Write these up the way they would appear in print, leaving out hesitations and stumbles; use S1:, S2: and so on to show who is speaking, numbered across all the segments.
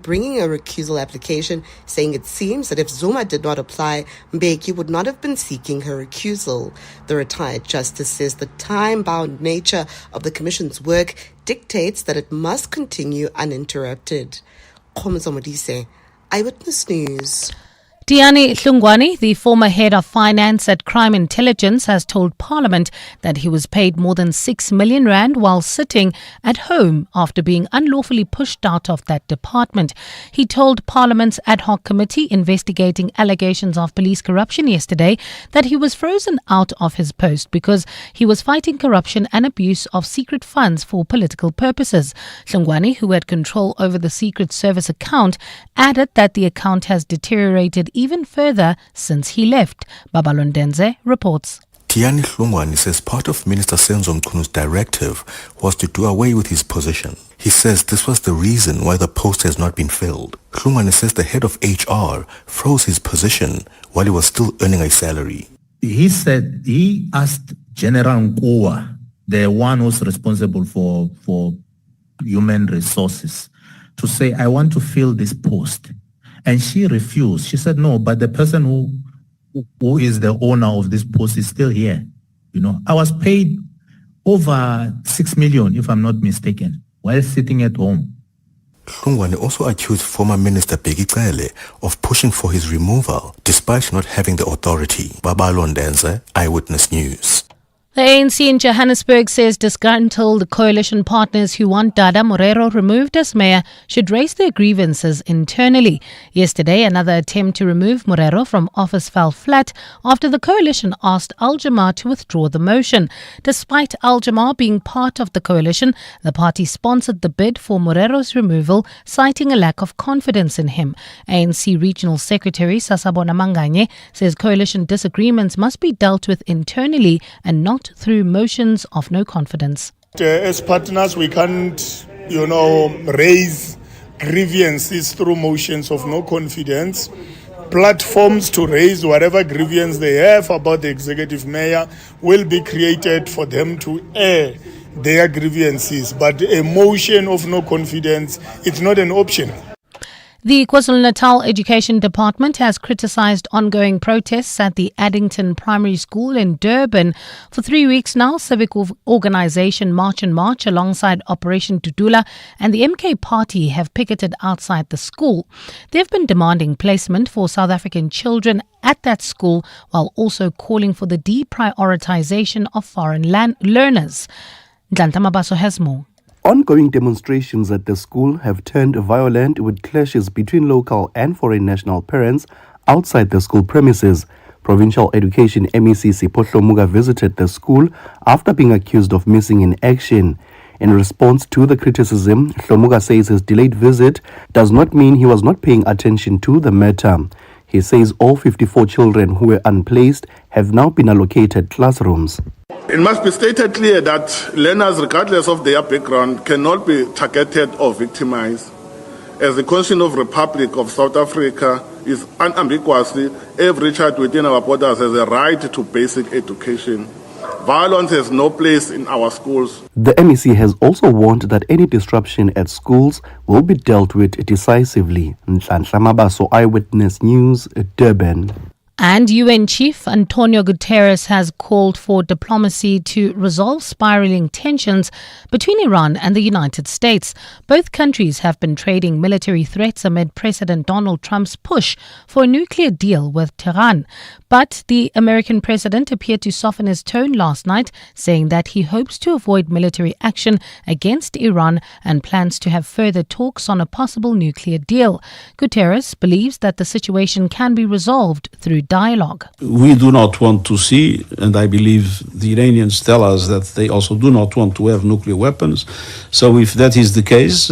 S1: bringing a recusal application, saying it seems that if Zuma did not apply, Mbeki would not have been seeking her recusal. The retired justice says the time-bound nature of the commission's work dictates that it must continue uninterrupted. Senzo Mchunu, Eyewitness News.
S2: Diani Hlungwane, the former head of finance at Crime Intelligence, has told Parliament that he was paid more than 6 million rand while sitting at home after being unlawfully pushed out of that department. He told Parliament's ad hoc committee investigating allegations of police corruption yesterday that he was frozen out of his post because he was fighting corruption and abuse of secret funds for political purposes. Hlungwane, who had control over the Secret Service account, added that the account has deteriorated even further since he left. Babalondenze reports.
S3: Diani Hlungwane says part of Minister Senzo Mchunu's directive was to do away with his position. He says this was the reason why the post has not been filled. Hlungwane says the head of HR froze his position while he was still earning a salary.
S4: He said he asked General Nkuwa, the one who's responsible for human resources, to say, I want to fill this post. And she refused. She said, no, but the person who is the owner of this post is still here. You know, I was paid over 6 million, if I'm not mistaken, while sitting at home.
S3: Hlungwane also accused former Minister Clement of pushing for his removal, despite not having the authority. Babalondenze, Eyewitness News.
S2: The ANC in Johannesburg says disgruntled coalition partners who want Dada Morero removed as mayor should raise their grievances internally. Yesterday, another attempt to remove Morero from office fell flat after the coalition asked Al-Jama to withdraw the motion. Despite Al-Jama being part of the coalition, the party sponsored the bid for Morero's removal, citing a lack of confidence in him. ANC Regional Secretary Sasabona Manganye says coalition disagreements must be dealt with internally and not through motions of no confidence.
S5: As partners, we can't, raise grievances through motions of no confidence. Platforms to raise whatever grievance they have about the executive mayor will be created for them to air their grievances. But a motion of no confidence, it's not an option.
S2: The KwaZulu-Natal Education Department has criticised ongoing protests at the Addington Primary School in Durban. For 3 weeks now, civic organisation March and March alongside Operation Dudula and the MK Party have picketed outside the school. They've been demanding placement for South African children at that school while also calling for the deprioritisation of foreign learners. Ntlantla Mabaso has more.
S6: Ongoing demonstrations at the school have turned violent with clashes between local and foreign national parents outside the school premises. Provincial Education MEC Sipho Hlomuga visited the school after being accused of missing in action. In response to the criticism, Hlomuga says his delayed visit does not mean he was not paying attention to the matter. He says all 54 children who were unplaced have now been allocated classrooms.
S7: It must be stated clear that learners, regardless of their background, cannot be targeted or victimized. As the Constitution of the Republic of South Africa is unambiguously, every child within our borders has a right to basic education. Violence has no place in our schools.
S6: The MEC has also warned that any disruption at schools will be dealt with decisively. Ntlantla Mabaso, Eyewitness News, Durban.
S2: And UN Chief Antonio Guterres has called for diplomacy to resolve spiraling tensions between Iran and the United States. Both countries have been trading military threats amid President Donald Trump's push for a nuclear deal with Tehran. But the American president appeared to soften his tone last night, saying that he hopes to avoid military action against Iran and plans to have further talks on a possible nuclear deal. Guterres believes that the situation can be resolved through dialogue.
S8: We do not want to see, and I believe the Iranians tell us that they also do not want to have nuclear weapons. So if that is the case,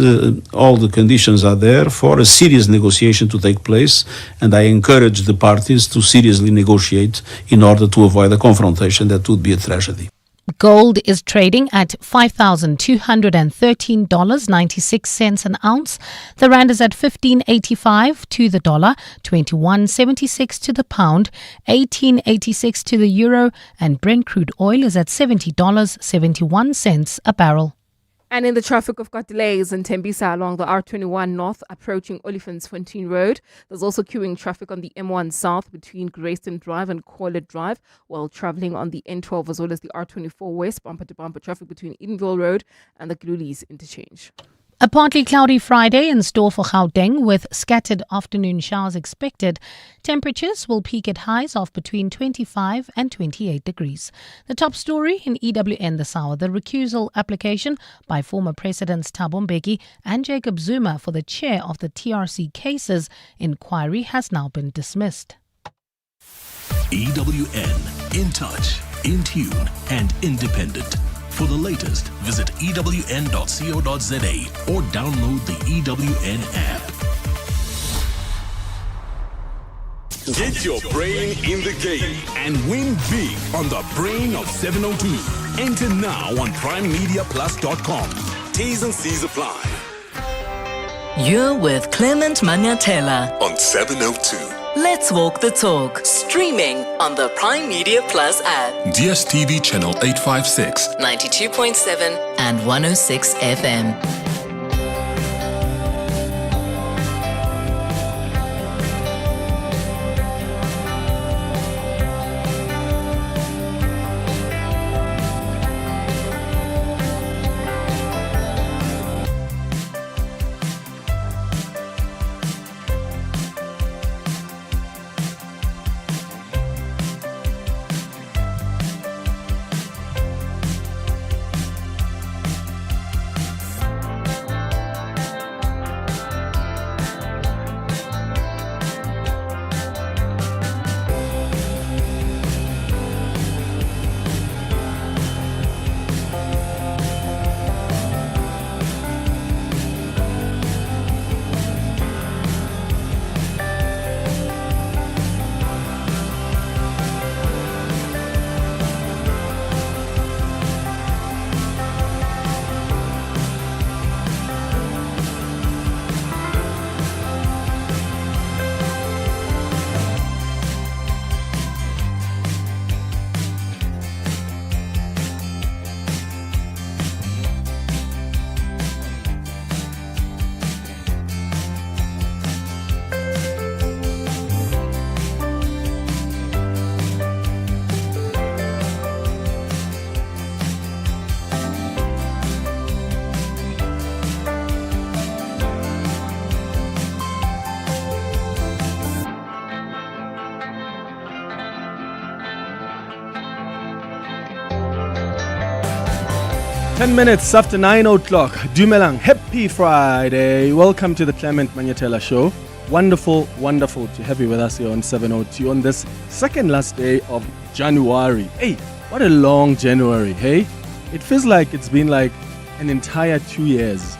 S8: all the conditions are there for a serious negotiation to take place, and I encourage the parties to seriously negotiate in order to avoid a confrontation that would be a tragedy.
S2: Gold is trading at $5,213.96 an ounce. The rand is at 15.85 to the dollar, 21.76 to the pound, 18.86 to the euro, and Brent crude oil is at $70.71 a barrel.
S9: And in the traffic, we've got delays in Tembisa along the R21 North approaching Oliphants-Fontaine Road. There's also queuing traffic on the M1 South between Grayston Drive and Corlett Drive, while traveling on the N12 as well as the R24 West bumper-to-bumper traffic between Edenville Road and the Glulies interchange.
S2: A partly cloudy Friday in store for Gauteng with scattered afternoon showers expected. Temperatures will peak at highs of between 25 and 28 degrees. The top story in EWN this hour, the recusal application by former Presidents Thabo Mbeki and Jacob Zuma for the chair of the TRC cases inquiry has now been dismissed.
S10: EWN, in touch, in tune and independent. For the latest, visit ewn.co.za or download the EWN app.
S11: Get your brain in the game and win big on the Brain of 702. Enter now on PrimeMediaPlus.com. T's and C's apply.
S12: You're with Clement Manyathela
S11: On 702.
S12: Let's walk the talk. Streaming on the Prime Media Plus app.
S11: DSTV channel 856.
S12: 92.7 and 106 FM.
S13: Ten minutes after 9 o'clock. Dumelang. Happy Friday. Welcome to the Clement Manyathela Show. Wonderful to have you with us here on 702 on this second last day of January. Hey, what a long January, hey? It feels like it's been like an entire 2 years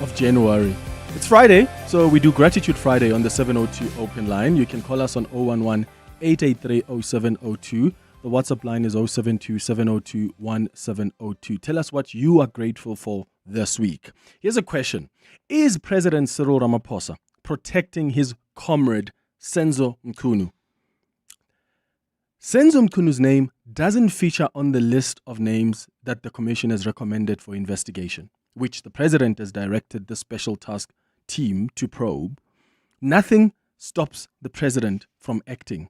S13: of January. It's Friday, so we do Gratitude Friday on the 702 open line. You can call us on 011-883-0702. The WhatsApp line is 072-702-1702. Tell us what you are grateful for this week. Here's a question. Is President Cyril Ramaphosa protecting his comrade Senzo Mchunu? Senzo Mchunu's name doesn't feature on the list of names that the Commission has recommended for investigation, which the President has directed the special task team to probe. Nothing stops the President from acting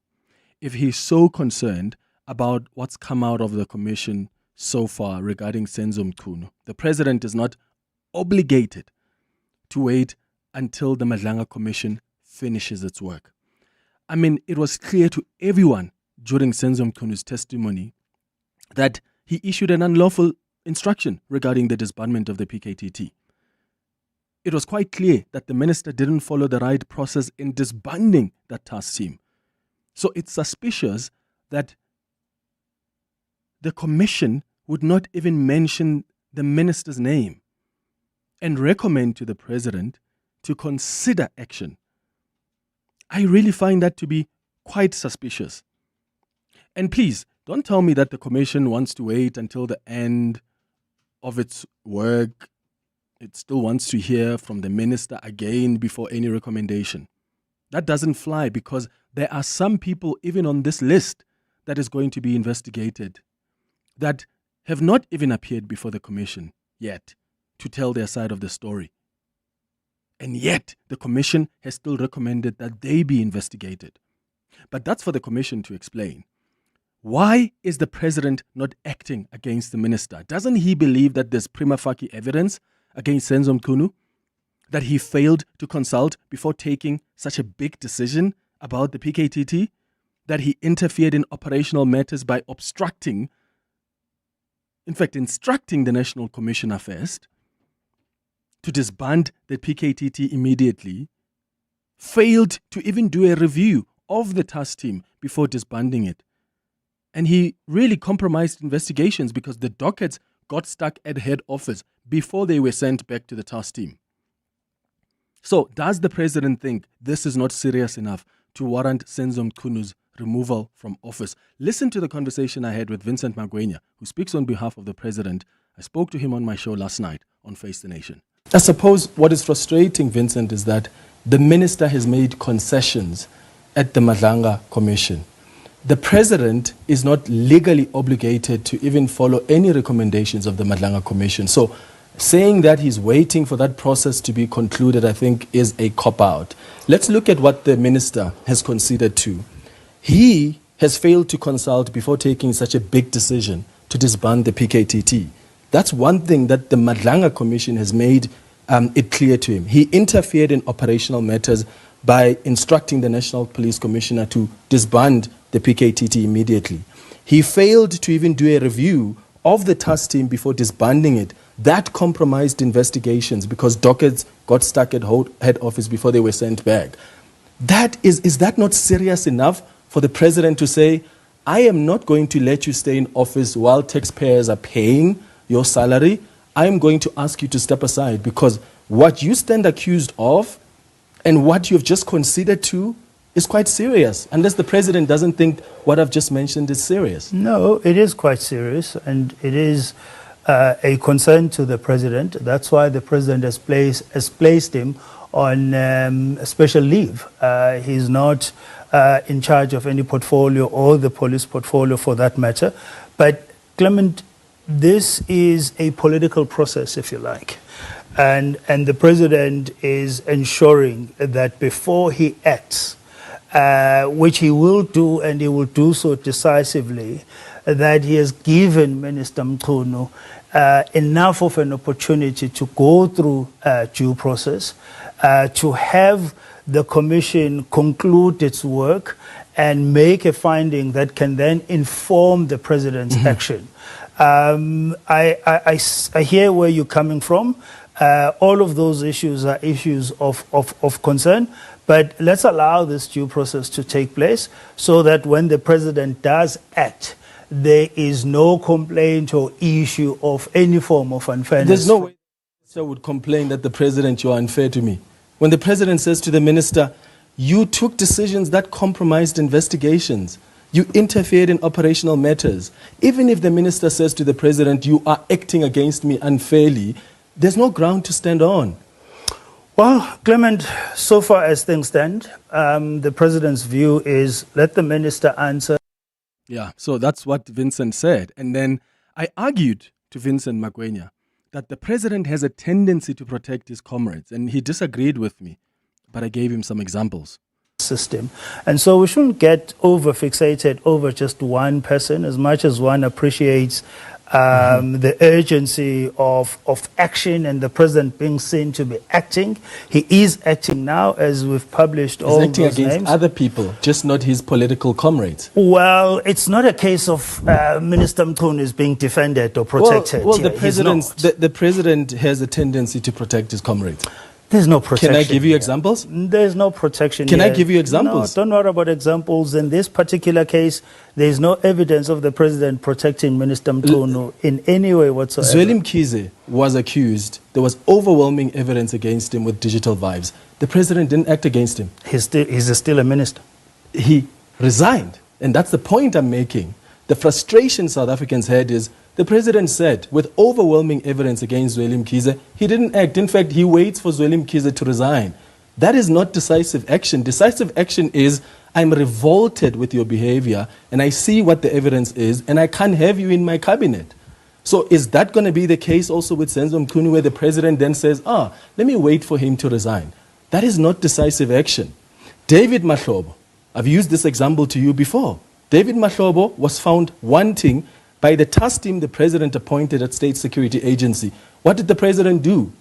S13: if he's so concerned about what's come out of the Commission so far regarding Senzo Mchunu. The President is not obligated to wait until the Madlanga Commission finishes its work. I mean, it was clear to everyone during Senzo Mchunu's testimony that he issued an unlawful instruction regarding the disbandment of the PKTT. It was quite clear that the minister didn't follow the right process in disbanding that task team. So it's suspicious that the Commission would not even mention the minister's name and recommend to the President to consider action. I really find that to be quite suspicious. And please, don't tell me that the Commission wants to wait until the end of its work. It still wants to hear from the minister again before any recommendation. That doesn't fly, because there are some people even on this list that is going to be investigated that have not even appeared before the Commission yet. to tell their side of the story. And yet, the commission has still recommended that they be investigated. But that's for the commission to explain. Why is the president not acting against the minister? Doesn't he believe that there's prima facie evidence against Senzo Mchunu? That he failed to consult before taking such a big decision about the PKTT? That he interfered in operational matters by instructing the National Commissioner first to disband the PKTT immediately, failed to even do a review of the task team before disbanding it. And he really compromised investigations because the dockets got stuck at head office before they were sent back to the task team. So does the president think this is not serious enough to warrant Senzo Mchunu's removal from office? Listen to the conversation I had with Vincent Magwenya, who speaks on behalf of the president. I spoke to him on my show last night on Face the Nation. I suppose what is frustrating, Vincent, is that the minister has made concessions at the Madlanga Commission. The president is not legally obligated to even follow any recommendations of the Madlanga Commission. So saying that he's waiting for that process to be concluded, I think, is a cop-out. Let's look at what the minister has conceded to. He has failed to consult before taking such a big decision to disband the PKTT. That's one thing that the Madlanga Commission has made it clear to him. He interfered in operational matters by instructing the National Police Commissioner to disband the PKTT immediately. He failed to even do a review of the task team before disbanding it. That compromised investigations because dockets got stuck at head office before they were sent back. Is that not serious enough for the president to say, I am not going to let you stay in office while taxpayers are paying your salary? I am going to ask you to step aside because what you stand accused of and what you've just conceded to is quite serious, unless the president doesn't think what I've just mentioned is serious.
S14: No, it is quite serious, and it is a concern to the president. That's why the president has placed him on special leave. He's not in charge of any portfolio or the police portfolio for that matter. But Clement, this is a political process, if you like. And the president is ensuring that before he acts, which he will do, and he will do so decisively, that he has given Minister Mchunu enough of an opportunity to go through due process, to have the commission conclude its work and make a finding that can then inform the president's action. I hear where you're coming from. All of those issues are issues of concern, but let's allow this due process to take place so that when the president does act, there is no complaint or issue of any form of unfairness.
S13: There's no way the minister would complain that the president, you are unfair to me. When the president says to the minister, you took decisions that compromised investigations, you interfered in operational matters. Even if the minister says to the president, you are acting against me unfairly, there's no ground to stand on.
S14: Well, Clement, so far as things stand, the president's view is let the minister answer.
S13: Yeah, so that's what Vincent said. And then I argued to Vincent Magwenya that the president has a tendency to protect his comrades, and he disagreed with me, but I gave him some examples.
S14: System. And so we shouldn't get over-fixated over just one person, as much as one appreciates the urgency of action and the president being seen to be acting. He is acting now, as we've published all those names. He's acting against
S13: other people, just not his political comrades.
S14: Well, it's not a case of Minister Mchunu is being defended or protected.
S13: Well, the president has a tendency to protect his comrades.
S14: There's no protection.
S13: Can I give you examples?
S14: There's no protection.
S13: Can I give you examples?
S14: No, don't worry about examples. In this particular case, there's no evidence of the president protecting Minister Mchunu in any way whatsoever.
S13: Zweli Mkhize was accused. There was overwhelming evidence against him with digital vibes. The president didn't act against him.
S14: He's still a minister.
S13: He resigned. And that's the point I'm making. The frustration South Africans had is the president said, with overwhelming evidence against Zweli Mkhize, he didn't act. In fact, he waits for Zweli Mkhize to resign. That is not decisive action. Decisive action is, I'm revolted with your behavior, and I see what the evidence is, and I can't have you in my cabinet. So is that going to be the case also with Senzo Mchunu, where the president then says, let me wait for him to resign? That is not decisive action. David Mahlobo, I've used this example to you before. David Mahlobo was found wanting by the task team the president appointed at State Security Agency. What did the president do?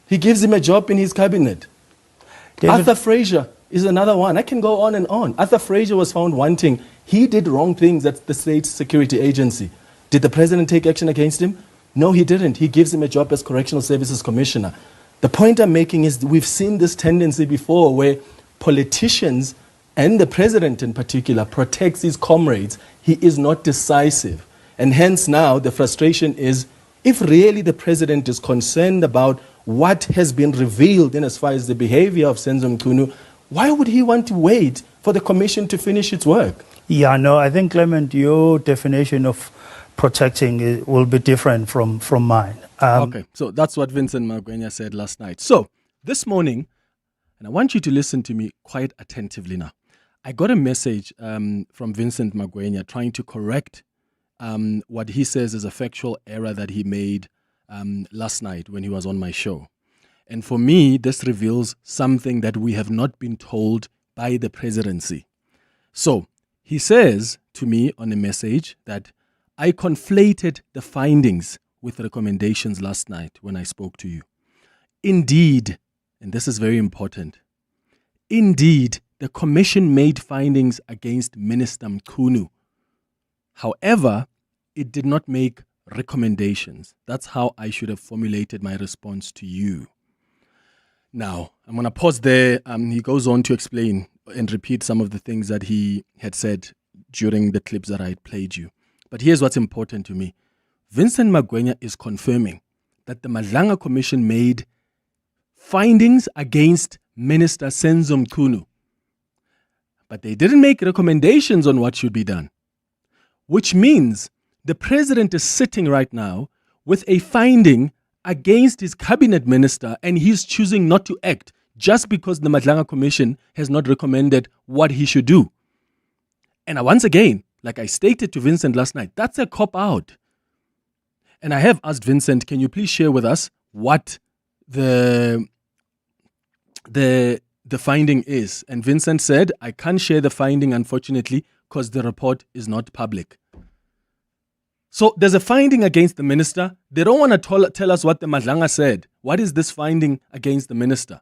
S13: He gives him a job in his cabinet. Arthur Fraser is another one. I can go on and on. Arthur Fraser was found wanting. He did wrong things at the State Security Agency. Did the president take action against him? No, he didn't. He gives him a job as Correctional Services Commissioner. The point I'm making is we've seen this tendency before where politicians, and the president in particular, protects his comrades. He is not decisive. And hence now the frustration is, if really the president is concerned about what has been revealed in as far as the behavior of Senzo Mchunu, why would he want to wait for the commission to finish its work?
S14: Yeah, no, I think, Clement, your definition of protecting will be different from mine.
S13: Okay, so that's what Vincent Magwenya said last night. So this morning, and I want you to listen to me quite attentively now, I got a message from Vincent Magwenya trying to correct what he says is a factual error that he made last night when he was on my show. And for me, this reveals something that we have not been told by the presidency. So he says to me on a message that I conflated the findings with recommendations last night when I spoke to you. Indeed, and this is very important, indeed, the commission made findings against Minister Mchunu. However, it did not make recommendations. That's how I should have formulated my response to you. Now, I'm going to pause there. He goes on to explain and repeat some of the things that he had said during the clips that I had played you. But here's what's important to me. Vincent Magwenya is confirming that the Madlanga Commission made findings against Minister Senzo Mchunu. But they didn't make recommendations on what should be done. Which means the president is sitting right now with a finding against his cabinet minister, and he's choosing not to act just because the Madlanga Commission has not recommended what he should do. And once again, like I stated to Vincent last night, that's a cop-out. And I have asked Vincent, can you please share with us what the finding is? And Vincent said, I can't share the finding, unfortunately, because the report is not public. So there's a finding against the minister. They don't want to tell us what the Madlanga said. What is this finding against the minister?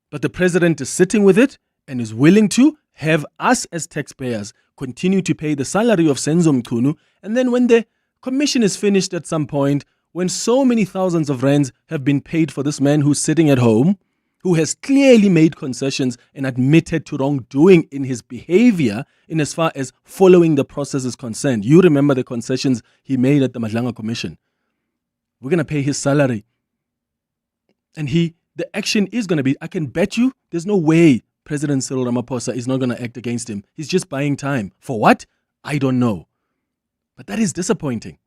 S13: But the president is sitting with it and is willing to have us as taxpayers continue to pay the salary of Senzo Mchunu. And then when the commission is finished at some point, when so many thousands of rands have been paid for this man who's sitting at home, who has clearly made concessions and admitted to wrongdoing in his behavior in as far as following the process is concerned. You remember the concessions he made at the Madlanga Commission. We're going to pay his salary. And the action is going to be, I can bet you, there's no way President Cyril Ramaphosa is not going to act against him. He's just buying time. For what? I don't know. But that is disappointing.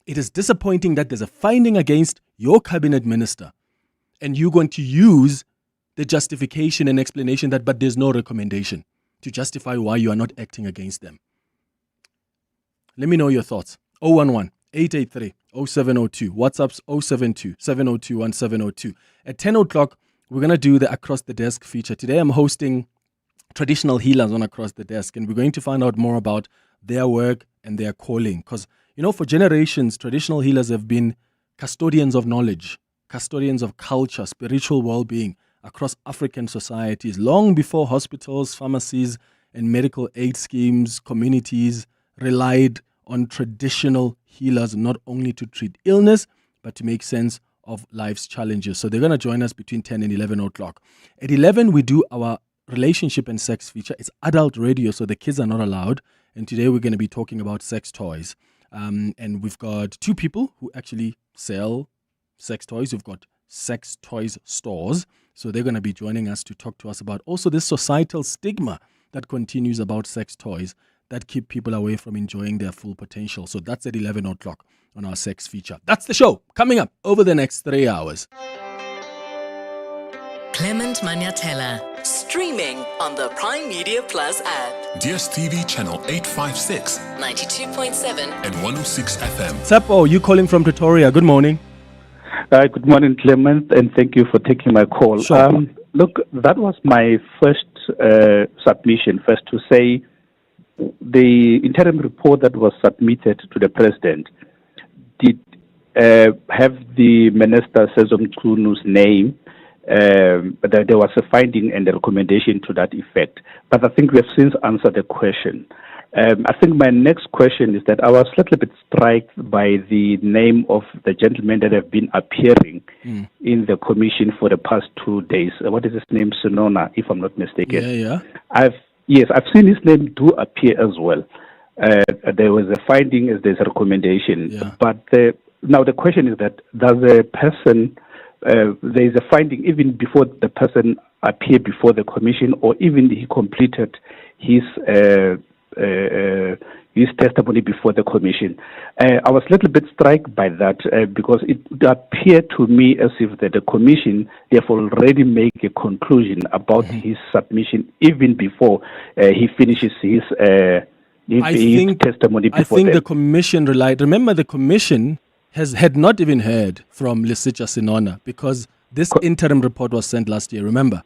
S13: It is disappointing that there's a finding against your cabinet minister, and you're going to use the justification and explanation that, but there's no recommendation to justify why you are not acting against them. Let me know your thoughts. 011-883-0702. WhatsApp's 072-702-1702. At 10 o'clock, we're going to do the Across the Desk feature. Today I'm hosting traditional healers on Across the Desk, and we're going to find out more about their work and their calling. Because, for generations, traditional healers have been custodians of knowledge, custodians of culture, spiritual well-being across African societies. Long before hospitals, pharmacies, and medical aid schemes, communities relied on traditional healers not only to treat illness, but to make sense of life's challenges. So they're going to join us between 10 and 11 o'clock. At 11, we do our relationship and sex feature. It's adult radio, so the kids are not allowed. And today we're going to be talking about sex toys. And we've got two people who actually sell sex toys. We've got sex toys stores. So they're going to be joining us to talk to us about also this societal stigma that continues about sex toys that keep people away from enjoying their full potential. So that's at 11 o'clock on our sex feature. That's the show coming up over the next 3 hours.
S12: Clement Manyathela, streaming on the Prime Media Plus app.
S10: DSTV channel 856,
S12: 92.7
S10: and 106 FM.
S13: Tsepo, you calling from Pretoria. Good morning.
S15: Good morning, Clement, and thank you for taking my call.
S13: Sure.
S15: Look, that was my first submission, first to say the interim report that was submitted to the President did have the Minister Senzo Mchunu's name, but there was a finding and a recommendation to that effect. But I think we have since answered the question. I think my next question is that I was a little bit struck by the name of the gentleman that have been appearing in the commission for the past 2 days. What is his name? Sonona, if I'm not mistaken.
S13: Yeah.
S15: I've seen his name do appear as well. There was a finding as there's a recommendation.
S13: Yeah.
S15: But now the question is that does a person, there is a finding even before the person appeared before the commission or even he completed his testimony before the commission. I was a little bit struck by that because it appeared to me as if that the commission they have already made a conclusion about his submission even before he finishes his testimony before.
S13: I think the commission relied. Remember, the commission had not even heard from Lisitsha Sinona because this interim report was sent last year. Remember.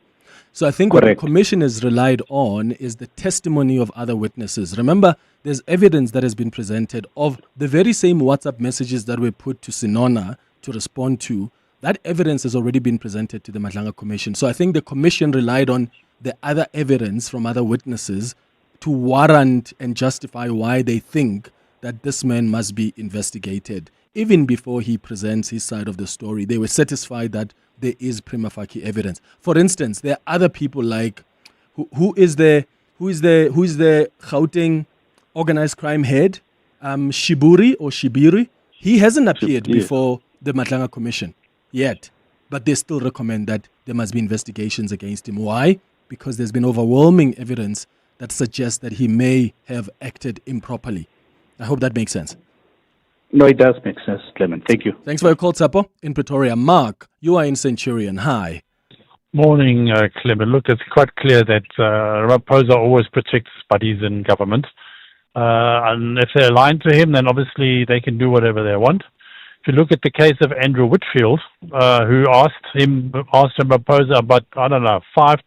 S13: So I think what the commission has relied on is the testimony of other witnesses. Remember, there's evidence that has been presented of the very same WhatsApp messages that were put to Sinona to respond to. That evidence has already been presented to the Madlanga Commission. So I think the commission relied on the other evidence from other witnesses to warrant and justify why they think that this man must be investigated. Even before he presents his side of the story, they were satisfied that there is prima facie evidence. For instance, there are other people like who is the Gauteng organized crime head, Shibiri. He hasn't appeared before the Madlanga Commission yet, but they still recommend that there must be investigations against him. Why? Because there's been overwhelming evidence that suggests that he may have acted improperly. I hope that makes sense.
S15: No, it does make sense, Clement. Thank you.
S13: Thanks for your call, Tsepo, in Pretoria. Mark, you are in Centurion. Hi.
S16: Morning, Clement. Look, it's quite clear that Ramaphosa always protects buddies in government. And if they're aligned to him, then obviously they can do whatever they want. If you look at the case of Andrew Whitfield, who asked Ramaphosa about,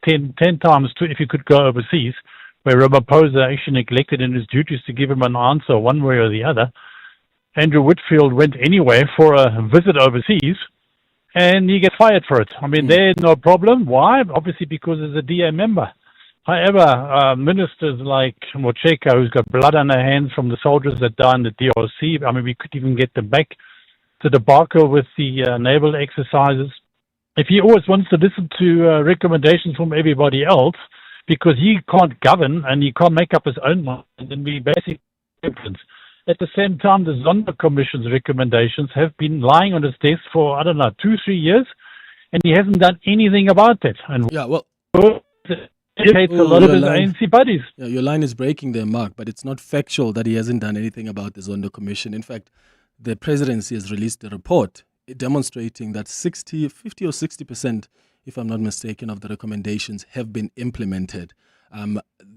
S16: 10 times if he could go overseas, where Ramaphosa actually neglected in his duties to give him an answer one way or the other. Andrew Whitfield went anyway for a visit overseas, and he gets fired for it. I mean, there's no problem. Why? Obviously because he's a DA member. However, ministers like Mocheka, who's got blood on her hands from the soldiers that died in the DRC, I mean, we could even get them back to debacle with the naval exercises. If he always wants to listen to recommendations from everybody else, because he can't govern and he can't make up his own mind, then we basically difference. At the same time, the Zondo Commission's recommendations have been lying on his desk for, 2-3 years, and he hasn't done anything about it. And educates a lot of his ANC buddies.
S13: Yeah, your line is breaking there, Mark, but it's not factual that he hasn't done anything about the Zondo Commission. In fact, the presidency has released a report demonstrating that 50 or 60%, if I'm not mistaken, of the recommendations have been implemented.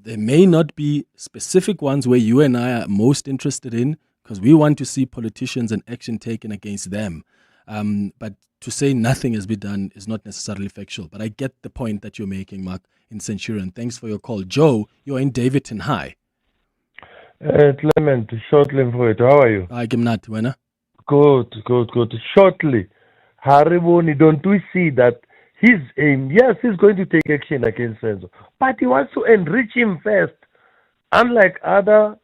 S13: There may not be specific ones where you and I are most interested in because we want to see politicians and action taken against them. But to say nothing has been done is not necessarily factual. But I get the point that you're making, Mark, in Centurion. Thanks for your call. Joe, you're in Davidton. Hi.
S17: Clement, shortly for it. How are you?
S13: Hi, Gimnat. Wena?
S17: Good. Shortly. Hariboni, don't we see that his aim, yes, he's going to take action against Senzo, but he wants to enrich him first. Unlike other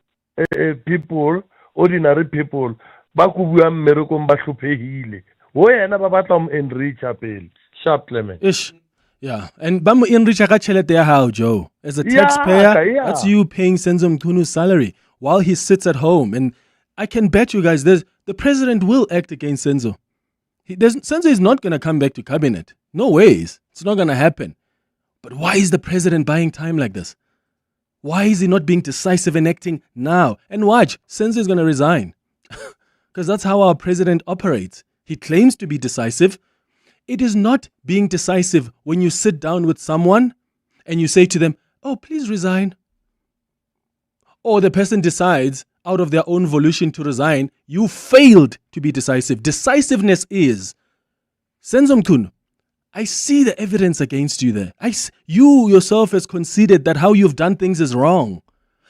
S17: people, ordinary people, bakubuya mmereko mbahluphehile. Wena ba batla enrich pele. Sharp, Clement.
S13: Ish. Yeah, and bamu enrich ka tšhelete ya hao, Joe. As a taxpayer, that's you paying Senzo Mchunu's salary while he sits at home. And I can bet you guys, the president will act against Senzo. Senzo is not going to come back to cabinet. No ways. It's not going to happen. But why is the president buying time like this? Why is he not being decisive and acting now? And watch, Senzo is going to resign. Because that's how our president operates. He claims to be decisive. It is not being decisive when you sit down with someone and you say to them, oh, please resign. Or the person decides out of their own volition to resign, you failed to be decisive. Decisiveness is, Senzo Mchunu, I see the evidence against you there. You yourself has conceded that how you've done things is wrong.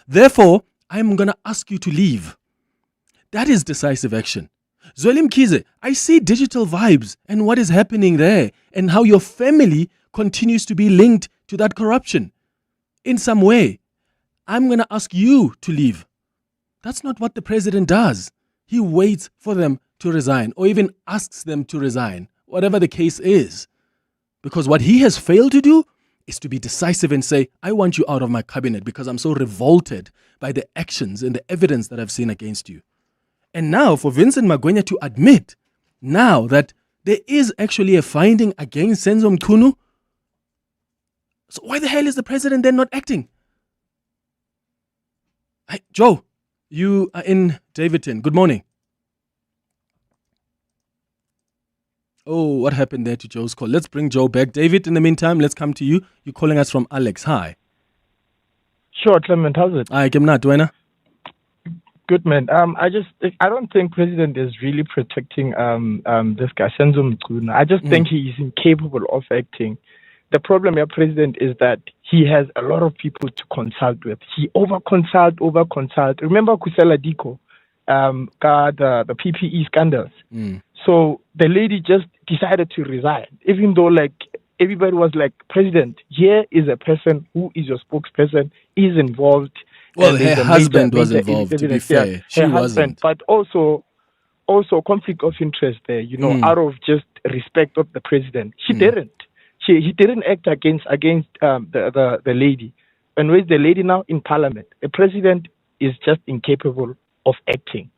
S13: Therefore, I'm going to ask you to leave. That is decisive action. Zweli Mkhize, I see digital vibes and what is happening there and how your family continues to be linked to that corruption in some way. I'm going to ask you to leave. That's not what the president does. He waits for them to resign or even asks them to resign, whatever the case is. Because what he has failed to do is to be decisive and say, I want you out of my cabinet because I'm so revolted by the actions and the evidence that I've seen against you. And now for Vincent Magwenya to admit now that there is actually a finding against Senzo Mchunu, so why the hell is the president then not acting? Hey, Joe, you are in Davidton. Good morning. Oh, what happened there to Joe's call? Let's bring Joe back. David, in the meantime, let's come to you. You're calling us from Alex. Hi.
S18: Sure, Clement, how's it?
S13: Hi, Gemna, Duena.
S18: Good, man. I don't think President is really protecting this guy, Senzo Mchunu. I just think he is incapable of acting. The problem with President is that he has a lot of people to consult with. He over-consult. Remember Kusela Diko, the PPE scandals? So the lady just decided to resign, even though everybody was like, President, here is a person who is your spokesperson, is involved.
S13: Well, her husband was involved, to be fair.
S18: Yeah,
S13: she wasn't.
S18: But also conflict of interest there, out of just respect of the president. He didn't. He didn't act against the lady. And where's the lady now? In parliament. The president is just incapable of acting.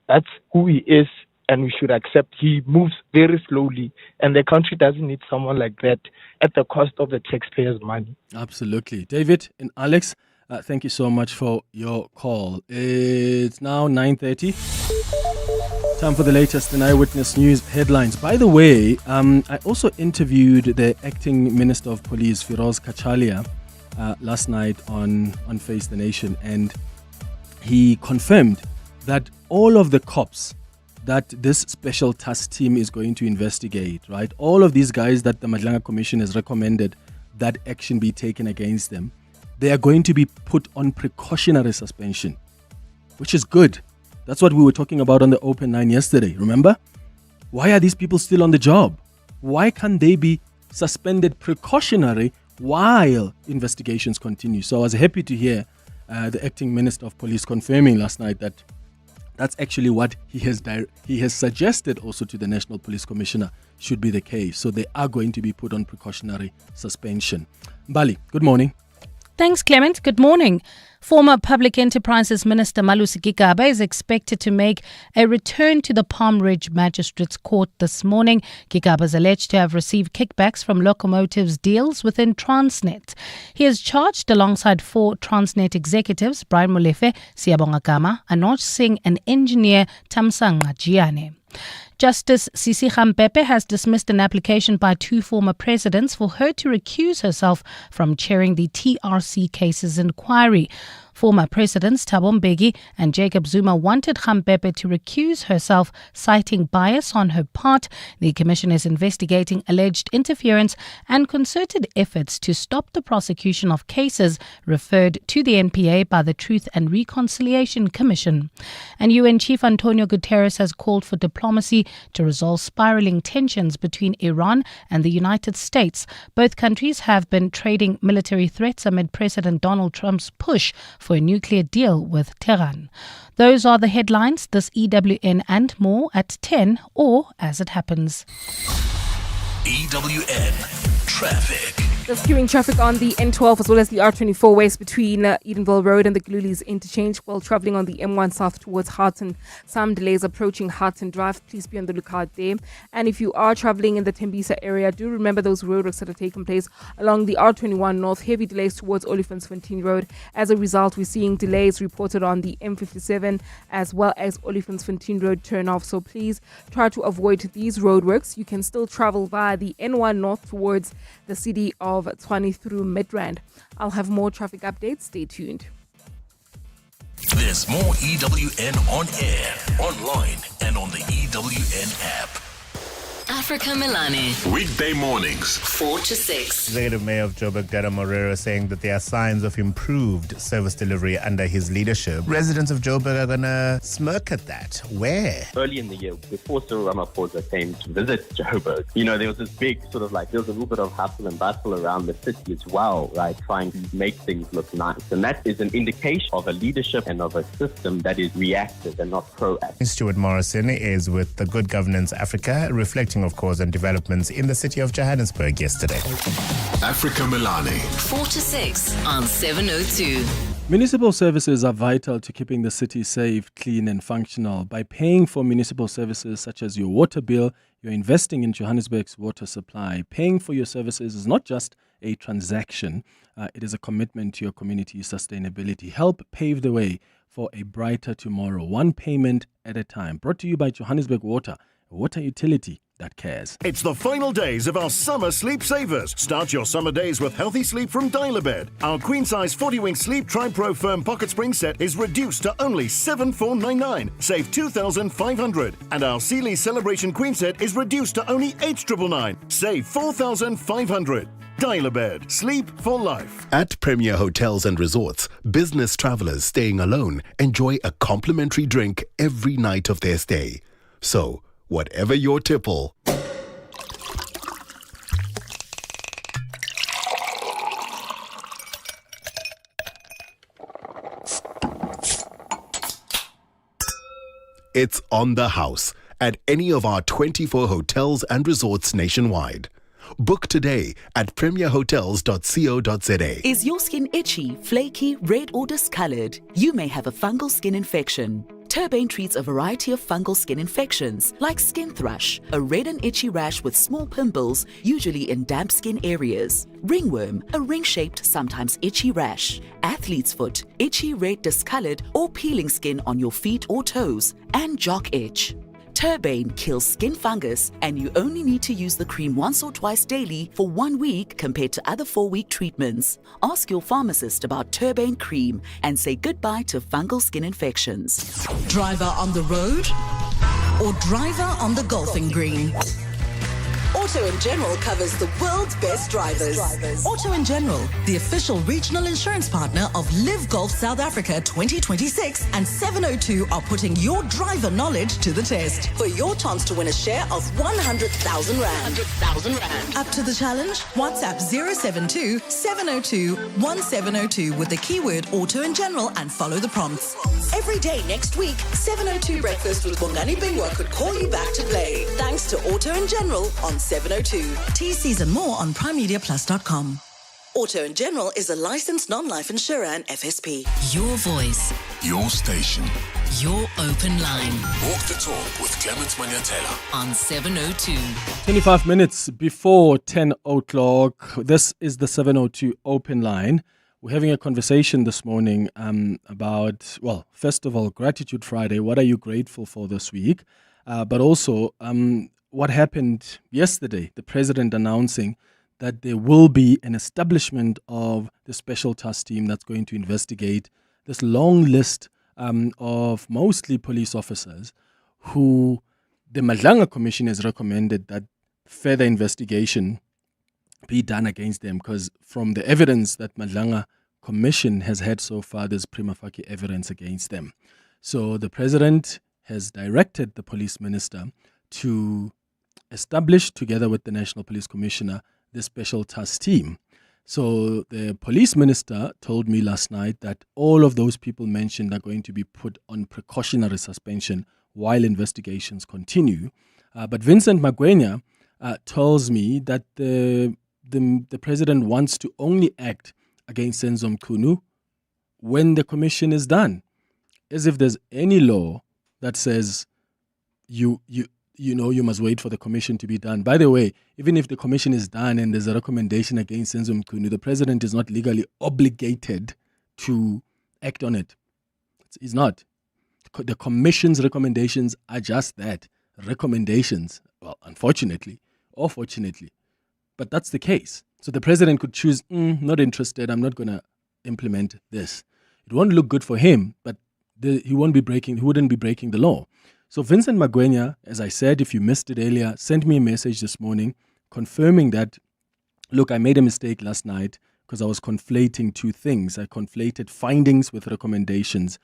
S18: That's who he is, and we should accept he moves very slowly, and the country doesn't need someone like that at the cost of the taxpayers' money.
S13: Absolutely. David and Alex, thank you so much for your call. It's now 9:30. Time for the latest in Eyewitness News headlines. By the way, I also interviewed the acting Minister of Police, Firoz Kachalia, last night on Face the Nation, and he confirmed that all of the cops that this special task team is going to investigate, right? All of these guys that the Madlanga Commission has recommended that action be taken against them, they are going to be put on precautionary suspension, which is good. That's what we were talking about on the Open 9 yesterday, remember? Why are these people still on the job? Why can't they be suspended precautionary while investigations continue? So I was happy to hear the acting Minister of Police confirming last night that that's actually what he has suggested also to the National Police Commissioner should be the case. So they are going to be put on precautionary suspension. Mbali, good morning.
S2: Thanks, Clement. Good morning. Former Public Enterprises Minister Malusi Gigaba is expected to make a return to the Palm Ridge Magistrates Court this morning. Gigaba is alleged to have received kickbacks from locomotives deals within Transnet. He is charged alongside 4 Transnet executives, Brian Molefe, Siyabonga Gama, Anoj Singh and engineer Tamsanga Giane. Justice Sisi Khampepe has dismissed an application by 2 former presidents for her to recuse herself from chairing the TRC cases inquiry. Former Presidents Thabo Mbeki and Jacob Zuma wanted Khampepe to recuse herself, citing bias on her part. The Commission is investigating alleged interference and concerted efforts to stop the prosecution of cases referred to the NPA by the Truth and Reconciliation Commission. And UN Chief Antonio Guterres has called for diplomacy to resolve spiraling tensions between Iran and the United States. Both countries have been trading military threats amid President Donald Trump's push for a nuclear deal with Tehran. Those are the headlines. This EWN and more at 10 or as it happens.
S10: EWN Traffic.
S9: There's queuing traffic on the N12 as well as the R24 West between Edenville Road and the Glulis interchange while travelling on the M1 South towards Harton. Some delays approaching Harton Drive. Please be on the lookout there. And if you are travelling in the Tembisa area, do remember those roadworks that are taking place along the R21 North. Heavy delays towards Olifantsfontein Road. As a result, we're seeing delays reported on the M57 as well as Olifantsfontein Road turn-off. So please try to avoid these roadworks. You can still travel via the N1 North towards the city of of Tshwane through Midrand. I'll have more traffic updates. Stay tuned.
S10: There's more EWN on air, online, and on the EWN app.
S12: Africa Milani.
S11: Weekday mornings,
S12: 4 to 6.
S19: Executive Mayor of Joburg, Dada Morero, saying that there are signs of improved service delivery under his leadership. Residents of Joburg are going to smirk at that. Where?
S20: Early in the year, before Cyril Ramaphosa came to visit Joburg, there was this big there was a little bit of hustle and bustle around the city as well, right? Trying to make things look nice. And that is an indication of a leadership and of a system that is reactive and not proactive.
S19: Stuart Morrison is with the Good Governance Africa, reflecting, of course, on developments in the city of Johannesburg yesterday.
S11: Africa Milani.
S12: 4 to 6 on 702.
S13: Municipal services are vital to keeping the city safe, clean and functional. By paying for municipal services such as your water bill, you're investing in Johannesburg's water supply. Paying for your services is not just a transaction. It is a commitment to your community's sustainability. Help pave the way for a brighter tomorrow, one payment at a time. Brought to you by Johannesburg Water, a water utility that cares.
S21: It's the final days of our summer sleep savers. Start your summer days with healthy sleep from Dial-A-Bed. Our queen-size 40-wing Sleep Tri-Pro Firm Pocket Spring set is reduced to only $7,499. Save $2,500. And our Sealy Celebration Queen set is reduced to only $8,999. Save $4,500. Dial-A-Bed. Sleep for life.
S22: At Premier Hotels and Resorts, business travelers staying alone enjoy a complimentary drink every night of their stay. So, whatever your tipple, it's on the house at any of our 24 hotels and resorts nationwide. Book today at premierhotels.co.za.
S23: Is your skin itchy, flaky, red or discolored? You may have a fungal skin infection. Turbane treats a variety of fungal skin infections like skin thrush, a red and itchy rash with small pimples, usually in damp skin areas. Ringworm, a ring-shaped, sometimes itchy rash. Athlete's foot, itchy, red, discolored or peeling skin on your feet or toes. And jock itch. Turbane kills skin fungus, and you only need to use the cream once or twice daily for 1 week compared to other 4-week treatments. Ask your pharmacist about Turbane cream and say goodbye to fungal skin infections.
S24: Driver on the road or driver on the golfing green?
S23: Auto & General covers the world's best drivers.
S24: Auto & General, the official regional insurance partner of Live Golf South Africa 2026 and 702 are putting your driver knowledge to the test.
S23: For your chance to win a share of 100,000 Rand.
S24: Up to the challenge? WhatsApp 072-702-1702 with the keyword Auto & General and follow the prompts.
S23: Every day next week, 702 Breakfast with Bongani Bingwa could call you back to play. Thanks to Auto & General on 702.
S24: TCs and more on primemediaplus.com.
S23: Auto & General is a licensed non-life insurer and FSP.
S12: Your voice.
S10: Your station.
S12: Your open line.
S10: Walk the talk with Clement Manyathela
S12: on 702.
S13: 25 minutes before 10 o'clock. This is the 702 open line. We're having a conversation this morning about, well, first of all, Gratitude Friday. What are you grateful for this week? But also, what happened yesterday, the president announcing that there will be an establishment of the special task team that's going to investigate this long list of mostly police officers who the Madlanga Commission has recommended that further investigation be done against them, because from the evidence that Madlanga Commission has had so far, there's prima facie evidence against them. So the president has directed the police minister to establish, together with the National Police Commissioner, the special task team. So the police minister told me last night that all of those people mentioned are going to be put on precautionary suspension while investigations continue. But Vincent Magwenya tells me that the president wants to only act against Senzo Mchunu when the commission is done, as if there's any law that says you must wait for the commission to be done. By the way, even if the commission is done and there's a recommendation against Senzo Mchunu, the president is not legally obligated to act on it. He's not. The commission's recommendations are just that, recommendations. Well, unfortunately or fortunately. But that's the case. So the president could choose, not interested, I'm not going to implement this. It won't look good for him, but he wouldn't be breaking the law. So Vincent Magwenya, as I said, if you missed it earlier, sent me a message this morning confirming that, look, I made a mistake last night because I was conflating two things. I conflated findings with recommendations.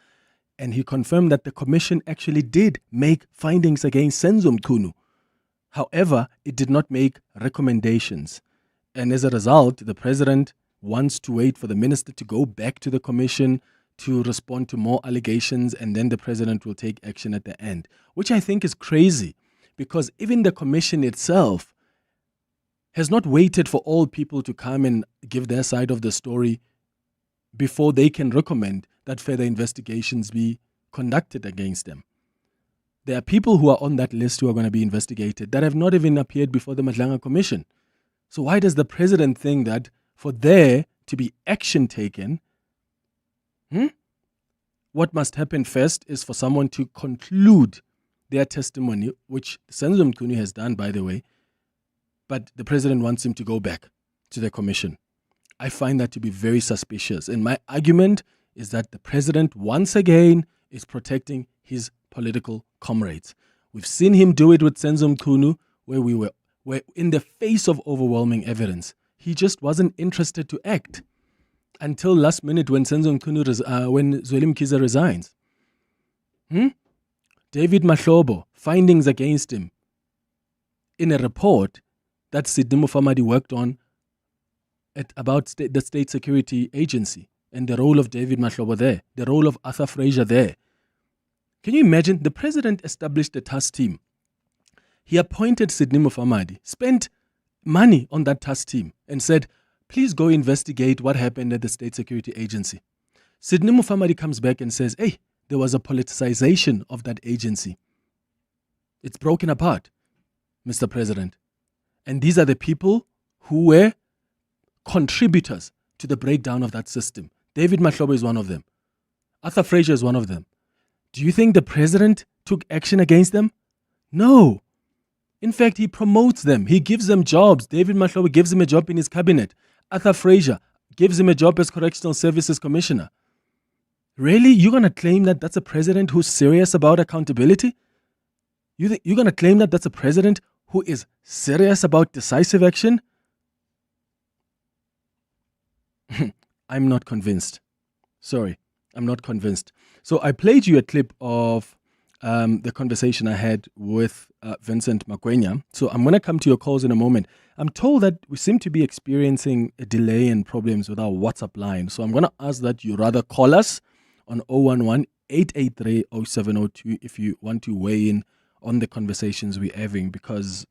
S13: And he confirmed that the commission actually did make findings against Senzo Mchunu. However, it did not make recommendations. And as a result, the president wants to wait for the minister to go back to the commission to respond to more allegations, and then the president will take action at the end, which I think is crazy because even the commission itself has not waited for all people to come and give their side of the story before they can recommend that further investigations be conducted against them. There are people who are on that list who are going to be investigated that have not even appeared before the Madlanga Commission. So why does the president think that for there to be action taken, what must happen first is for someone to conclude their testimony, which Senzo Mchunu has done, by the way, but the president wants him to go back to the commission. I find that to be very suspicious. And my argument is that the president, once again, is protecting his political comrades. We've seen him do it with Senzo Mchunu, where in the face of overwhelming evidence, he just wasn't interested to act until last minute when Senzo Mchunu, when Zweli Mkhize resigns. David Mahlobo, findings against him in a report that Sidney Mufamadi worked on about the State Security Agency and the role of David Mahlobo there, the role of Arthur Fraser there. Can you imagine? The president established a task team. He appointed Sidney Mufamadi, spent money on that task team and said, please go investigate what happened at the State Security Agency. Sidney Mufamadi comes back and says, hey, there was a politicization of that agency. It's broken apart, Mr. President. And these are the people who were contributors to the breakdown of that system. David Mahlobo is one of them. Arthur Fraser is one of them. Do you think the president took action against them? No. In fact, he promotes them. He gives them jobs. David Mahlobo gives him a job in his cabinet. Arthur Fraser gives him a job as Correctional Services Commissioner. Really? You're going to claim that that's a president who's serious about accountability? You're going to claim that that's a president who is serious about decisive action? I'm not convinced. Sorry, I'm not convinced. So I played you a clip of the conversation I had with Vincent Magwenya. So I'm going to come to your calls in a moment. I'm told that we seem to be experiencing a delay and problems with our WhatsApp line. So I'm going to ask that you rather call us on 011-883-0702 if you want to weigh in on the conversations we're having, because,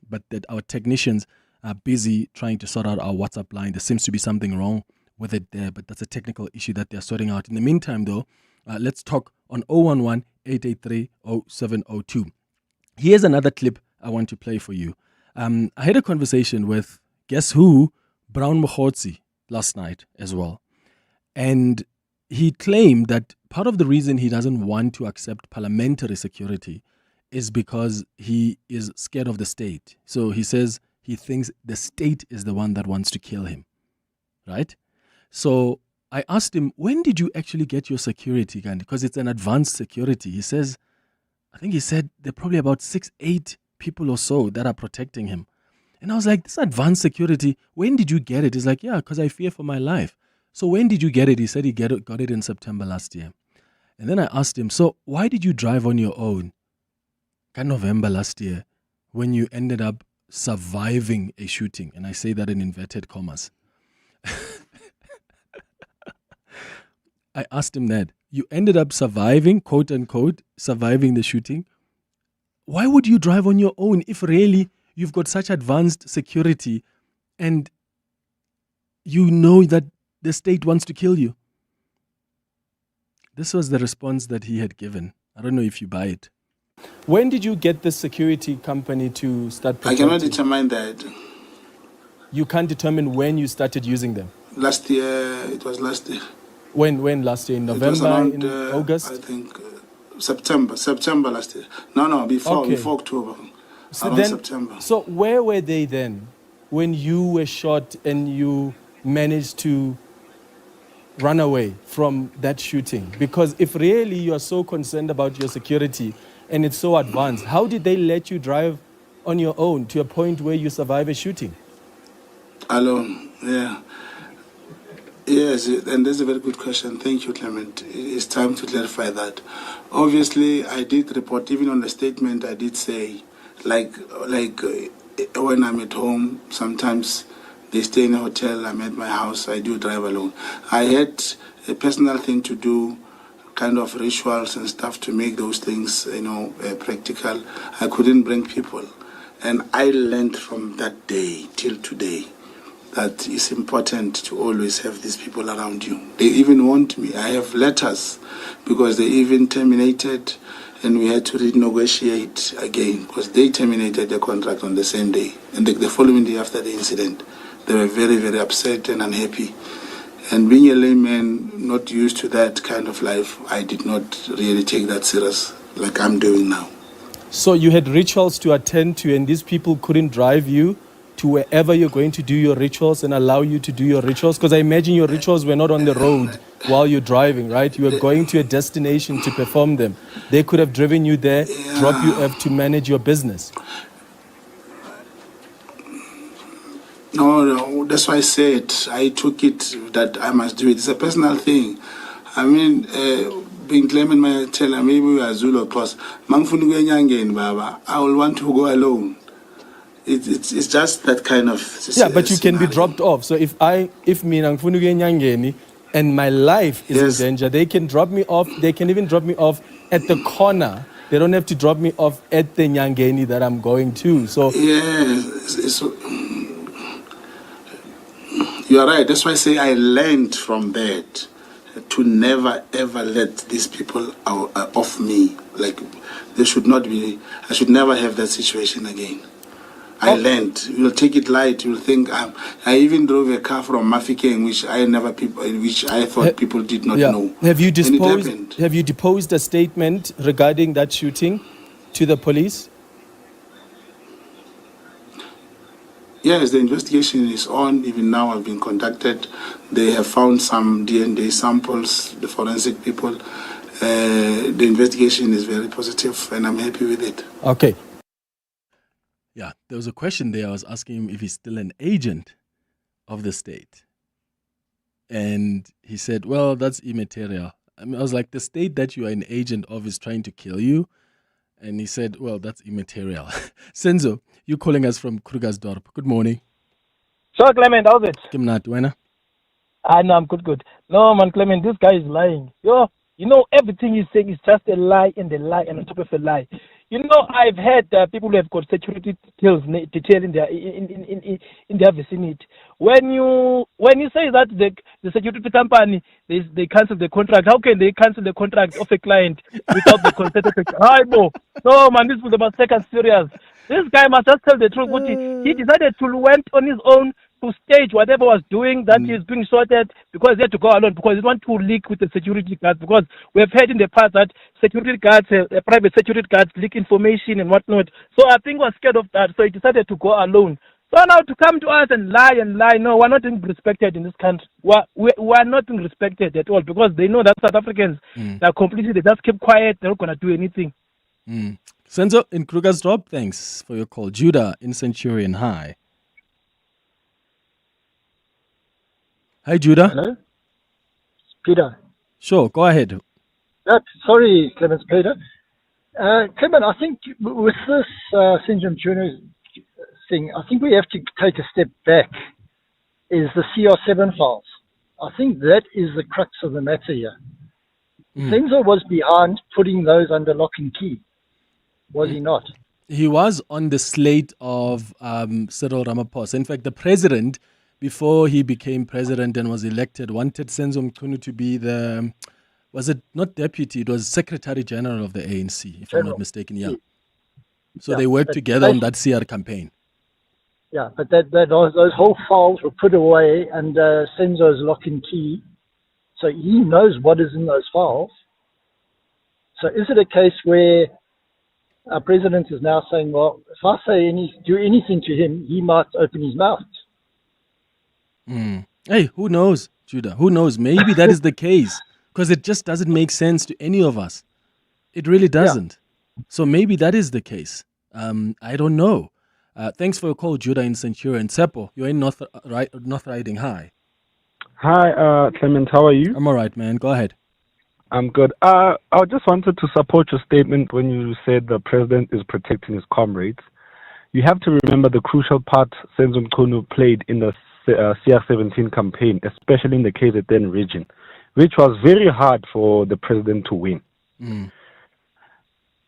S13: but that our technicians are busy trying to sort out our WhatsApp line. There seems to be something wrong with it there, but that's a technical issue that they're sorting out. In the meantime, though, let's talk on 011-883-0702. Here's another clip I want to play for you. I had a conversation with, guess who, Brown Mokhotsi last night as well. And he claimed that part of the reason he doesn't want to accept parliamentary security is because he is scared of the state. So he says he thinks the state is the one that wants to kill him, right? So I asked him, when did you actually get your security, Gandhi? Because it's an advanced security. He says, I think he said there are probably about 6-8 people or so that are protecting him. And I was like, this advanced security, when did you get it? He's like, because I fear for my life. So when did you get it? He said he got it in September last year. And then I asked him, so why did you drive on your own in November last year when you ended up surviving a shooting? And I say that in inverted commas. I asked him that. You ended up surviving, quote unquote, surviving the shooting. Why would you drive on your own if really you've got such advanced security and you know that the state wants to kill you? This was the response that he had given. I don't know if you buy it. When did you get the security company to start protecting?
S1: I cannot determine that.
S13: You can't determine when you started using them?
S1: Last year, it was last year.
S13: When last year? In November,
S1: it was around,
S13: in August?
S1: I think September last year. No, before October.
S13: So
S1: around September.
S13: So where were they then? when you were shot and you managed to run away from that shooting? Because if really you are so concerned about your security and it's so advanced, how did they let you drive on your own to a point where you survive a shooting?
S1: Alone, yeah. Yes, and that's a very good question. Thank you, Clement. It's time to clarify that. Obviously, I did report, even on the statement, I did say, like when I'm at home, sometimes they stay in a hotel, I'm at my house, I do drive alone. I had a personal thing to do, kind of rituals and stuff to make those things, practical. I couldn't bring people. And I learned from that day till today that it's important to always have these people around you. They even want me. I have letters because they even terminated and we had to renegotiate again because they terminated the contract on the same day. And the following day after the incident, they were very, very upset and unhappy. And being a layman, not used to that kind of life, I did not really take that serious like I'm doing now.
S13: So you had rituals to attend to and these people couldn't drive you to wherever you're going to do your rituals and allow you to do your rituals? Because I imagine your rituals were not on the road while you're driving, right? You were going to a destination to perform them. They could have driven you there, drop you off to manage your business.
S1: No, that's why I said I took it that I must do it. It's a personal thing. I mean, being Clement Manyathela, maybe we are Zulu plus. Baba, I will want to go alone. It's just that kind of
S13: yeah, but you can be dropped off. So if me Nyangeni and my life is in danger, they can drop me off. They can even drop me off at the corner. They don't have to drop me off at the Nyangeni that I'm going to. So
S1: yes, you are right. That's why I say I learned from that to never ever let these people off me. Like they should not be. I should never have that situation again. I learned. You'll take it light. You'll think. I even drove a car from Mafikeng, which I thought people did not know.
S13: Have you deposed a statement regarding that shooting to the police?
S1: Yes, the investigation is on. Even now, I've been conducted. They have found some DNA samples. The forensic people. The investigation is very positive, and I'm happy with it.
S13: Okay. Yeah, there was a question there. I was asking him if he's still an agent of the state. And he said, well, that's immaterial. I was like, the state that you are an agent of is trying to kill you. And he said, well, that's immaterial. Senzo, you're calling us from Krugersdorp. Good morning.
S3: Sure, Clement, how's it?
S13: I
S3: know, I'm good. No, man, Clement, this guy is lying. Everything he's saying is just a lie and a lie and on top of a lie. I've had people who have got security detail in their vicinity. When you say that the security company they cancel the contract, how can they cancel the contract of a client without the consent of a client? No, man, this must take us serious. This guy must just tell the truth. He decided to went on his own to stage whatever was doing that is being sorted because he had to go alone because he didn't want to leak with the security guards because we have heard in the past that security guards, private security guards leak information and whatnot. So I think he was scared of that. So he decided to go alone. So now to come to us and lie, no, we're not being respected in this country. We're not being respected at all because they know that South Africans are completely, they just keep quiet, they're not going to do anything.
S13: Senzo in Krugersdorp, thanks for your call. Judah in Centurion, hi. Hi, Judah.
S4: Hello? Peter.
S13: Sure, go ahead.
S4: Sorry, Clement, Peter. Clement, I think with this Senzo Mchunu thing, I think we have to take a step back, is the CR7 files. I think that is the crux of the matter here. Senzo was behind putting those under lock and key, was he not?
S13: He was on the slate of Cyril Ramaphosa. In fact, the president, before he became president and was elected, wanted Senzo Mchunu to be the, was it not deputy, it was Secretary General of the ANC, if I'm not mistaken, yeah. So they worked together on that CR campaign.
S4: Yeah, but those whole files were put away under Senzo's lock and key, so he knows what is in those files. So is it a case where our president is now saying, well, if I do anything to him, he might open his mouth.
S13: Hey, who knows, Judah? Who knows? Maybe that is the case, because it just doesn't make sense to any of us. It really doesn't. Yeah. So maybe that is the case. I don't know. Thanks for your call, Judah in Centurion. Seppo, you're in North Riding. Hi.
S5: Hi, Clement. How are you?
S13: I'm all right, man. Go ahead.
S5: I'm good. I just wanted to support your statement when you said the president is protecting his comrades. You have to remember the crucial part Senzo Mchunu played in the CR17 campaign, especially in the KZN region, which was very hard for the president to win.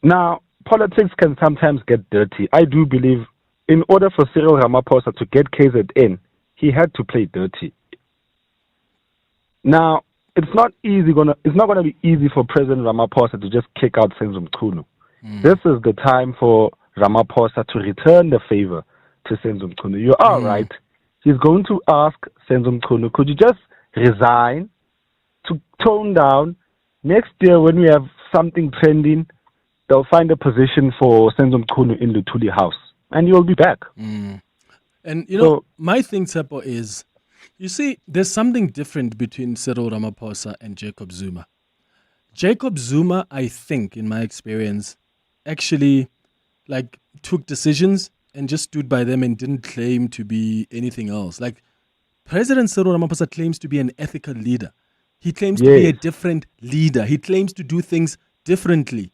S5: Now, politics can sometimes get dirty. I do believe in order for Cyril Ramaphosa to get KZN, he had to play dirty. Now, it's not going to be easy for President Ramaphosa to just kick out Senzo Mchunu. This is the time for Ramaphosa to return the favor to Senzo Mchunu. You are right. He's going to ask Senzo Mchunu, could you just resign to tone down? Next year, when we have something trending, they'll find a position for Senzo Mchunu in Luthuli House, and you'll be back.
S13: And, you know, my thing, Seppo, is, you see, there's something different between Cyril Ramaphosa and Jacob Zuma. Jacob Zuma, I think, in my experience, actually, took decisions and just stood by them and didn't claim to be anything else. Like, President Cyril Ramaphosa claims to be an ethical leader. He claims to be a different leader. He claims to do things differently.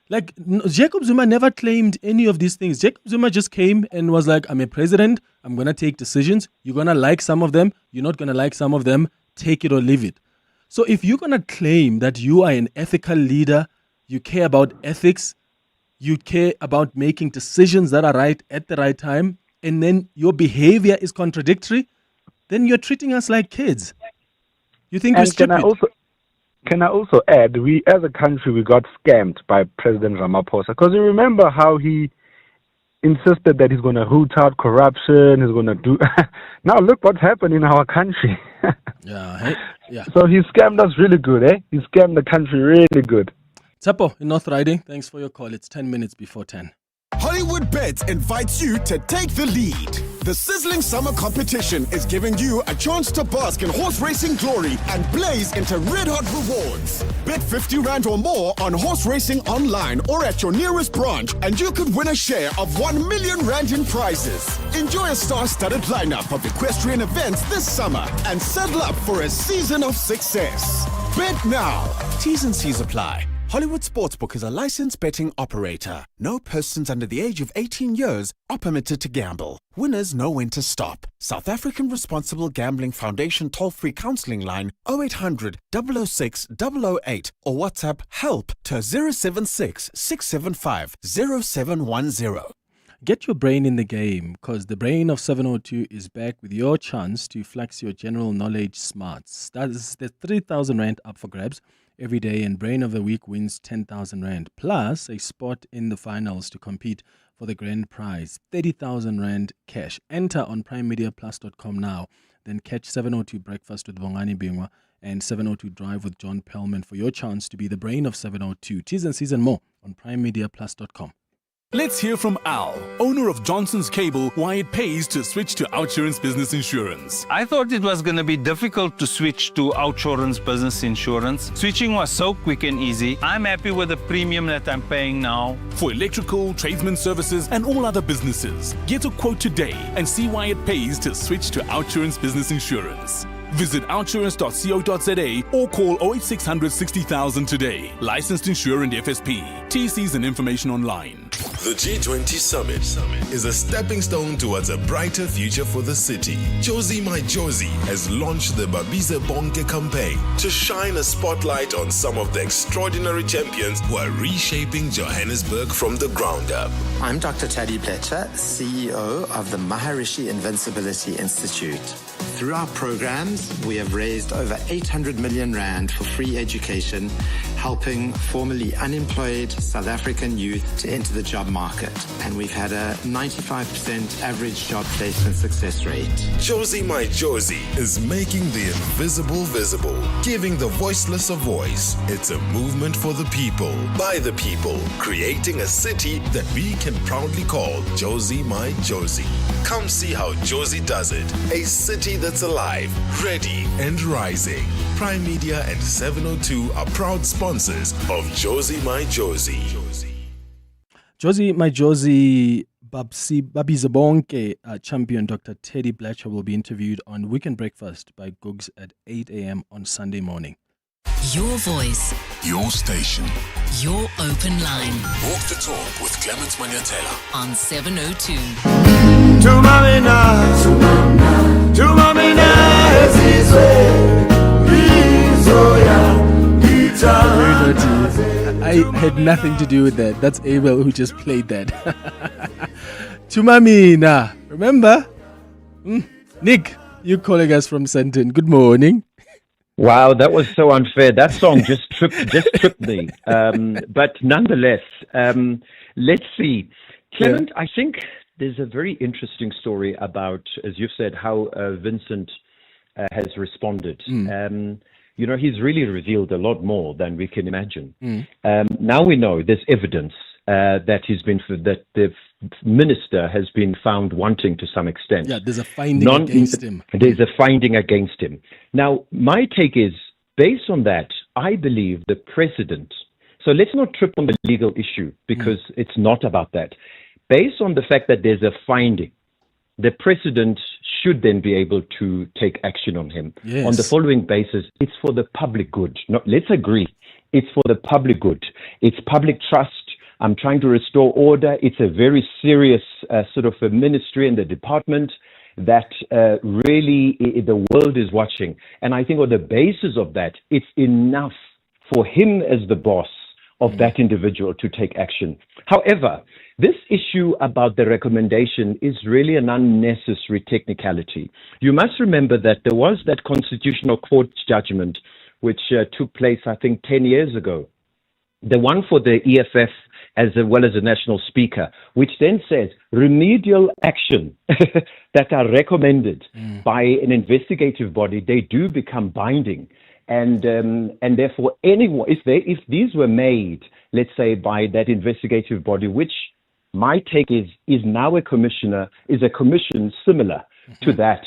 S13: Like, Jacob Zuma never claimed any of these things. Jacob Zuma just came and was like, I'm a president. I'm going to take decisions. You're going to like some of them. You're not going to like some of them. Take it or leave it. So if you're going to claim that you are an ethical leader, you care about ethics, you care about making decisions that are right at the right time, and then your behavior is contradictory, then you're treating us like kids. You think we're stupid.
S5: Can I also add, we as a country, we got scammed by President Ramaphosa, because you remember how he insisted that he's going to root out corruption, he's going to do... Now look what's happened in our country. So he scammed us really good, eh? He scammed the country really good.
S13: Tsapo in North Riding, thanks for your call. It's 10 minutes before 10.
S11: Hollywood Bets invites you to take the lead. The sizzling summer competition is giving you a chance to bask in horse racing glory and blaze into red-hot rewards. Bet 50 Rand or more on horse racing online or at your nearest branch, and you could win a share of 1 million Rand in prizes. Enjoy a star-studded lineup of equestrian events this summer and settle up for a season of success. Bet now. T's and C's apply. Hollywood Sportsbook is a licensed betting operator. No persons under the age of 18 years are permitted to gamble. Winners know when to stop. South African Responsible Gambling Foundation toll-free counseling line 0800 006 008 or WhatsApp help to 076 675 0710.
S13: Get your brain in the game, because the brain of 702 is back with your chance to flex your general knowledge smarts. That is the 3,000 Rand up for grabs every day, and Brain of the Week wins 10,000 Rand, plus a spot in the finals to compete for the grand prize, 30,000 Rand cash. Enter on primemediaplus.com now, then catch 702 Breakfast with Bongani Bingwa and 702 Drive with John Pellman for your chance to be the brain of 702. T's and C's and more on primemediaplus.com.
S11: Let's hear from Al, owner of Johnson's Cable, why it pays to switch to OUTsurance Business Insurance.
S6: I thought it was going to be difficult to switch to OUTsurance Business Insurance. Switching was so quick and easy. I'm happy with the premium that I'm paying now.
S11: For electrical, tradesman services, and all other businesses, get a quote today and see why it pays to switch to OUTsurance Business Insurance. Visit outsurance.co.za or call 08600 60,000 today. Licensed insurer and FSP. TCs and information online.
S7: The G20 Summit is a stepping stone towards a brighter future for the city. Josie My Josie has launched the Babize Bonke campaign to shine a spotlight on some of the extraordinary champions who are reshaping Johannesburg from the ground up.
S8: I'm Dr. Taddy Pletcher, CEO of the Maharishi Invincibility Institute. Through our programs, we have raised over 800 million Rand for free education helping formerly unemployed South African youth to enter the job market. And we've had a 95% average job placement success rate.
S7: Josie My Josie is making the invisible visible, giving the voiceless a voice. It's a movement for the people, by the people, creating a city that we can proudly call Josie My Josie. Come see how Josie does it. A city that's alive, ready and rising. Prime Media and 702 are proud sponsors of Josie My Josie.
S13: Josie My Josie Babizabonke champion Dr. Teddy Bletcher will be interviewed on Weekend Breakfast by Googs at 8 a.m. on Sunday morning.
S10: Your voice, your station, your open line. Walk the talk with Clement Manyathela on 702.
S13: I had nothing to do with that. That's Abel who just played that. Tumamina, remember? Nick, you calling us from Sandton. Good morning.
S14: Wow, that was so unfair. That song just tripped me. But nonetheless, let's see. Clement, I think there's a very interesting story about, as you've said, how Vincent has responded. He's really revealed a lot more than we can imagine. Now we know there's evidence that the minister has been found wanting to some extent.
S13: Yeah, there's a finding against him.
S14: There's a finding against him. Now, my take is, based on that, I believe the president, so let's not trip on the legal issue because it's not about that. Based on the fact that there's a finding, the president should then be able to take action on him on the following basis. It's for the public good. Let's agree. It's for the public good. It's public trust. I'm trying to restore order. It's a very serious sort of a ministry and the department that really the world is watching. And I think on the basis of that, it's enough for him as the boss of that individual to take action. However, this issue about the recommendation is really an unnecessary technicality. You must remember that there was that Constitutional Court judgment which took place, I think, 10 years ago. The one for the EFF as well as the national speaker, which then says remedial action that are recommended by an investigative body, they do become binding. And therefore, anyone, if these were made, let's say, by that investigative body, which my take is now a commission similar to that,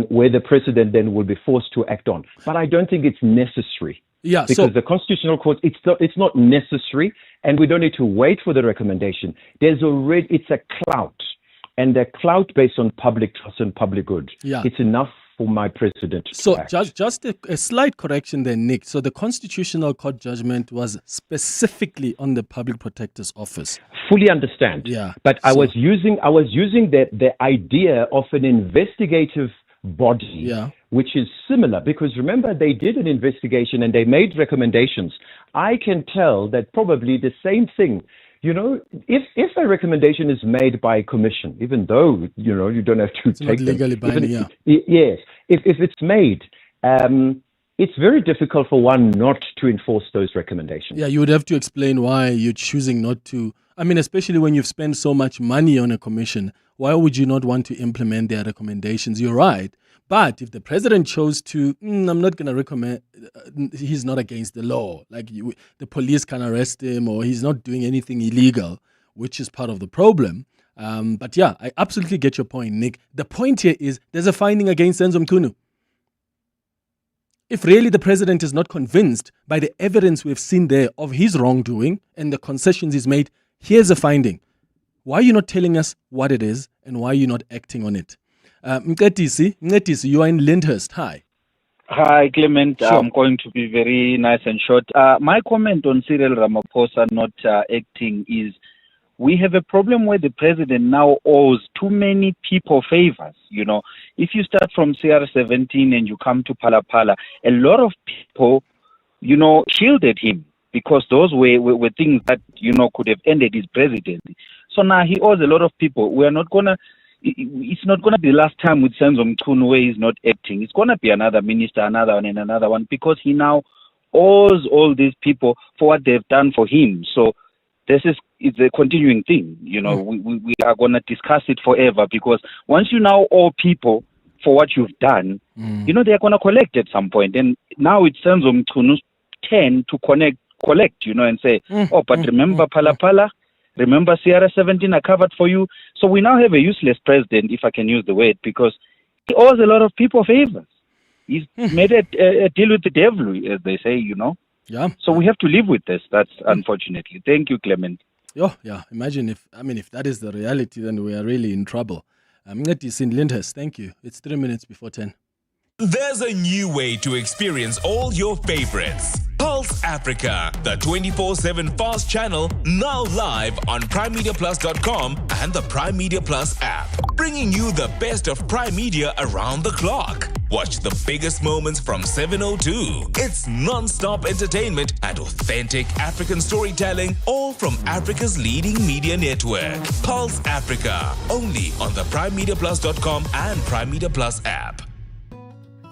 S14: where the president then will be forced to act on. But I don't think it's necessary.
S13: Yeah,
S14: because the Constitutional Court, it's not necessary, and we don't need to wait for the recommendation. It's a clout, and a clout based on public trust and public good. Yeah. It's enough for my president to act.
S13: Just a slight correction there, Nick. So the Constitutional Court judgment was specifically on the Public Protector's Office.
S14: Fully understand.
S13: Yeah.
S14: But I was using the idea of an investigative body, which is similar, because remember, they did an investigation and they made recommendations. I can tell that probably the same thing, if a recommendation is made by a commission, even though, you don't have to take them.
S13: Legally binding,
S14: yes. If it's made, it's very difficult for one not to enforce those recommendations.
S13: Yeah, you would have to explain why you're choosing not to. I mean, especially when you've spent so much money on a commission, why would you not want to implement their recommendations? You're right. But if the president chose to, I'm not going to recommend, he's not against the law. Like the police can arrest him or he's not doing anything illegal, which is part of the problem. But yeah, I absolutely get your point, Nick. The point here is there's a finding against Senzo Mchunu. If really the president is not convinced by the evidence we've seen there of his wrongdoing and the concessions he's made, here's a finding. Why are you not telling us what it is and why are you not acting on it? Mcetisi, you are in Lyndhurst. Hi.
S15: Hi, Clement.
S13: Sure.
S15: I'm going to be very nice and short. My comment on Cyril Ramaphosa not acting is we have a problem where the president now owes too many people favors. If you start from CR17 and you come to Palapala, a lot of people, shielded him because those were things that, could have ended his presidency. So now he owes a lot of people. It's not going to be the last time with Senzo Mchunu where he's not acting. It's going to be another minister, another one, and another one, because he now owes all these people for what they've done for him. So it's a continuing thing. You know, we are going to discuss it forever, because once you now owe people for what you've done, you know, they are going to collect at some point. And now it's Senzo Mchunu's turn to collect, you know, and say, but remember Pala, remember CR17 I covered for you. So we now have a useless president, if I can use the word, because he owes a lot of people favors. He's made a deal with the devil, as they say, you know.
S13: Yeah.
S15: So we have to live with this. That's unfortunately. Thank you, Clement.
S13: Yeah. Imagine if that is the reality, then we are really in trouble. This in Lyndhurst. Thank you. It's 3 minutes before 10.
S2: There's a new way to experience all your favorites. Pulse Africa, the 24/7 fast channel, now live on primemediaplus.com and the Prime Media Plus app, bringing you the best of Prime Media around the clock. Watch the biggest moments from 7:02. It's non-stop entertainment and authentic African storytelling, all from Africa's leading media network. Pulse Africa, only on the primemediaplus.com and Prime Media Plus app.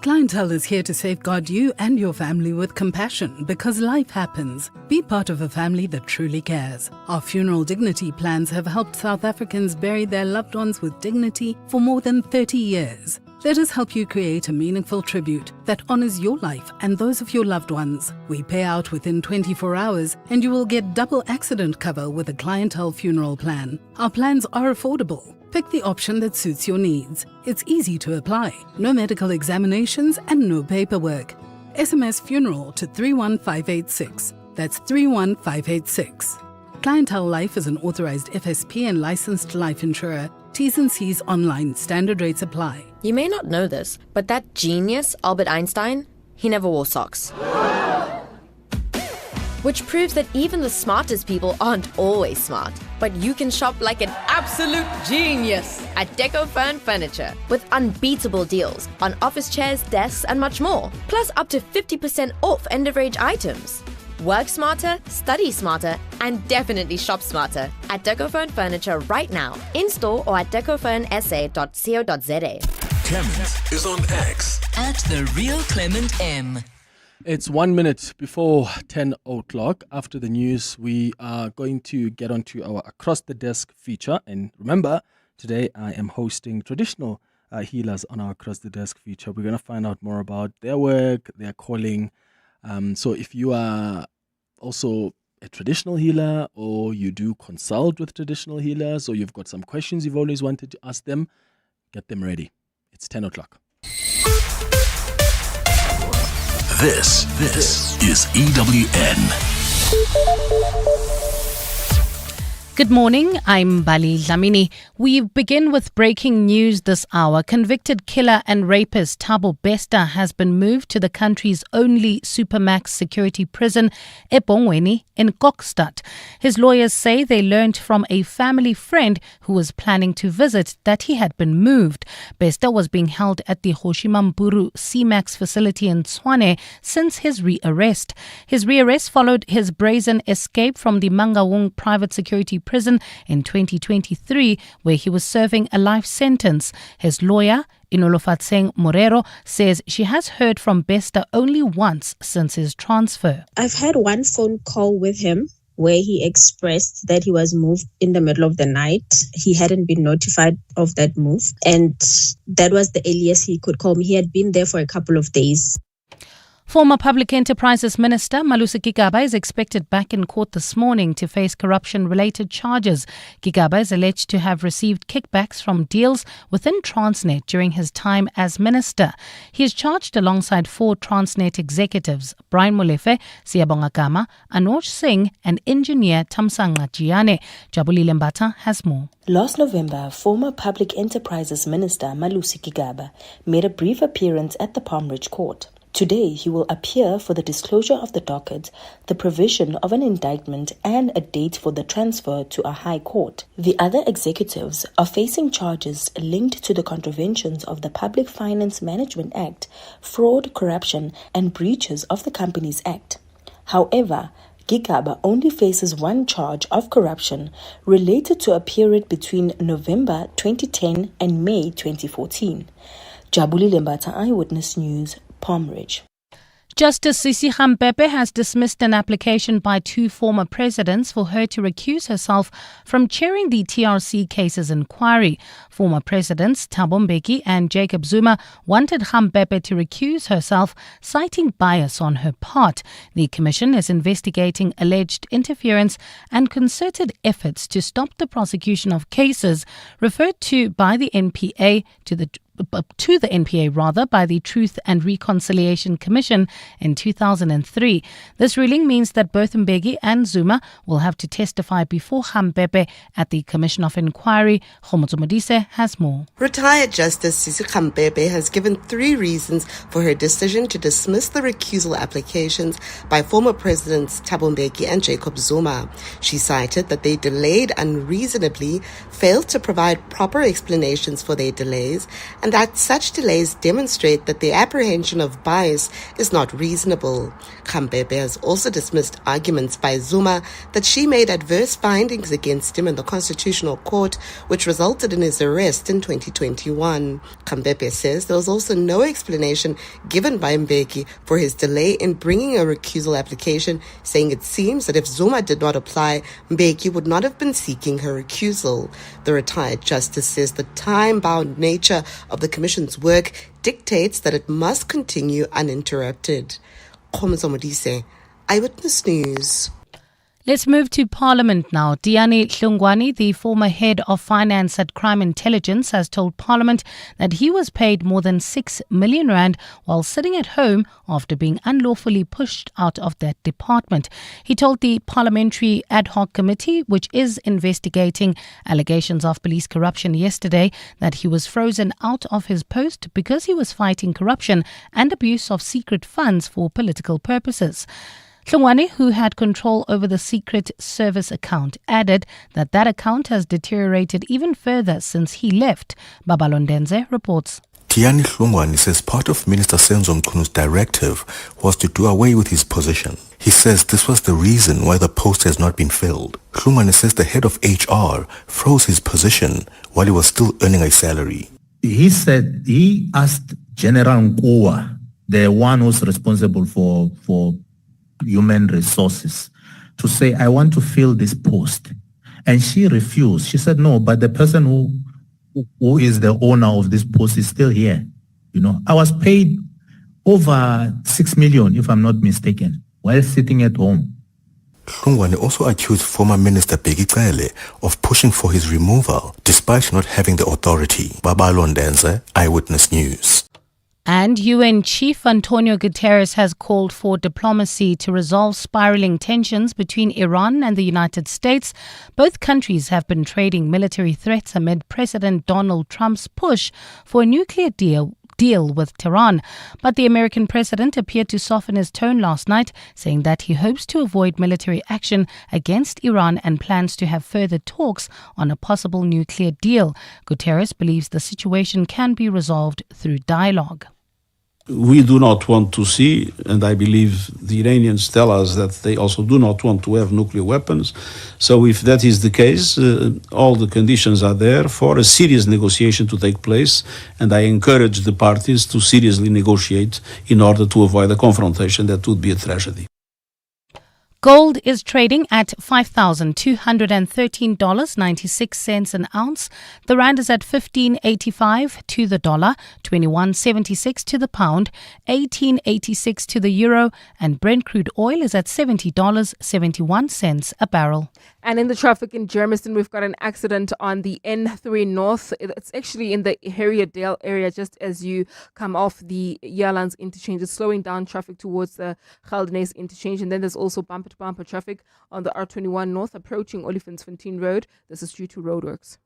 S16: Clientele is here to safeguard you and your family with compassion, because life happens. Be part of a family that truly cares. Our funeral dignity plans have helped South Africans bury their loved ones with dignity for more than 30 years. Let us help you create a meaningful tribute that honors your life and those of your loved ones. We pay out within 24 hours, and you will get double accident cover with a clientele funeral plan. Our plans are affordable. Pick the option that suits your needs. It's easy to apply. No medical examinations and no paperwork. SMS funeral to 31586. That's 31586. Clientele Life is an authorized FSP and licensed life insurer. T's and C's online. Standard rates apply.
S17: You may not know this, but that genius, Albert Einstein, he never wore socks. Which proves that even the smartest people aren't always smart. But you can shop like an absolute genius at Deco Furniture with unbeatable deals on office chairs, desks, and much more. Plus up to 50% off end-of-range items. Work smarter, study smarter, and definitely shop smarter at Deco Furniture right now. In-store or at decofurnsa.co.za.
S10: Clement is on X
S24: at The Real Clement M.
S13: It's 1 minute before 10 o'clock. After the news, we are going to get onto our Across the Desk feature. And remember, today I am hosting traditional healers on our Across the Desk feature. We're going to find out more about their work, their calling. So if you are also a traditional healer, or you do consult with traditional healers, or you've got some questions you've always wanted to ask them, get them ready. It's 10 o'clock.
S10: This is EWN.
S18: Good morning, I'm Bali Dlamini. We begin with breaking news this hour. Convicted killer and rapist Thabo Bester has been moved to the country's only supermax security prison, eBongweni, in Kokstad. His lawyers say they learned from a family friend who was planning to visit that he had been moved. Bester was being held at the Hoshimamburu C-Max facility in Tshwane since his rearrest. His rearrest followed his brazen escape from the Mangaung private security prison in 2023, where he was serving a life sentence. His lawyer, Inolofatseng Morero, says she has heard from Bester only once since his transfer.
S25: I've had one phone call with him where he expressed that he was moved in the middle of the night. He hadn't been notified of that move, and that was the earliest he could call me. He had been there for a couple of days.
S18: Former Public Enterprises Minister Malusi Gigaba is expected back in court this morning to face corruption-related charges. Gigaba is alleged to have received kickbacks from deals within Transnet during his time as minister. He is charged alongside 4 Transnet executives, Brian Molefe, Siyabonga Gama, Anoj Singh and engineer Thamsanqa Jiyane. Jabulile Mbata has more.
S26: Last November, former Public Enterprises Minister Malusi Gigaba made a brief appearance at the Palm Ridge Court. Today, he will appear for the disclosure of the docket, the provision of an indictment, and a date for the transfer to a high court. The other executives are facing charges linked to the contraventions of the Public Finance Management Act, fraud, corruption, and breaches of the Companies Act. However, Gigaba only faces one charge of corruption related to a period between November 2010 and May 2014. Jabulile Mbata, Eyewitness News, Palm Ridge.
S18: Justice Sisi Khampepe has dismissed an application by two former presidents for her to recuse herself from chairing the TRC cases inquiry. Former presidents Thabo Mbeki and Jacob Zuma wanted Khampepe to recuse herself, citing bias on her part. The commission is investigating alleged interference and concerted efforts to stop the prosecution of cases referred to by the NPA to the NPA by the Truth and Reconciliation Commission in 2003. This ruling means that both Mbeki and Zuma will have to testify before Khampepe at the Commission of Inquiry. Khomotso Modise has more.
S9: Retired Justice Sisi Khampepe has given 3 reasons for her decision to dismiss the recusal applications by former presidents Thabo Mbeki and Jacob Zuma. She cited that they delayed unreasonably, failed to provide proper explanations for their delays, and that such delays demonstrate that the apprehension of bias is not reasonable. Khampepe has also dismissed arguments by Zuma that she made adverse findings against him in the Constitutional Court, which resulted in his arrest in 2021. Khampepe says there was also no explanation given by Mbeki for his delay in bringing a recusal application, saying it seems that if Zuma did not apply, Mbeki would not have been seeking her recusal. The retired justice says the time-bound nature of the Commission's work dictates that it must continue uninterrupted. Khomotso Modise, Eyewitness News.
S18: Let's move to Parliament now. Diani Hlungwane, the former head of finance at Crime Intelligence, has told Parliament that he was paid more than 6 million rand while sitting at home after being unlawfully pushed out of that department. He told the Parliamentary Ad Hoc Committee, which is investigating allegations of police corruption yesterday, that he was frozen out of his post because he was fighting corruption and abuse of secret funds for political purposes. Hlungwane, who had control over the Secret Service account, added that that account has deteriorated even further since he left. Babalondenze reports.
S19: Diani Hlungwane says part of Minister Senzo Mchunu's directive was to do away with his position. He says this was the reason why the post has not been filled. Hlungwane says the head of HR froze his position while he was still earning a salary.
S20: He said he asked General Nkoa, the one who's responsible for human resources, to say, I want to fill this post. And she refused. She said, no, but the person who is the owner of this post is still here. You know, I was paid over 6 million, if I'm not mistaken, while sitting at home.
S19: Hlungwane also accused former Minister Bheki Cele of pushing for his removal, despite not having the authority. Babalondenze, Eyewitness News.
S18: And UN Chief Antonio Guterres has called for diplomacy to resolve spiraling tensions between Iran and the United States. Both countries have been trading military threats amid President Donald Trump's push for a nuclear deal with Tehran. But the American president appeared to soften his tone last night, saying that he hopes to avoid military action against Iran and plans to have further talks on a possible nuclear deal. Guterres believes the situation can be resolved through dialogue.
S21: We do not want to see, and I believe the Iranians tell us that they also do not want to have nuclear weapons. So if that is the case, all the conditions are there for a serious negotiation to take place, and I encourage the parties to seriously negotiate in order to avoid a confrontation that would be a tragedy.
S18: Gold is trading at $5,213.96 an ounce. The rand is at 15.85 to the dollar, 21.76 to the pound, 18.86 to the euro, and Brent crude oil is at $70.71 a barrel.
S22: And in the traffic in Germiston, we've got an accident on the N3 North. It's actually in the Harrierdale area, just as you come off the Yearlands interchange. It's slowing down traffic towards the Geldenes interchange. And then there's also bumper-to-bumper traffic on the R21 North approaching Olifantsfontein Road. This is due to roadworks.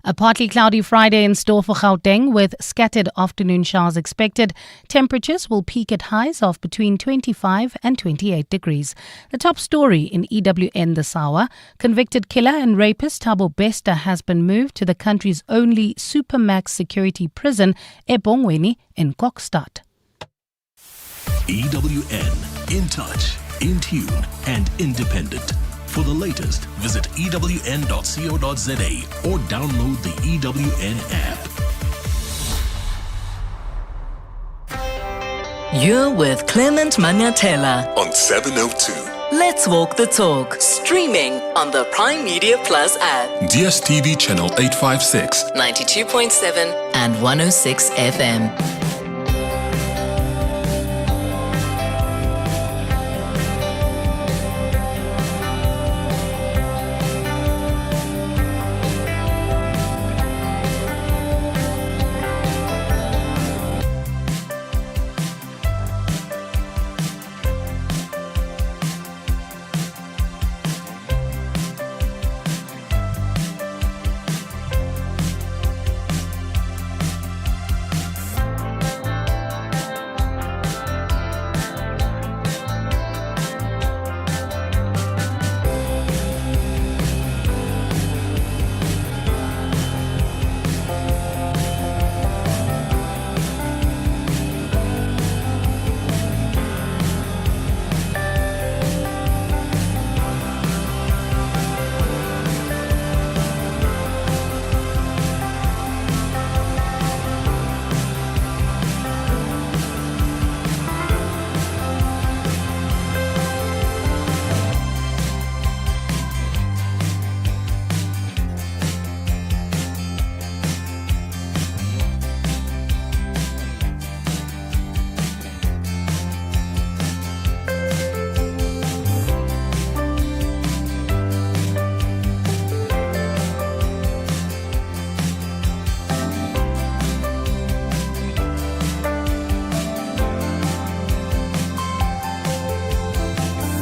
S18: A partly cloudy Friday in store for Gauteng with scattered afternoon showers expected. Temperatures will peak at highs of between 25 and 28 degrees. The top story in EWN this hour: convicted killer and rapist Thabo Bester has been moved to the country's only Supermax security prison, eBongweni, in Kokstad.
S10: EWN, in touch, in tune, and independent. For the latest, visit ewn.co.za or download the EWN app.
S24: You're with Clement Manyathela
S7: on 702.
S24: Let's walk the talk. Streaming on the Prime Media Plus app.
S7: DSTV channel 856.
S24: 92.7 and 106 FM.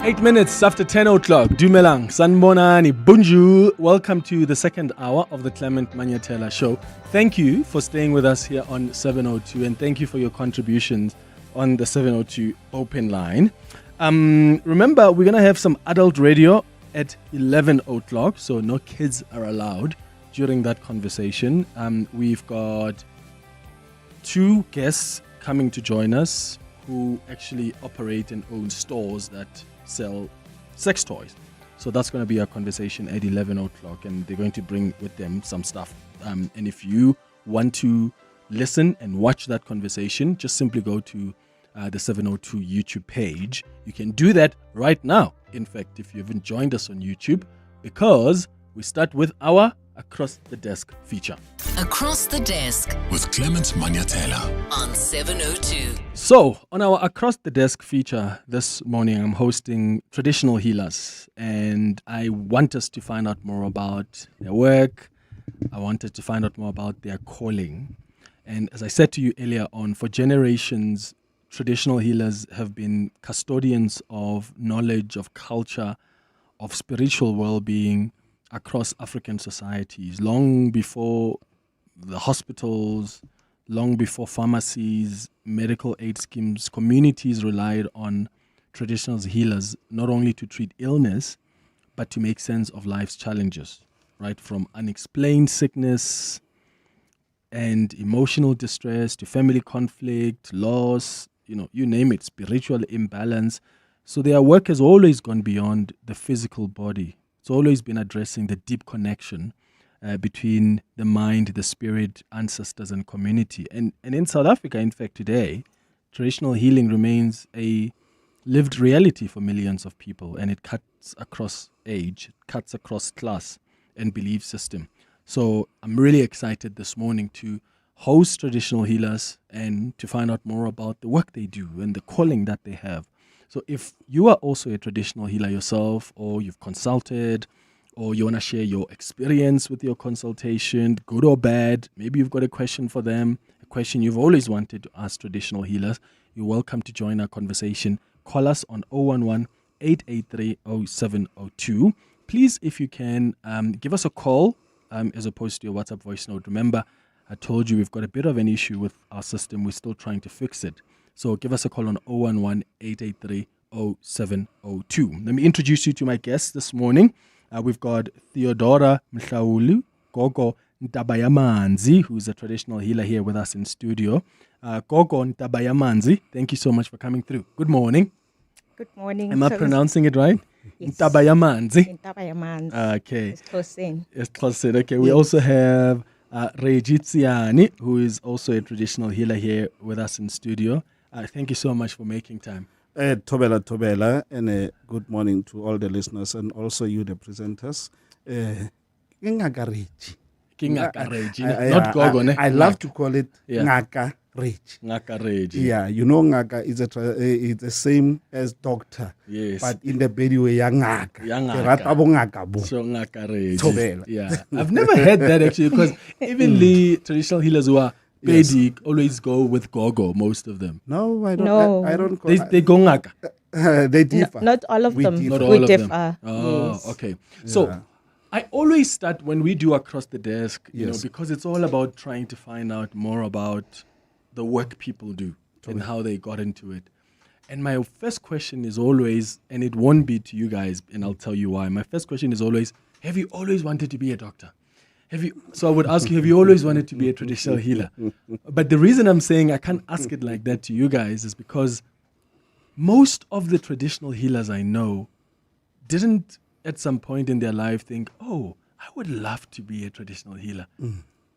S13: 8 minutes after 10 o'clock. Dumelang, Sanbonani, Bonjour. Welcome to the second hour of the Clement Manyathela Show. Thank you for staying with us here on 702, and thank you for your contributions on the 702 open line. Remember, we're going to have some adult radio at 11 o'clock, so no kids are allowed during that conversation. We've got two guests coming to join us who actually operate and own stores that sell sex toys. So that's going to be our conversation at 11 o'clock, and they're going to bring with them some stuff. And if you want to listen and watch that conversation, just simply go to the 702 YouTube page. You can do that right now. In fact, if you haven't joined us on YouTube, because we start with our Across the Desk feature.
S24: Across the Desk
S7: with Clement Manyathela
S24: on 702.
S13: So, on our Across the Desk feature this morning, I'm hosting traditional healers, and I want us to find out more about their work. I wanted to find out more about their calling. And as I said to you earlier on, for generations, traditional healers have been custodians of knowledge, of culture, of spiritual well-being across African societies, long before the hospitals, long before pharmacies, medical aid schemes. Communities relied on traditional healers not only to treat illness, but to make sense of life's challenges, right? From unexplained sickness and emotional distress to family conflict, loss, you name it, spiritual imbalance. So their work has always gone beyond the physical body. It's always been addressing the deep connection between the mind, the spirit, ancestors, and community. And in South Africa, in fact, today, traditional healing remains a lived reality for millions of people, and it cuts across age, it cuts across class and belief system. So I'm really excited this morning to host traditional healers and to find out more about the work they do and the calling that they have. So if you are also a traditional healer yourself, or you've consulted, or you want to share your experience with your consultation, good or bad, maybe you've got a question for them, a question you've always wanted to ask traditional healers, you're welcome to join our conversation. Call us on 011-883-0702. Please, if you can, give us a call as opposed to your WhatsApp voice note. Remember, I told you we've got a bit of an issue with our system. We're still trying to fix it. So give us a call on 011-883-0702. Let me introduce you to my guests this morning. We've got Theodora Mhlaulu, Gogo Ntabayamanzi, who's a traditional healer here with us in studio. Gogo Ntabayamanzi, thank you so much for coming through. Good morning.
S1: Good morning.
S13: Am I pronouncing it right?
S1: Yes.
S13: Ntabayamanzi.
S1: Ntabayamanzi.
S13: Okay.
S1: It's close in.
S13: It's close in. Okay. We also have Regitsiani, who is also a traditional healer here with us in studio. Thank you so much for making time.
S3: Tobela, and good morning to all the listeners and also you, the presenters.
S13: Not Gogo, ne?
S3: I love to call it Ngaka Rich.
S13: Ngaka Rich.
S3: Yeah, you know Ngaka is it's the same as doctor.
S13: Yes.
S3: But in the bed way Ngaka.
S13: So Ngaka Rich. Yeah. I've never heard that actually, because even the traditional healers who are Pedic always go with Gogo, most of them.
S3: No, I don't.
S1: No.
S3: I don't.
S13: They go Ngaka.
S3: They differ.
S1: Not all of them.
S13: Not all
S1: we
S13: of
S1: differ.
S13: them. Oh,
S1: Yes.
S13: okay. So I always start when we do Across the Desk, you know, because it's all about trying to find out more about the work people do and how they got into it. And my first question is always, and it won't be to you guys, and I'll tell you why. My first question is always, have you always wanted to be a doctor? So I would ask you, have you always wanted to be a traditional healer? But the reason I'm saying I can't ask it like that to you guys is because most of the traditional healers I know didn't at some point in their life think, oh, I would love to be a traditional healer.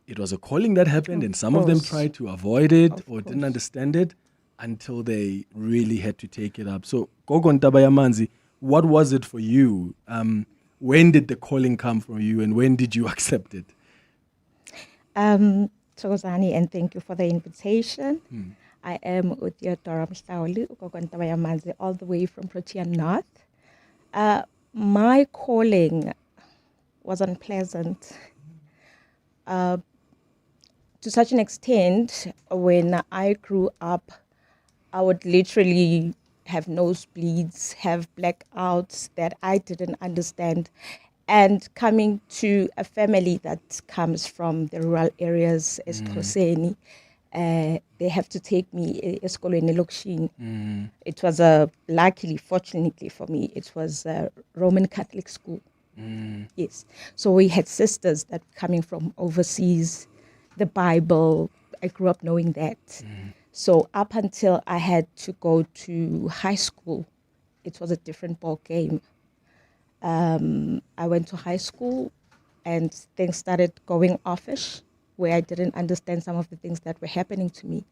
S13: It was a calling that happened, and some of them tried to avoid it or didn't understand it until they really had to take it up. So, Gogo Ntabayamanzi, what was it for you? When did the calling come from you, and when did you accept it?
S1: Tozani, and thank you for the invitation. I am Utiodora Mstauli, Gogo Ntabayamanzi, all the way from Protean North. My calling was unpleasant. To such an extent, when I grew up, I would literally have nosebleeds, have blackouts that I didn't understand. And coming to a family that comes from the rural areas, Eskhoseni, they have to take me eskolweni lokishini. It was luckily, fortunately for me, it was a Roman Catholic school. Yes. So we had sisters that coming from overseas, the Bible, I grew up knowing that. So up until I had to go to high school, it was a different ball game. I went to high school and things started going offish, where I didn't understand some of the things that were happening to me.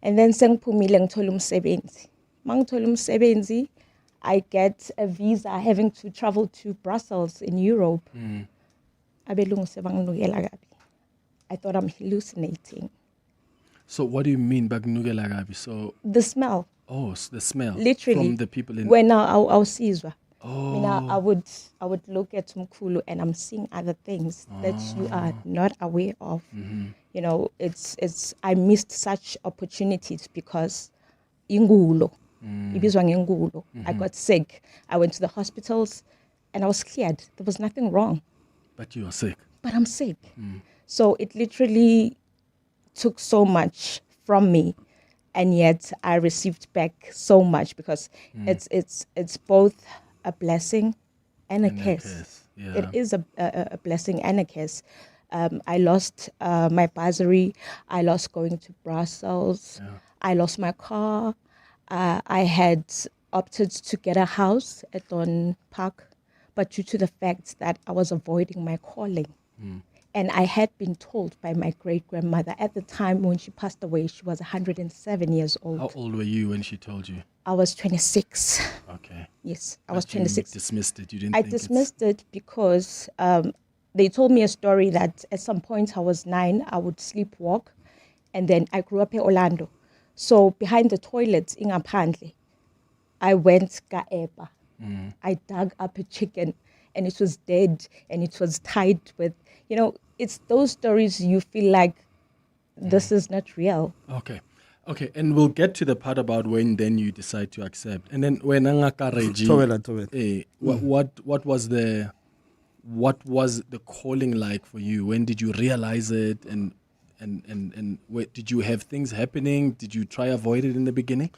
S1: And then sengiphumile ngithola umsebenzi. Mangithola umsebenzi, I get a visa having to travel to Brussels in Europe. Abelungu sebanginukela kabi. I thought I'm hallucinating.
S13: So what do you mean bakunukela kabi? So
S1: the smell.
S13: Oh, the smell.
S1: Literally.
S13: From the people in.
S1: When I'll seizure.
S13: Oh.
S1: I would look at Mkhulu and I'm seeing other things that you are not aware of. You know, it's I missed such opportunities because ingulo. Ibizwa ngengulo. I got sick. I went to the hospitals and I was cleared. There was nothing wrong.
S13: But you are sick.
S1: But I'm sick. So it literally took so much from me, and yet I received back so much because it's both a blessing and a curse.
S13: Yeah.
S1: It is a blessing and a curse. I lost my bursary. I lost going to Brussels. I lost my car. I had opted to get a house at Don Park, but due to the fact that I was avoiding my calling. And I had been told by my great-grandmother at the time when she passed away, she was 107 years old.
S13: How old were you when she told you?
S1: I was 26.
S13: Okay.
S1: Yes, I was 26.
S13: You dismissed it. You didn't.
S1: I dismissed it because they told me a story that at some point I was 9, I would sleepwalk, and then I grew up in Orlando. So behind the toilets in Apandle, I went Gaeba. I dug up a chicken, and it was dead, and it was tied with, you know, it's those stories you feel like this is not real.
S13: Okay, and we'll get to the part about when then you decide to accept. And then when what was the calling like for you? When did you realize it? And did you have things happening? Did you try avoid it in the beginning?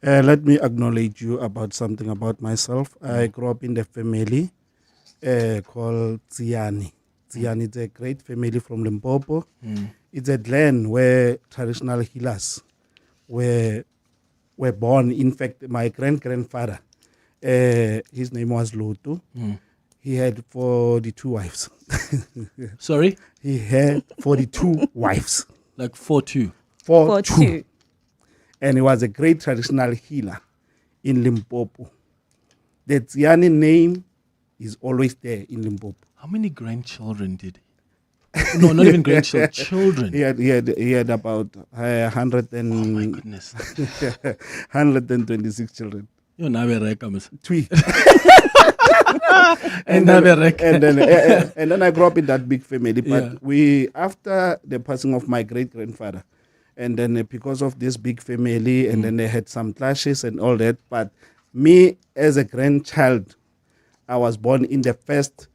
S3: Let me acknowledge you about something about myself. I grew up in the family called Tsiani. Tsiani is a great family from Limpopo. It's a land where traditional healers were born. In fact, my grandfather, his name was Lutu. He had 42 wives.
S13: Sorry?
S3: He had 42 wives.
S13: Like 42?
S3: 42. And he was a great traditional healer in Limpopo. The Tsiani name is always there in Limpopo.
S13: How many grandchildren did he? No, not even grandchildren, children.
S3: He had about 100 and...
S13: Oh my goodness.
S3: 126 children.
S13: You're never rekamus.
S3: Three.
S13: and
S3: then I grew up in that big family. But after the passing of my great-grandfather, and then because of this big family, and then they had some clashes and all that. But me, as a grandchild, I was born in the first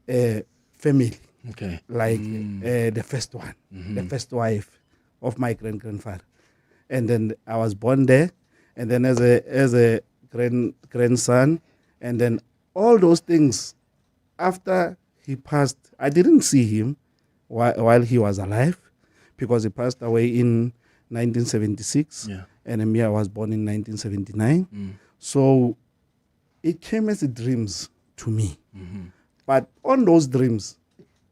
S3: family.
S13: Okay.
S3: Like the first one, the first wife of my grandfather. And then I was born there. And then as a grandson, and then all those things, after he passed, I didn't see him while he was alive, because he passed away in 1976.
S13: Yeah.
S3: And me, I was born in 1979. So it came as dreams to me. But on those dreams,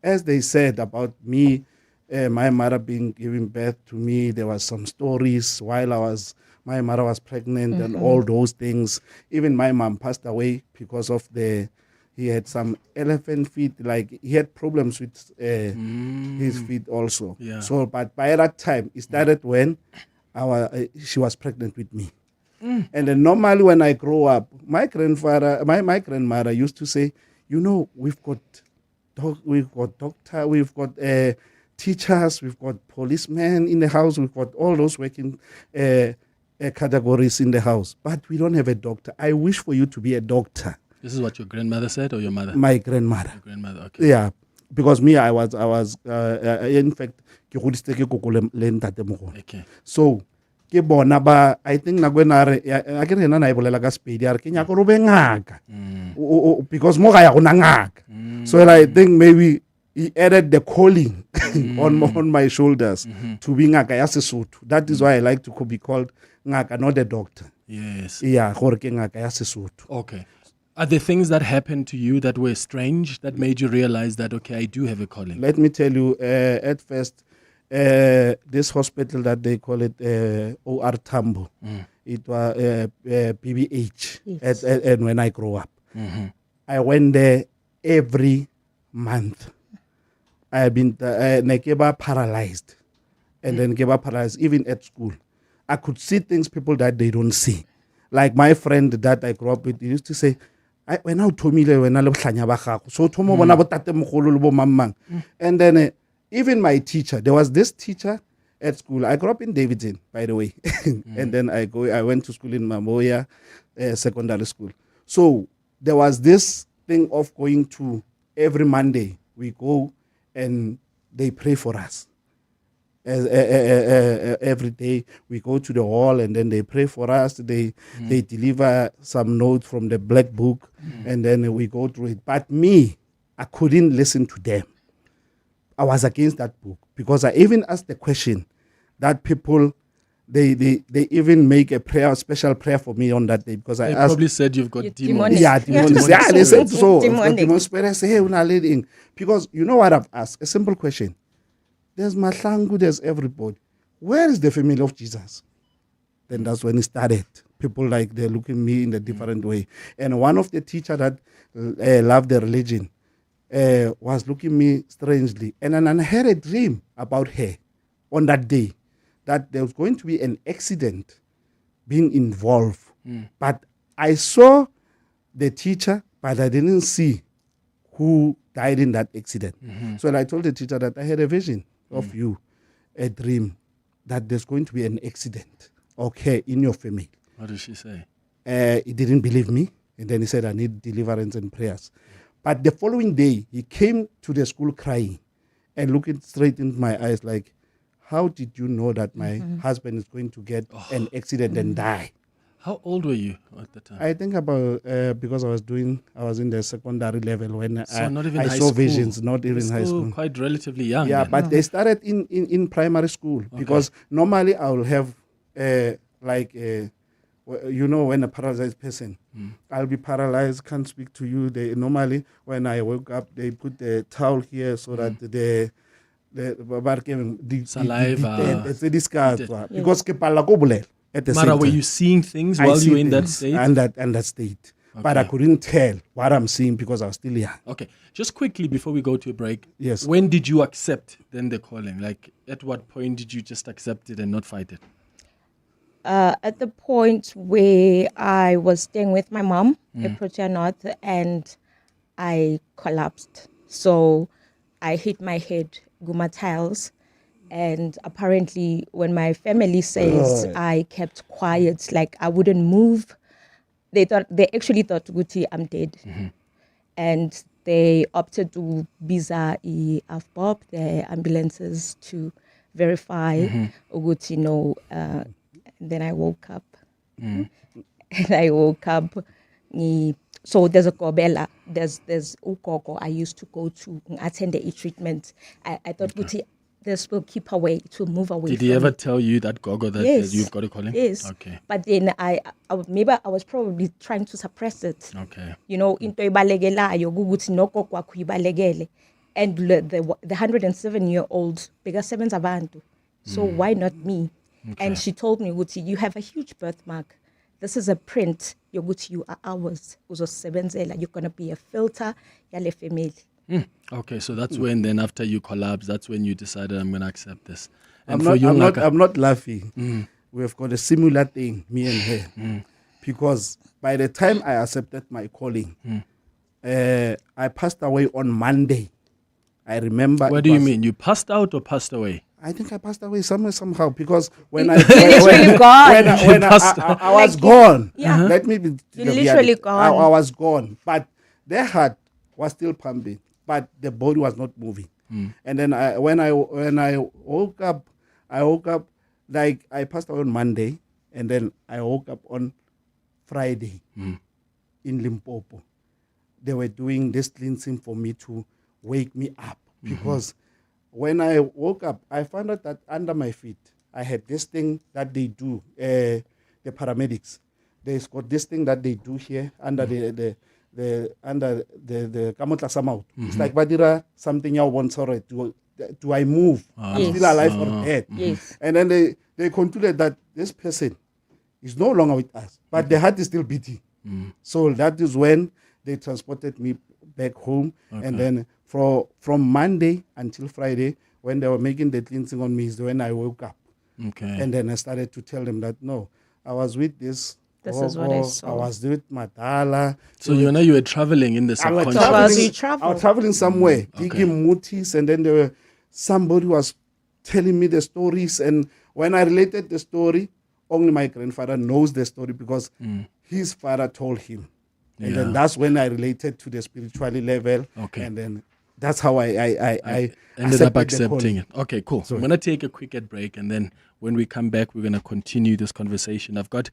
S3: as they said about me, my mother being giving birth to me, there was some stories while my mother was pregnant and all those things. Even my mom passed away because of he had some elephant feet, like he had problems with his feet also.
S13: Yeah.
S3: So, but by that time, it started when she was pregnant with me. And then normally when I grow up, my grandmother used to say, we've got doctor, we've got teachers, we've got policemen in the house, we've got all those working categories in the house, but we don't have a doctor. I wish for you to be a doctor.
S13: This is what your grandmother said, or your mother?
S3: My grandmother.
S13: Your grandmother, okay.
S3: Yeah, because me, I was in fact, okay. So, ke bona ba, I think na when I get na ibolela ka Sepedi are ke nyaka ro be ngaka because mo ga ya gona ngaka. So I think maybe he added the calling on my shoulders to be ngaka ya Sesotho. That is why I like to be called ngaka, not a doctor.
S13: Yes.
S3: Yeah, gore ke ngaka ya Sesotho.
S13: Okay. Are there things that happened to you that were strange that made you realize that, okay, I do have a calling?
S3: Let me tell you, at first, this hospital that they call it OR Tambo, it was PBH.
S1: Yes.
S3: And when I grew up, I went there every month. I have been paralyzed, and then paralyzed even at school. I could see things people that they don't see. Like my friend that I grew up with, he used to say, when I told me when I so and then even my teacher, there was this teacher at school. I grew up in Davidson, by the way, and then I went to school in Mamoya secondary school. So there was this thing of going to every Monday we go and they pray for us. Every day we go to the hall and then they pray for us. They deliver some notes from the black book and then we go through it. But me, I couldn't listen to them. I was against that book because I even asked the question that people they even make a special prayer for me on that day because I asked.
S13: Probably said you've got demons.
S3: Yeah, demons. Yeah, they said so. Demon spirits say, hey, we're not leading. Because you know what I've asked? A simple question. There's Mahlangu, there's everybody. Where is the family of Jesus? Then that's when it started. People like they're looking at me in a different way. And one of the teachers that loved the religion was looking at me strangely. And then I had a dream about her on that day, that there was going to be an accident being involved. But I saw the teacher, but I didn't see who died in that accident. So I told the teacher that I had a vision of you, a dream, that there's going to be an accident, okay, in your family.
S13: What did she say?
S3: He didn't believe me. And then he said, I need deliverance and prayers. But the following day, he came to the school crying and looking straight into my eyes like, how did you know that my husband is going to get an accident and die?
S13: How old were you at the time?
S3: I think about, because I was in the secondary level when
S13: not even
S3: I
S13: high
S3: saw
S13: school.
S3: visions, not even high school.
S13: Quite relatively young.
S3: Yeah,
S13: then.
S3: but they started in primary school because normally I will have when a paralyzed person, I'll be paralyzed, can't speak to you. They normally, when I woke up, they put the towel here so that the
S13: saliva
S3: it's a discard because ke palla go bolela at the
S13: Mara,
S3: same
S13: were
S3: time.
S13: you seeing things
S3: I
S13: while
S3: see
S13: you were in that
S3: things
S13: state?
S3: And that state. But I
S13: Okay.
S3: couldn't tell what I'm seeing because I was still young.
S13: Okay, just quickly before we go to a break.
S3: Yes.
S13: When did you accept then the calling? Like, at what point did you just accept it and not fight it?
S1: At the point where I was staying with my mom at
S13: Mm.
S1: Protea North and I collapsed. So I hit my head, Guma tiles. And apparently when my family says I kept quiet, like I wouldn't move, they actually thought, Guti, I'm dead. And they opted to biza AFBOP, the ambulances, to verify Guti, no. Then I woke up. And I woke up. So there's a Kobela, there's Ukoko I used to go to attend the treatment. I thought, Guti, this will keep away, it will move away.
S13: Did he ever tell you that Gogo that
S1: Yes.
S13: you've got a calling?
S1: Yes.
S13: Okay.
S1: But then maybe I was probably trying to suppress it.
S13: Okay.
S1: You know, into ibalegelayo guguthi noko kwakho ibalegele. And the 107-year-old bekasebenza abantu. So why not me?
S13: Okay.
S1: And she told me, Guti, you have a huge birthmark. This is a print. Yoguti, you are ours. Uzosebenzela. You're gonna be a filter yale family.
S13: Okay, so that's when then after you collapsed, that's when you decided I'm going to accept this.
S3: I'm
S13: for you,
S3: not laughing. We've got a similar thing, me and her. Because by the time I accepted my calling, I passed away on Monday. I remember.
S13: What do you mean? You passed out or passed away?
S3: I think I passed away somehow because when I
S1: literally gone.
S3: when I was
S1: Like,
S3: gone.
S1: yeah.
S3: Let me be.
S1: You're literally gone.
S3: I was gone, but their heart was still pumping, but the body was not moving. And then when I woke up, like I passed away on Monday, and then I woke up on Friday in Limpopo. They were doing this cleansing for me to wake me up because when I woke up, I found out that under my feet, I had this thing that they do, the paramedics. They've got this thing that they do here under the kamotla samouth. It's like badira something you want, sorry, do I move? I'm still alive or dead?
S1: Yes.
S3: And then they concluded that this person is no longer with us, but the heart is still beating. So that is when they transported me back home. And then from Monday until Friday, when they were making the cleansing on me, is when I woke up.
S13: Okay.
S3: And then I started to tell them that, no, I was with this.
S1: This is what I saw.
S3: I was with Madala.
S13: So you know you were traveling in the
S3: I was
S13: subconscious.
S3: traveling somewhere, digging mutis, and then somebody was telling me the stories. And when I related the story, only my grandfather knows the story because his father told him. And then that's when I related to the spirituality level.
S13: Okay.
S3: And then that's how I
S13: ended up
S3: accepted the
S13: accepting
S3: calling.
S13: it. Okay, cool. I'm going to take a quick break, and then when we come back, we're going to continue this conversation. I've got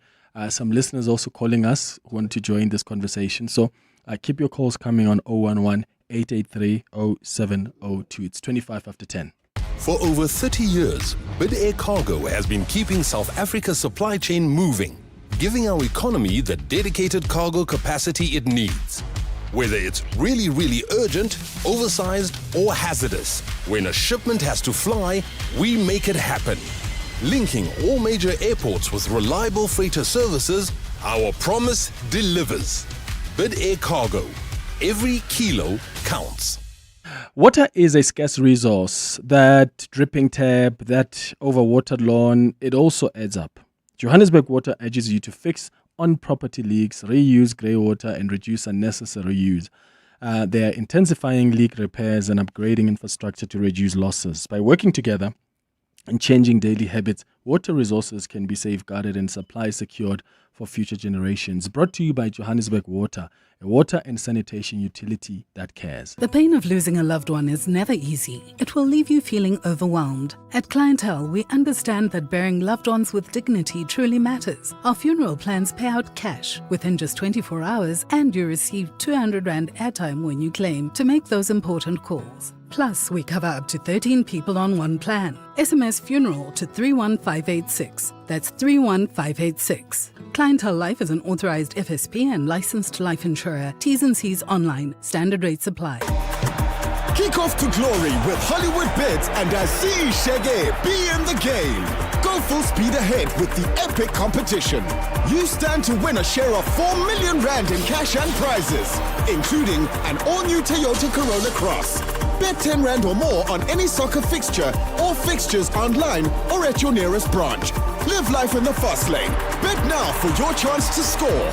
S13: some listeners also calling us who want to join this conversation. So keep your calls coming on 011-883-0702. It's 25 after 10.
S4: For over 30 years, Bid Air Cargo has been keeping South Africa's supply chain moving, giving our economy the dedicated cargo capacity it needs. Whether it's really, really urgent, oversized, or hazardous, when a shipment has to fly, we make it happen. Linking all major airports with reliable freighter services, our promise delivers. Bid Air Cargo. Every kilo counts.
S13: Water is a scarce resource. That dripping tap, that overwatered lawn, it also adds up. Johannesburg Water urges you to fix on-property leaks, reuse grey water, and reduce unnecessary use. They are intensifying leak repairs and upgrading infrastructure to reduce losses. By working together and changing daily habits, water resources can be safeguarded and supply secured for future generations. Brought to you by Johannesburg Water, a water and sanitation utility that cares.
S16: The pain of losing a loved one is never easy. It will leave you feeling overwhelmed. At Clientele, we understand that burying loved ones with dignity truly matters. Our funeral plans pay out cash within just 24 hours, and you receive 200 Rand airtime when you claim to make those important calls. Plus, we cover up to 13 people on one plan. SMS funeral to 31586. That's 31586. Clientele Life is an authorized FSP and licensed life insurer. T's and C's online. Standard rates apply.
S4: Kick off to glory with Hollywood Bits and Asi Shege. Be in the game.
S5: Go full speed ahead with the epic competition. You stand to win a share of 4 million rand in cash and prizes, including an all-new Toyota Corolla Cross. Bet 10 rand or more on any soccer fixture or fixtures online or at your nearest branch. Live life in the fast lane. Bet now for your chance to score.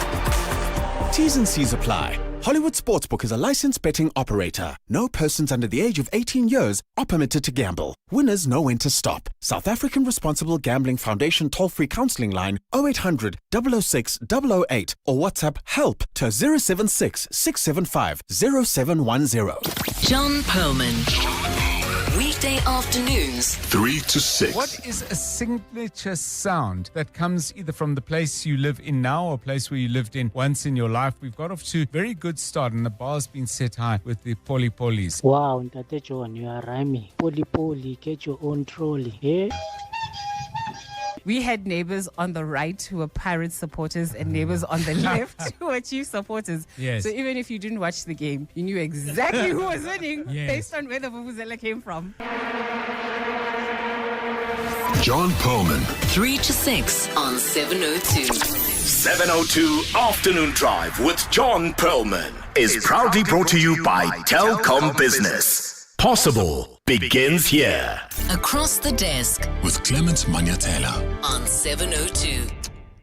S6: T's and C's apply. Hollywood Sportsbook is a licensed betting operator. No persons under the age of 18 years are permitted to gamble. Winners know when to stop. South African Responsible Gambling Foundation toll-free counseling line 0800 006 008 or WhatsApp HELP to 076 675 0710.
S24: John Perlman. Weekday afternoons,
S8: 3 to 6.
S11: What is a signature sound that comes either from the place you live in now or a place where you lived in once in your life? We've got off to a very good start and the bar's been set high with the Poli Polis.
S12: Wow, Ntate John, you are rhyming. Poli Poli, get your own trolley. Eh?
S23: We had neighbors on the right who were Pirates supporters and neighbors on the left who were Chiefs supporters.
S11: Yes.
S23: So even if you didn't watch the game, you knew exactly who was winning
S11: Yes.
S23: based on where the vuvuzela came from.
S8: John Perlman.
S24: 3 to 6 on 702.
S27: 702 Afternoon Drive with John Perlman is proudly brought to you by Telkom Business. Possible begins here.
S24: Across the desk
S8: with Clement Manyathela
S24: on 702.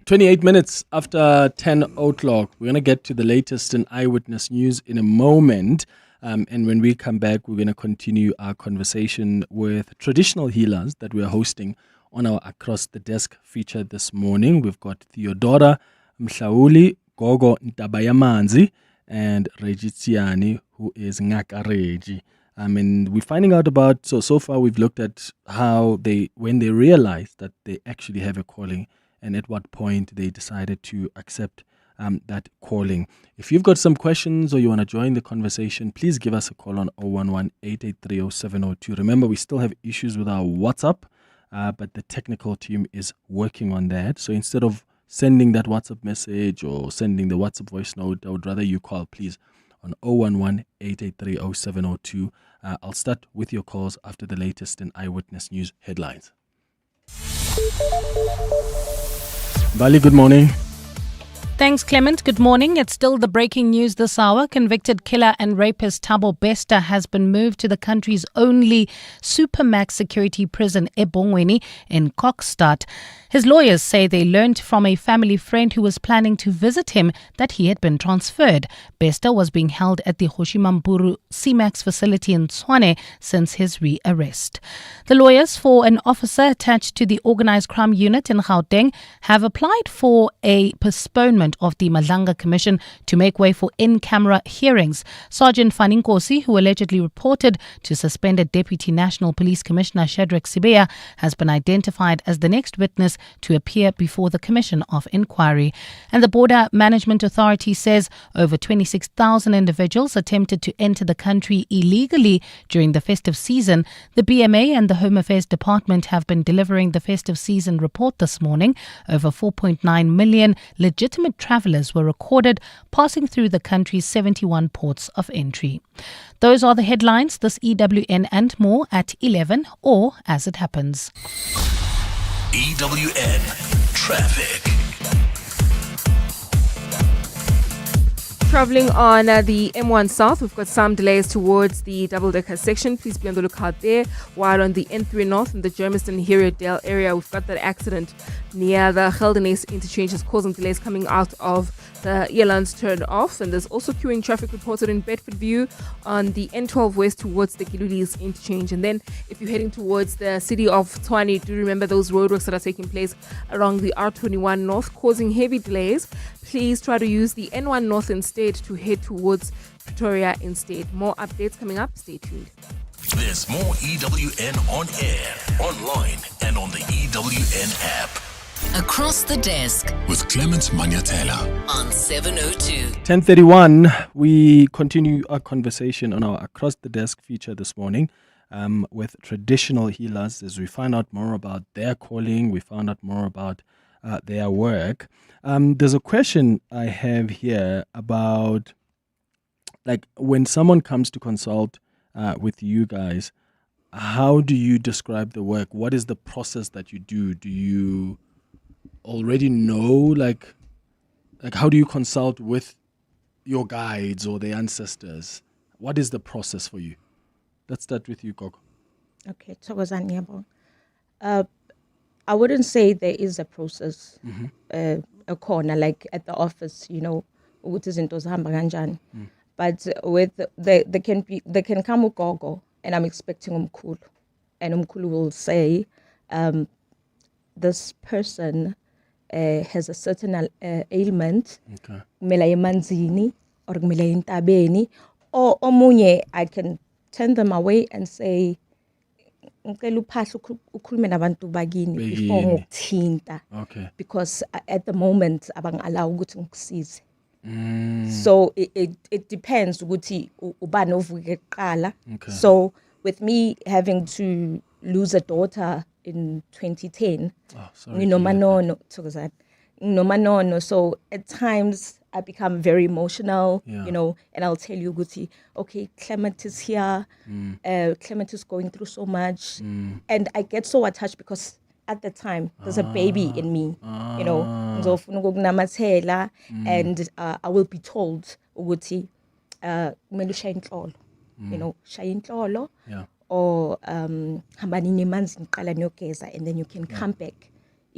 S13: 28 minutes after 10 o'clock. We're going to get to the latest in eyewitness news in a moment. And when we come back, we're going to continue our conversation with traditional healers that we are hosting on our Across the Desk feature this morning. We've got Theodora Mhlauli, Gogo Ntabayamanzi, and Reggie Tsiani, who is Ngaka Reggie. And we're finding out about, so far we've looked at how when they realized that they actually have a calling and at what point they decided to accept that calling. If you've got some questions or you want to join the conversation, please give us a call on 011-883-0702. Remember, we still have issues with our WhatsApp, but the technical team is working on that. So instead of sending that WhatsApp message or sending the WhatsApp voice note, I would rather you call, please, on 011-883-0702. I'll start with your calls after the latest in eyewitness news headlines. Bali, good morning.
S18: Thanks, Clement. Good morning. It's still the breaking news this hour. Convicted killer and rapist Thabo Bester has been moved to the country's only supermax security prison, Ebongweni, in Kokstad. His lawyers say they learned from a family friend who was planning to visit him that he had been transferred. Bester was being held at the Hoshimamburu CMAX facility in Tshwane since his rearrest. The lawyers for an officer attached to the Organised Crime Unit in Gauteng have applied for a postponement of the Madlanga Commission to make way for in-camera hearings. Sergeant Faninkosi, who allegedly reported to suspended Deputy National Police Commissioner Shadrack Sibeya, has been identified as the next witness to appear before the Commission of Inquiry. And the Border Management Authority says over 26,000 individuals attempted to enter the country illegally during the festive season. The BMA and the Home Affairs Department have been delivering the festive season report this morning. Over 4.9 million legitimate travellers were recorded passing through the country's 71 ports of entry. Those are the headlines, this EWN and more at 11 or as it happens.
S10: EWN Traffic.
S22: Traveling on the M1 South, we've got some delays towards the double-decker section. Please be on the lookout there. While on the N3 North in the Germiston-Herrierdale area, we've got that accident near the Geldenhuys interchange is causing delays coming out of the Elands turn off. And there's also queuing traffic reported in Bedfordview on the N12 West towards the Gilulis interchange. And then if you're heading towards the city of Tshwane, do remember those roadworks that are taking place along the R21 North causing heavy delays. Please try to use the N1 North instead to head towards Pretoria instead. More updates coming up. Stay tuned.
S10: There's more EWN on air, online, and on the EWN app.
S24: Across the Desk
S8: with Clement Manyathela
S24: on 702.
S13: 10:31. We continue our conversation on our Across the Desk feature this morning with traditional healers as we find out more about their calling. We found out more about their work. There's a question I have here about, like, when someone comes to consult with you guys, How do you describe the work? What is the process that you do? Do you already know, like how do you consult with your guides or the ancestors? What is the process for you? Let's start with you, Gogo.
S1: Okay, Thokozani yabo. I wouldn't say there is a process, a corner like at the office, ukuthi izinto zihamba kanjani. But with they can come ugogo, and I'm expecting umkhulu, and umkhulu will say, this person has a certain ailment.
S13: Okay.
S1: Kumele aye emanzini or kumele aye entabeni, or omunye I can turn them away and say, ngicela uphahla ukhulume nabantu bakini before ngokuthinta.
S13: Okay.
S1: Because at the moment abangallow ukuthi ngikusize. So it depends ukuthi ubani ovuke kuqala.
S13: Okay.
S1: So with me having to lose a daughter in 2010, so at times I become very emotional, and I'll tell you, Guti, okay, Clement is here, Clement is going through so much, and I get so attached because at the time there's a baby in me, ngizofuna ukukunamathela, and I will be told, Guti, kumele ushaye inhlolo, shaye inhlolo, or hambani nemanzi niqala niyogeza, and then you can come back.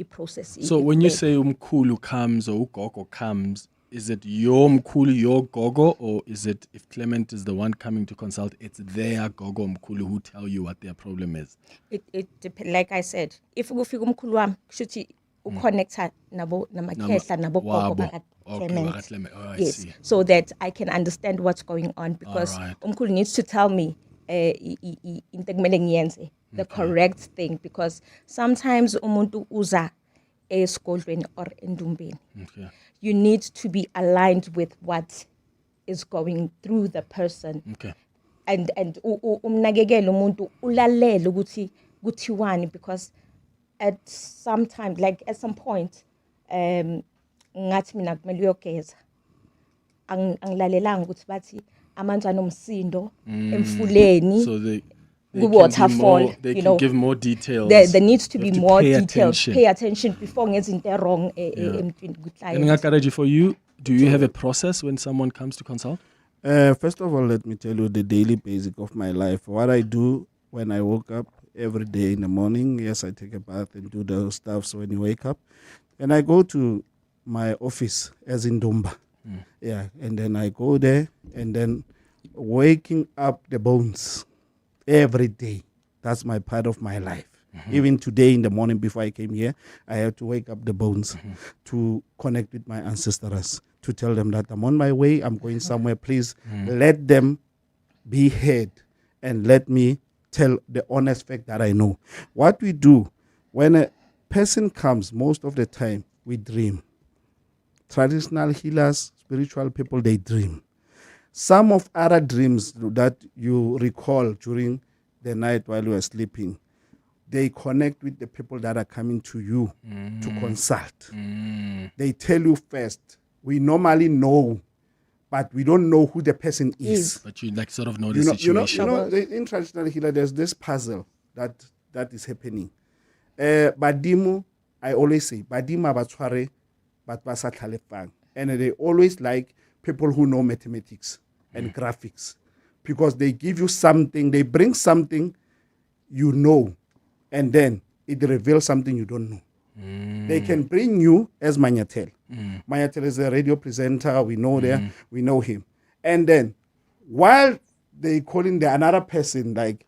S1: Process.
S13: So when you say umkhulu comes or ugogo comes, is it your umkhulu, your gogo, or is it if Clement is the one coming to consult, it's their gogo umkhulu who tell you what their problem is?
S1: It depends. Like I said, if ufika umkhulu wami kushuthi uconnecta nabo namakhehla nabo gogo baka Clement. Yes, so that I can understand what's going on, because umkhulu needs to tell me the correct thing, because sometimes umuntu uza esigodlweni or endumbeni. You need to be aligned with what is going through the person. And umnakekela umuntu ulalele ukuthi kuthiwani, because at some time, like at some point, ngathi mina kumele uyogeza, angilalelanga ukuthi bathi amanzi anomsindo emfuleni.
S13: So they
S1: waterfall,
S13: they can give more details.
S1: There needs to be more details. Pay attention before getting the wrong.
S13: And for you, do you have a process when someone comes to consult?
S3: First of all, let me tell you the daily basic of my life. What I do when I woke up every day in the morning, yes, I take a bath and do those stuffs when you wake up. And I go to my office as in Dumba. And then I go there, and then waking up the bones every day. That's my part of my life. Even today in the morning before I came here, I had to wake up the bones to connect with my ancestors, to tell them that I'm on my way, I'm going somewhere. Please let them be heard and let me tell the honest fact that I know. What we do, when a person comes, most of the time, we dream. Traditional healers, spiritual people, they dream. Some of other dreams that you recall during the night while you are sleeping, they connect with the people that are coming to you to consult. They tell you first. We normally know, but we don't know who the person is.
S13: But you sort of know the situation.
S3: In traditional healer, there's this puzzle that is happening. Badimu, I always say, Badima batware, but basathalefang. And they always like people who know mathematics and graphics, because they give you something, they bring something you know, and then it reveals something you don't know. They can bring you as Manyathela. Manyathela is a radio presenter, we know we know him. And then while they calling another person, like,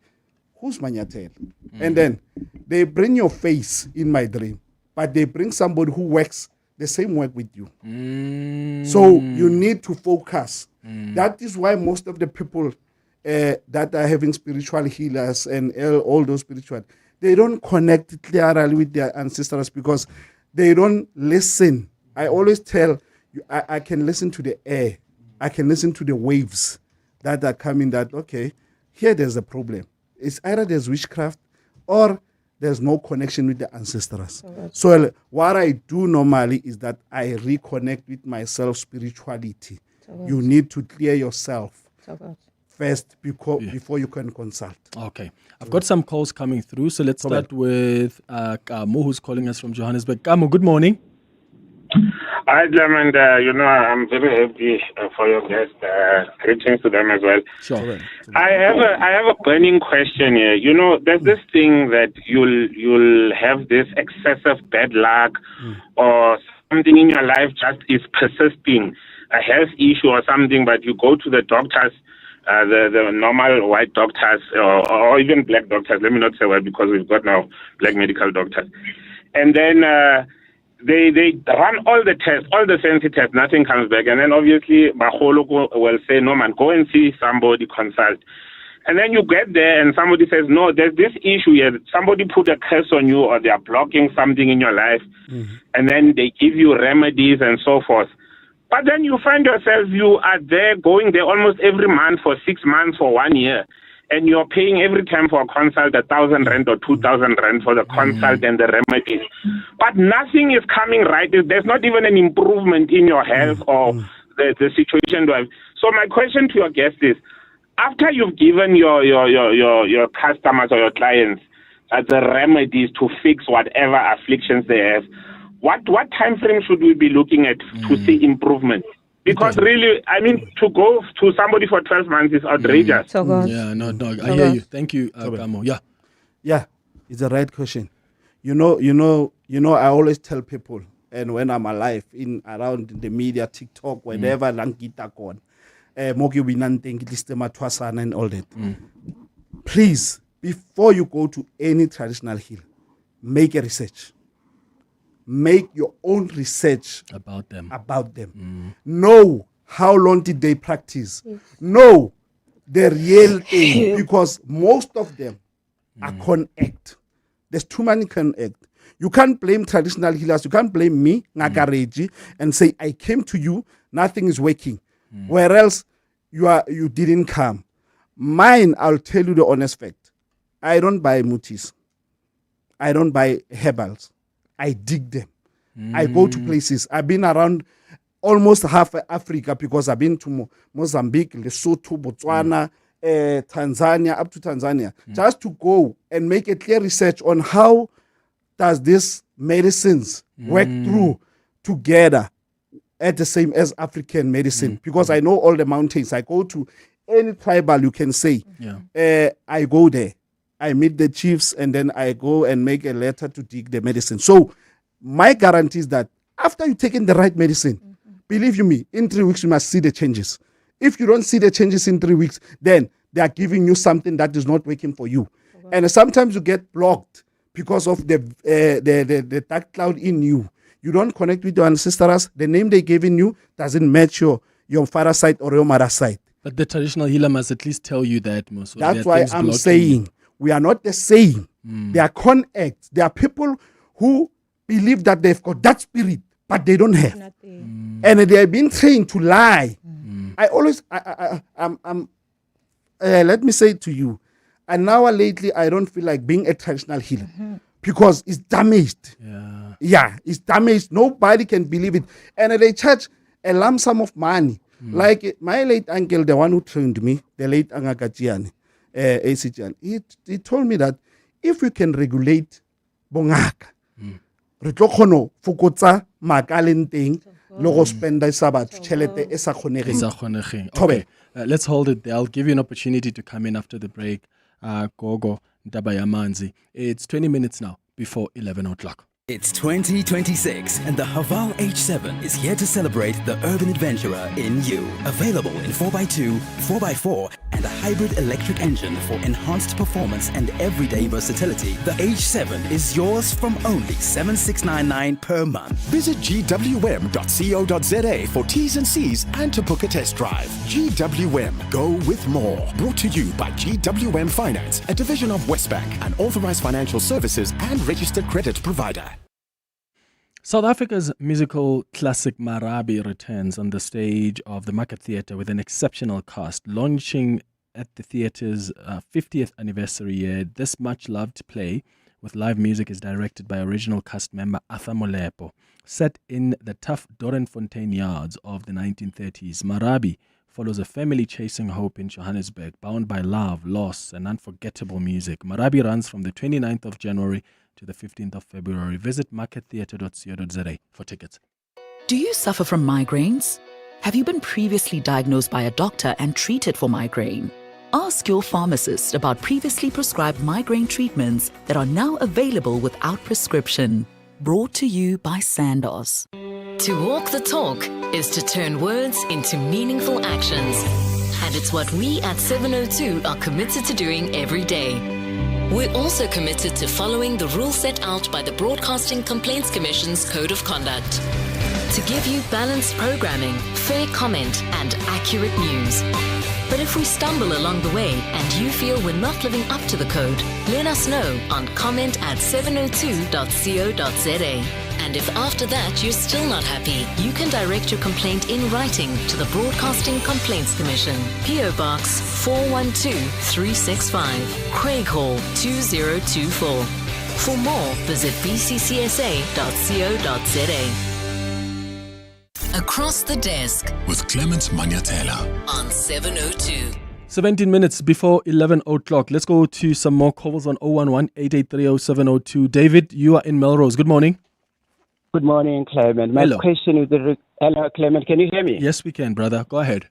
S3: who's Manyathela? And then they bring your face in my dream, but they bring somebody who works the same work with you. So you need to focus. That is why most of the people that are having spiritual healers and all those spiritual, they don't connect clearly with their ancestors because they don't listen. I always tell you, I can listen to the air. I can listen to the waves that are coming that, okay, here there's a problem. It's either there's witchcraft or there's no connection with the ancestors. So what I do normally is that I reconnect with myself spirituality. You need to clear yourself first before you can consult.
S13: Okay. I've got some calls coming through, so let's start with Kamo, who's calling us from Johannesburg. Kamo, good morning.
S2: Hi, Clement. I'm very happy for your guest. Greetings to them as well.
S13: Sure.
S2: I have a burning question here. There's this thing that you'll have this excessive bad luck or something in your life just is persisting, a health issue or something, but you go to the doctors, the normal white doctors or even black doctors. Let me not say white because we've got now black medical doctors. And then they run all the tests, all the fancy tests, nothing comes back. And then obviously Baholo will say, no man, go and see somebody, consult. And then you get there and somebody says, no, there's this issue here. Somebody put a curse on you or they are blocking something in your life. And then they give you remedies and so forth. But then you find yourself, you are there, going there almost every month for 6 months, for 1 year. And you're paying every time for a consult 1,000 rand or 2,000 rand for the consult and the remedies. But nothing is coming right. There's not even an improvement in your health or the situation. So my question to your guest is, after you've given your customers or your clients the remedies to fix whatever afflictions they have, what time frame should we be looking at to see improvement? Because really, I mean, to go to somebody for 12 months is outrageous.
S13: Yeah, no, I hear you. Thank you, Kamo.
S3: Yeah, it's the right question. I always tell people, and when I'm alive, around the media, TikTok, whenever, langita kon, mogi winanteng listema twasana and all that. Please, before you go to any traditional healer, make a research. Make your own research
S13: about them.
S3: Know how long did they practice. Know the real thing, because most of them are con act. There's too many con act. You can't blame traditional healers. You can't blame me, Ngakareji, and say I came to you, nothing is working. Where else you didn't come. Mine, I'll tell you the honest fact. I don't buy mutis. I don't buy herbals. I dig them. I go to places. I've been around almost half Africa because I've been to Mozambique, Lesotho, Botswana, Tanzania, up to Tanzania, just to go and make a clear research on how does this medicines work through together at the same as African medicine. Because I know all the mountains. I go to any tribal you can say. I go there. I meet the chiefs and then I go and make a letter to dig the medicine. So my guarantee is that after you've taken the right medicine, believe you me, in 3 weeks you must see the changes. If you don't see the changes in 3 weeks, then they are giving you something that is not working for you. And sometimes you get blocked because of the dark cloud in you. You don't connect with your ancestors. The name they gave in you doesn't match your father's side or your mother's side.
S13: But the traditional healer must at least tell you that. So
S3: that's why I'm saying we are not the same. They are con acts. There are people who believe that they've got that spirit, but they don't have. And they have been trained to lie. I always, let me say to you, and now lately I don't feel like being a traditional healer because it's damaged. Yeah, it's damaged. Nobody can believe it. And they charge a lump sum of money. Like my late uncle, the one who trained me, the late Angakajian, he told me that if we can regulate bongaka, re tlo kgona fokotsa makalenteng le go spenda sabatho tšhelete e sa kgonegeng.
S13: Okay, let's hold it there. I'll give you an opportunity to come in after the break. Gogo Ndabayamanzi. It's 20 minutes now before 11 o'clock.
S9: It's 2026 and the Haval H7 is here to celebrate the urban adventurer in you. Available in 4x2, 4x4 and a hybrid electric engine for enhanced performance and everyday versatility. The H7 is yours from only 7,699 per month.
S6: Visit gwm.co.za for T's and C's and to book a test drive. GWM, go with more. Brought to you by GWM Finance, a division of Westbank, an authorized financial services and registered credit provider.
S13: South Africa's musical classic Marabi returns on the stage of the Market Theatre with an exceptional cast. Launching at the theatre's 50th anniversary year, this much-loved play with live music is directed by original cast member Arthur Molepo. Set in the tough Dorenfontein yards of the 1930s, Marabi follows a family chasing hope in Johannesburg, bound by love, loss, and unforgettable music. Marabi runs from the 29th of January to the 15th of February. Visit markettheatre.co.za for tickets.
S24: Do you suffer from migraines? Have you been previously diagnosed by a doctor and treated for migraine? Ask your pharmacist about previously prescribed migraine treatments that are now available without prescription. Brought to you by Sandoz.
S14: To walk the talk is to turn words into meaningful actions. And it's what we at 702 are committed to doing every day. We're also committed to following the rules set out by the Broadcasting Complaints Commission's Code of Conduct. To give you balanced programming, fair comment, and accurate news. But if we stumble along the way and you feel we're not living up to the code, let us know on comment@702.co.za. And if after that you're still not happy, you can direct your complaint in writing to the Broadcasting Complaints Commission, PO Box 412365, Craig Hall 2024. For more, visit bccsa.co.za. Across the Desk
S8: with Clement Manyathela
S14: on 702.
S13: 17 minutes before 11 o'clock. Let's go to some more calls on 011-883-0702. David, you are in Melrose. Good morning.
S15: Good morning, Clement. My
S13: Hello.
S15: question is hello, Clement. Can you hear me?
S13: Yes, we can, brother. Go ahead.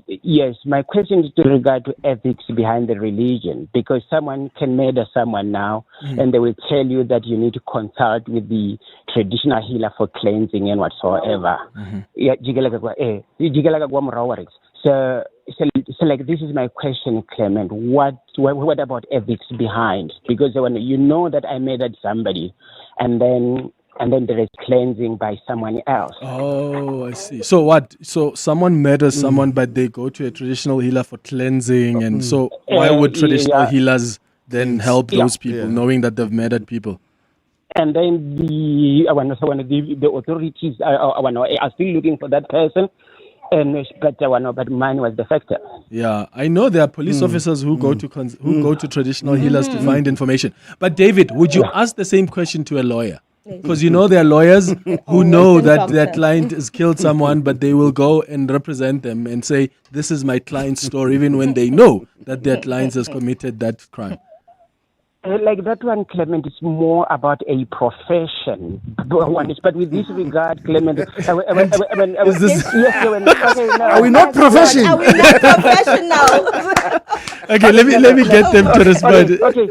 S15: Yes, my question is to regard to ethics behind the religion, because someone can murder someone now, and they will tell you that you need to consult with the traditional healer for cleansing and whatsoever. Yeah, so like this is my question, Clement. What about ethics behind? Because when you know that I murdered somebody, and then there is cleansing by someone else.
S13: Oh, I see. So what? So someone murders someone, but they go to a traditional healer for cleansing. And so why would traditional healers then help those people, knowing that they've murdered people?
S15: And then the authorities are still looking for that person. But mine was defective.
S13: Yeah, I know there are police officers who go to go to traditional healers to find information. But David, would you ask the same question to a lawyer? Because you know there are lawyers who know that their client has killed someone, but they will go and represent them and say, this is my client's story, even when they know that their client has committed that crime.
S15: Like that one, Clement, is more about a profession. But with this regard, Clement,
S3: Are we not professional?
S1: Are we not professional?
S13: Okay, let me get them to respond.
S15: Okay.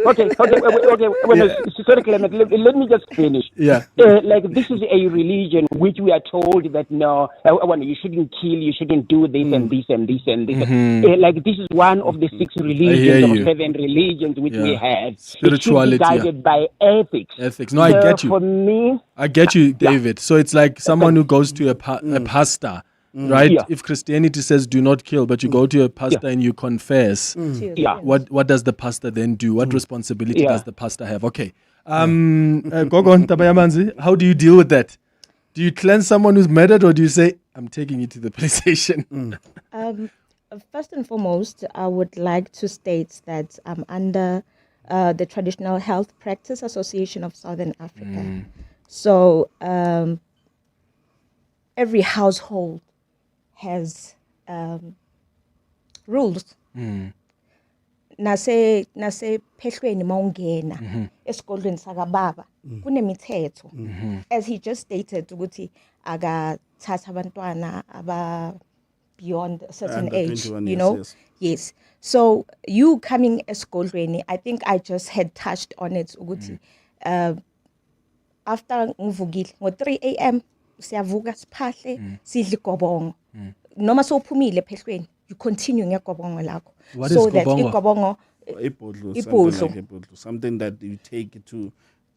S15: Sorry, Clement. Let me just finish.
S13: Yeah.
S15: Like this is a religion which we are told that no, you shouldn't kill, you shouldn't do this and this and this and this. Like this is one of the 6 religions or 7 religions which we have.
S13: Spirituality,
S15: it should be guided by ethics.
S13: No, I get you.
S15: For me,
S13: I get you, David. So it's like someone who goes to a pastor, right?
S15: Yeah.
S13: If Christianity says do not kill, but you go to a pastor and you confess, what does the pastor then do? What responsibility does the pastor have? Okay. Gogon Tabayamanzi, how do you deal with that? Do you cleanse someone who's murdered, or do you say, I'm taking you to the police station?
S1: First and foremost, I would like to state that I'm under the Traditional Health Practice Association of Southern Africa. So every household has rules. Nase phehlweni mawungena esikolweni sakababa kunemithetho. As he just stated ukuthi akathatha abantwana aba beyond a certain age, you know. Yes. So you coming esikolweni, I think I just had touched on it ukuthi after ngivukile ngo 3 a.m. siyavuka siphahle sidle igobongo. Noma sophumile phehlweni, you continue ngegobongo lakho.
S13: What so is
S1: that
S13: igobongo?
S3: Something that you take to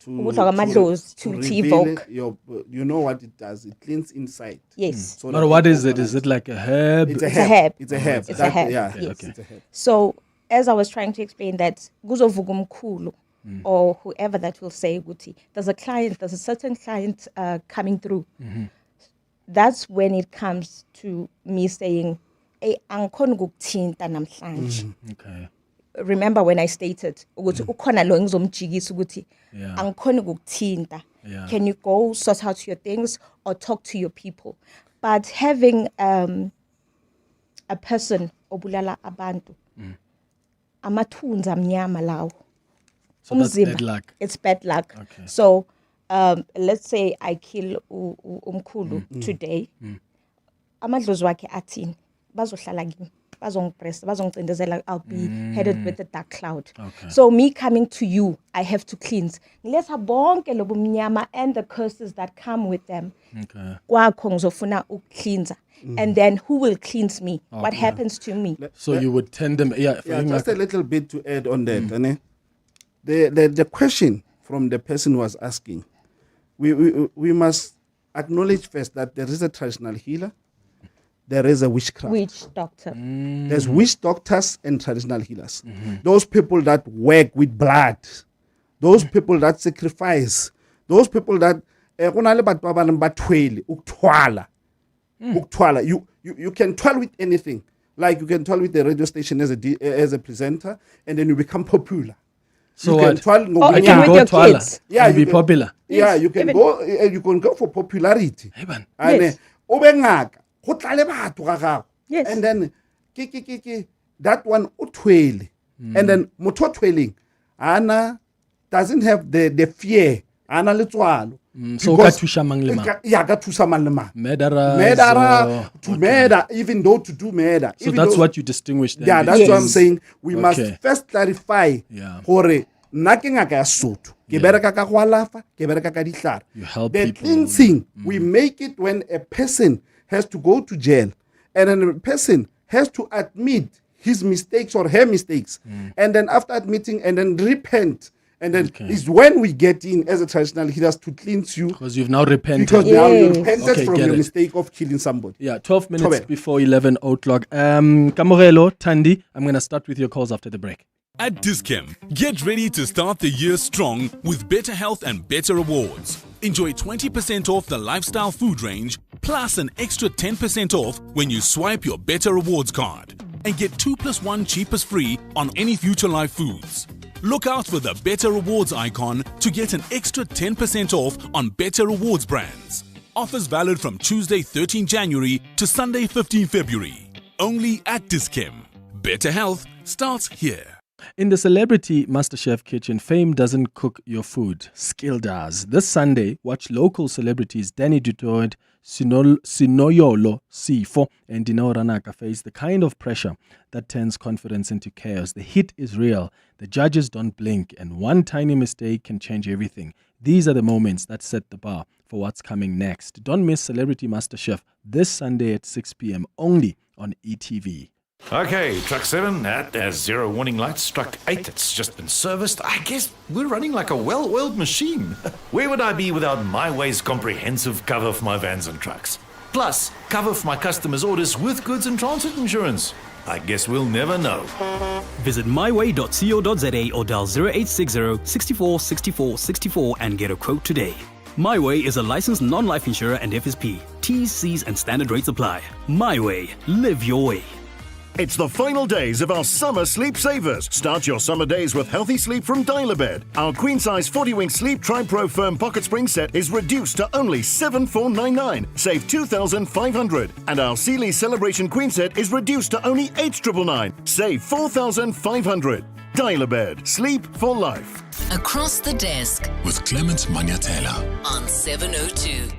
S1: evoke
S3: your, you know what it does, it cleans inside.
S1: Yes.
S3: So
S13: but what is it? Is it like a herb?
S3: It's a herb. It's a herb.
S1: It's a herb.
S3: Yeah.
S1: Yes.
S3: Okay. It's a herb.
S1: So as I was trying to explain that Guzovugumkulu or whoever that will say Guti, there's a certain client coming through. That's when it comes to me saying, hey, angikhona ukukuthinta namhlanje.
S13: Okay.
S1: Remember when I stated ukuthi ukhona lo ngizomjikisa ukuthi angikhona ukukuthinta. Can you go sort out your things or talk to your people? But having a person obulala abantu, amathunzi amnyama lawo.
S13: So that's bad luck.
S1: It's bad luck.
S13: Okay.
S1: So let's say I kill umkhulu today. Amadlozi wakhe athini bazohlala kimi bazongipress bazongicindezela I'll be headed with a dark cloud.
S13: Okay.
S1: So me coming to you, I have to cleanse. Ngiletha bonke lobo mnyama and the curses that come with them.
S13: Okay.
S1: Kwakho ngizofuna ukukleansa. And then who will cleanse me? What happens to me?
S13: So you would tend them,
S3: just a little bit to add on that. The question from the person who was asking, we must acknowledge first that there is a traditional healer, there is a witchcraft.
S1: Witch doctor.
S3: There's witch doctors and traditional healers. Those people that work with blood, those people that sacrifice, those people that you can twirl with anything. Like you can twirl with the radio station as a presenter, and then you become popular.
S13: So
S3: you
S13: what?
S3: Can
S13: I can go twirl and be popular.
S3: Yeah, you can go. You can go for popularity.
S1: Yes.
S3: Yes. And then that one utwele. And then moto twelling, Anna doesn't have the fear. Anna litwalo.
S13: So katusha manglema.
S3: Yeah, katusha manglema.
S13: Medara
S3: to murder, even though to do murder.
S13: So that's what you distinguish them.
S3: Yeah, that's what I'm saying. We must first clarify. Hore nakinga ka soto. Ke bereka ka go alafa, ke bereka ka dihlare.
S13: You help
S3: the
S13: people.
S3: cleansing, we make it when a person has to go to jail, and then a person has to admit his mistakes or her mistakes, and then after admitting and then repent. And then is when we get in as a traditional healers to cleanse you.
S13: Because you've now repented.
S3: Because now you repented from your mistake of killing somebody.
S13: Yeah, 12 minutes before 11 o'clock. Kamorelo, Tandi, I'm going to start with your calls after the break.
S7: At Dis-Chem, get ready to start the year strong with better health and better rewards. Enjoy 20% off the lifestyle food range, plus an extra 10% off when you swipe your Better Rewards card. And get 2+1 cheapest free on any Future Life foods. Look out for the Better Rewards icon to get an extra 10% off on Better Rewards brands. Offers valid from Tuesday 13 January to Sunday 15 February. Only at Dis-Chem. Better health starts here.
S13: In the Celebrity MasterChef kitchen, fame doesn't cook your food, skill does. This Sunday, watch local celebrities Danny Dutoit, Sinoyolo Sifo, and Dino Ranaka face the kind of pressure that turns confidence into chaos. The hit is real. The judges don't blink, and one tiny mistake can change everything. These are the moments that set the bar for what's coming next. Don't miss Celebrity MasterChef this Sunday at 6 p.m. only on ETV.
S17: Okay, truck 7, that has 0 warning lights. Truck 8, it's just been serviced. I guess we're running like a well-oiled machine. Where would I be without MyWay's comprehensive cover for my vans and trucks? Plus, cover for my customers' orders with goods and transit insurance. I guess we'll never know.
S9: Visit myway.co.za or dial 0860 64 64 64 and get a quote today. MyWay is a licensed non-life insurer and FSP. T's, C's and standard rates apply. MyWay. Live your way.
S19: It's the final days of our summer sleep savers. Start your summer days with healthy sleep from Dial-A-Bed. Our queen-size 40-wing Sleep Tri-Pro Firm Pocket Spring set is reduced to only $7,499. Save $2,500. And our Sealy Celebration Queen set is reduced to only $8,999. Save $4,500. Dial-A-Bed. Sleep for life.
S14: Across the desk
S8: with Clement Manyathela
S14: on 702.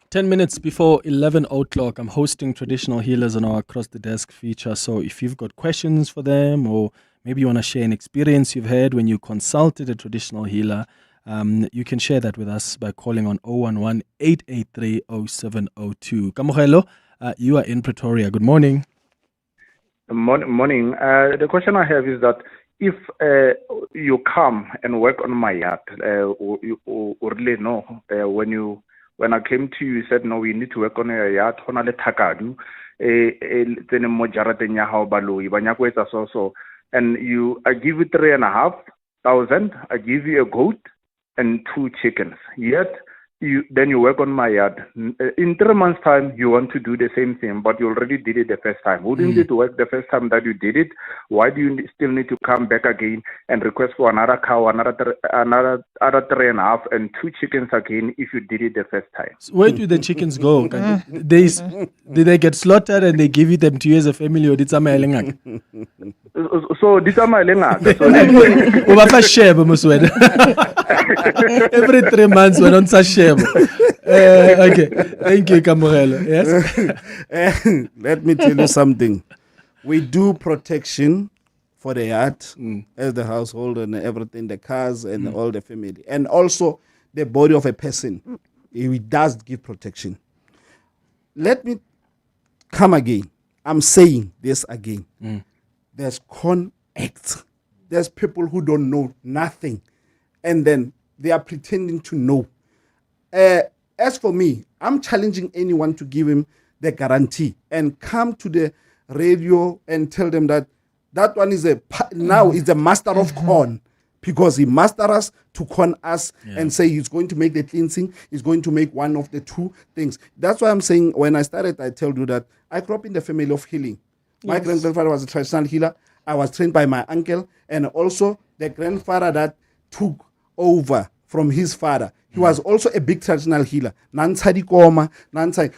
S13: 10 minutes before 11 o'clock, I'm hosting Traditional Healers on our Across the Desk feature. So if you've got questions for them, or maybe you want to share an experience you've had when you consulted a traditional healer, you can share that with us by calling on 011-883-0702. Kamogelo, you are in Pretoria. Good morning.
S20: Morning. The question I have is that if you come and work on my yard, you really know when I came to you, you said, no, we need to work on a yard. And I give you 3,500. I give you a goat and 2 chickens. Yet then you work on my yard. In 3 months' time, you want to do the same thing, but you already did it the first time. Wouldn't it work the first time that you did it? Why do you still need to come back again and request for another cow, another 3.5, and 2 chickens again if you did it the first time?
S13: So where do the chickens go? Did they get slaughtered and they give them to you as a family, or did somebody
S20: So this is my
S13: every 3 months we're on such shame. Okay, thank you, Kamorelo. Yes.
S3: Let me tell you something. We do protection for the yard as the household and everything, the cars and all the family, and also the body of a person. He does give protection. Let me come again. I'm saying this again. There's con acts. There's people who don't know nothing, and then they are pretending to know. As for me, I'm challenging anyone to give him the guarantee and come to the radio and tell them that one is now is the master of con, because he mastered us to con us and say he's going to make the cleansing, he's going to make one of the 2 things. That's why I'm saying when I started, I told you that I grew up in the family of healing. My grandfather was a traditional healer. I was trained by my uncle, and also the grandfather that took over from his father. He was also a big traditional healer.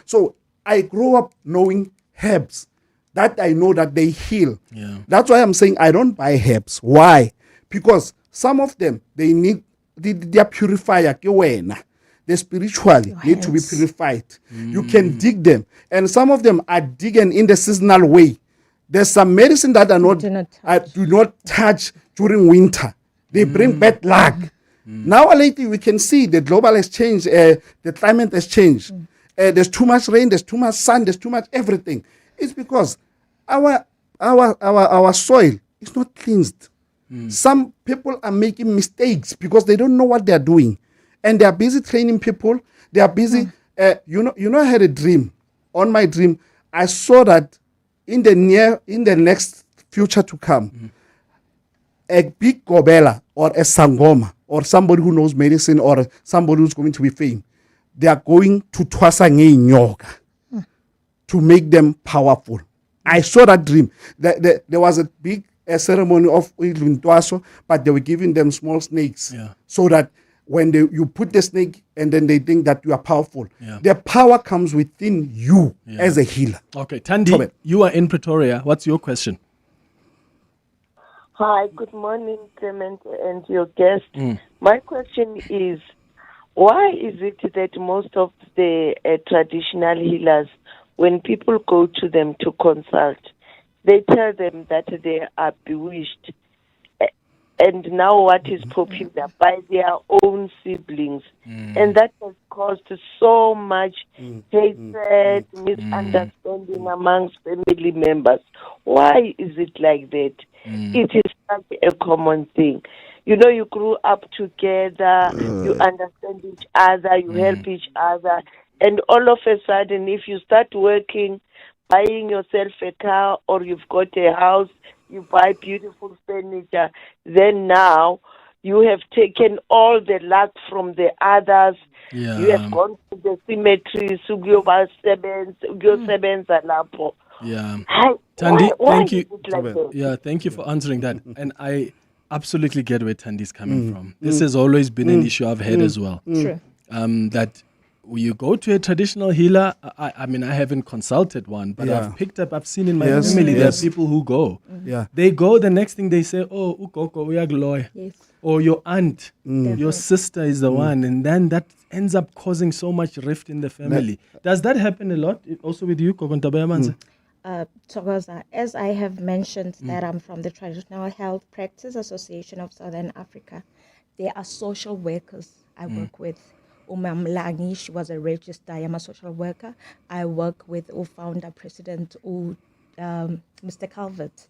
S3: So I grew up knowing herbs that I know that they heal.
S13: Yeah.
S3: That's why I'm saying I don't buy herbs. Why? Because some of them, they need their purifier. They spiritually need to be purified. You can dig them. And some of them are digging in the seasonal way. There's some medicine that do not touch during winter. They bring bad luck. Now lately we can see the global has changed, the climate has changed. There's too much rain, there's too much sun, there's too much everything. It's because our soil is not cleansed. Some people are making mistakes because they don't know what they're doing. And they are busy training people. They are busy. You know, I had a dream. On my dream, I saw that in the next future to come, a big gobela or a sangoma or somebody who knows medicine or somebody who's going to be famous, they are going to twasa yoga to make them powerful. I saw that dream. There was a big ceremony of Twaso, but they were giving them small snakes so that when you put the snake and then they think that you are powerful, their power comes within you as a healer.
S13: Okay, Thandi, you are in Pretoria. What's your question?
S4: Hi, good morning, Clement and your guest. My question is, why is it that most of the traditional healers, when people go to them to consult, they tell them that they are bewitched, and now what is popular by their own siblings, and that has caused so much hatred, misunderstanding amongst family members. Why is it like that? It is such a common thing. You know, you grew up together, you understand each other, you help each other, and all of a sudden, if you start working, buying yourself a car, or you've got a house, you buy beautiful furniture, then now you have taken all the luck from the others. You have gone to the cemetery,
S13: Thandi, thank you. Thank you for answering that. And I absolutely get where Thandi's coming from. This has always been an issue I've had as well.
S1: True.
S13: That when you go to a traditional healer, I mean, I haven't consulted one, but I've seen in my family, there are people who go. They go, the next thing they say, oh, ukoko, we are glory. Or your aunt, your sister is the one. And then that ends up causing so much rift in the family. Does that happen a lot also with you, Kokontabaya Manza?
S1: Togoza, as I have mentioned that I'm from the Traditional Health Practice Association of Southern Africa, there are social workers I work with. Mlangi, she was a registered, I am a social worker. I work with founder, President Mr. Calvert.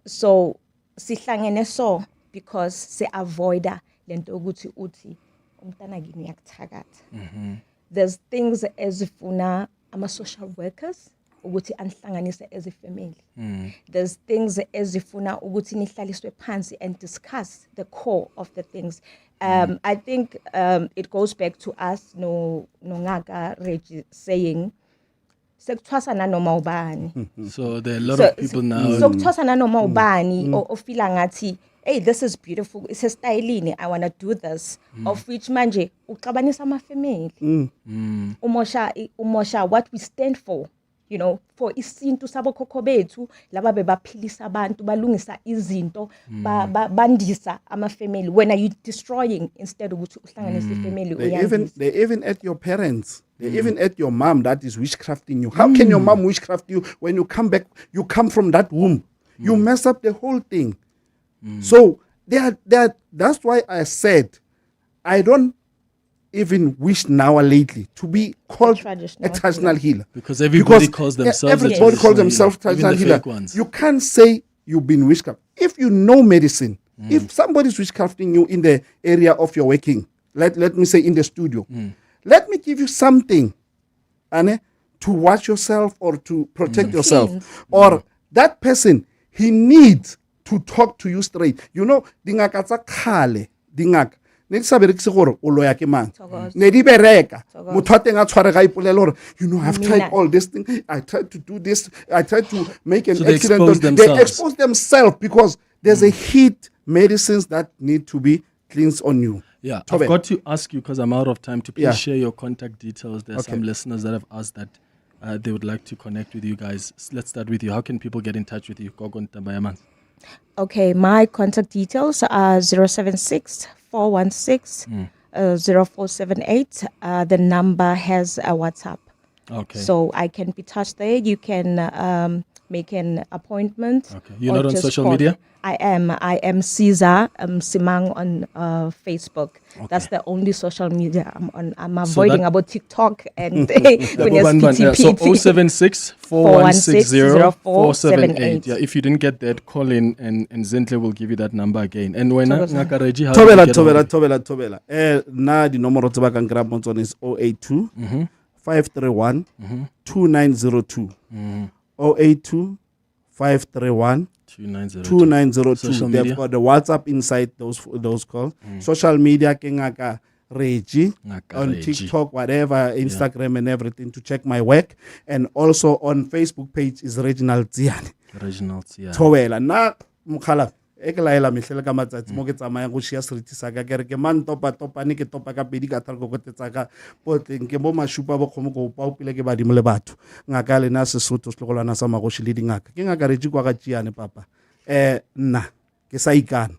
S1: So, sihlangene so because se avoida lento ukuthi uthi umntana kimi yakuthakatha. There's things ezifuna ama social workers ukuthi anihlanganise as a family. There's things ezifuna ukuthi nihlaliswe phansi and discuss the core of the things. I think it goes back to us, no Ngaka Reggie saying, so there are a
S13: lot of people now.
S1: So or feeling ngati, hey, this is beautiful. It's a styling. I want to do this. Of which manje uxabanisa ama family. Umosha what we stand for. You know, for isintu sabo khokho bethu laba bebaphilisa abantu balungisa izinto bandisa ama family. When are you destroying instead of uhlanganisa family?
S3: They even at your parents. They even at your mom that is witchcrafting you. How can your mom witchcraft you when you come back? You come from that womb. You mess up the whole thing. So that's why I said I don't even wish now or lately to be called a traditional healer.
S13: Because everybody calls themselves
S3: traditional healer. You can't say you've been witchcraft. If you know medicine, if somebody's witchcrafting you in the area of your working, let me say in the studio, let me give you something, Anne, to watch yourself or to protect yourself. Or that person, he needs to talk to you straight. You know, dingaka tsa khale, dingaka ne sa berekise gore o loya ke mang ne di bereka motho a teng a tshware ga ipolele gore you know I've tried all this thing, I tried to do this, I tried to make an accident. They expose themselves because there's a heat medicines that need to be cleansed on you.
S13: Yeah, I've got to ask you because I'm out of time to please share your contact details. There are some listeners that have asked that they would like to connect with you guys. Let's start with you. How can people get in touch with you?
S1: Okay, my contact details are 076-416-0478. The number has a WhatsApp.
S13: Okay.
S1: So I can be touched there. You can make an appointment.
S13: Okay. You're not on social media?
S1: I am Caesar Simang on Facebook. Okay. That's the only social media I'm on. I'm avoiding about TikTok and
S13: So 076-416-0478. Yeah, if you didn't get that, call in and Zentle will give you that number again. And when Ngakareji, how
S3: Tobela. Na di nomoro tse ba kan grab montson is 082 531 2902. 082 531 2902. They've got the WhatsApp inside those calls. Social media Kengaka Reggie on TikTok, whatever, Instagram and everything to check my work. And also on Facebook page is Reginald Ziani. Towela na mukhala ekelaela mehlele ka matsatsi mo ke tsamaya go shia seriti sa ka kere ke man topa ni ke topa ka pedi ka tarko go tetsa ka potleng ke bo mashupa bo khomo go pa upile ke badimo le batho ngaka le na Sesotho slogolana sa magoshi le dingaka ke ngaka Reggie kwa ga Tiane papa nna ke sa ikana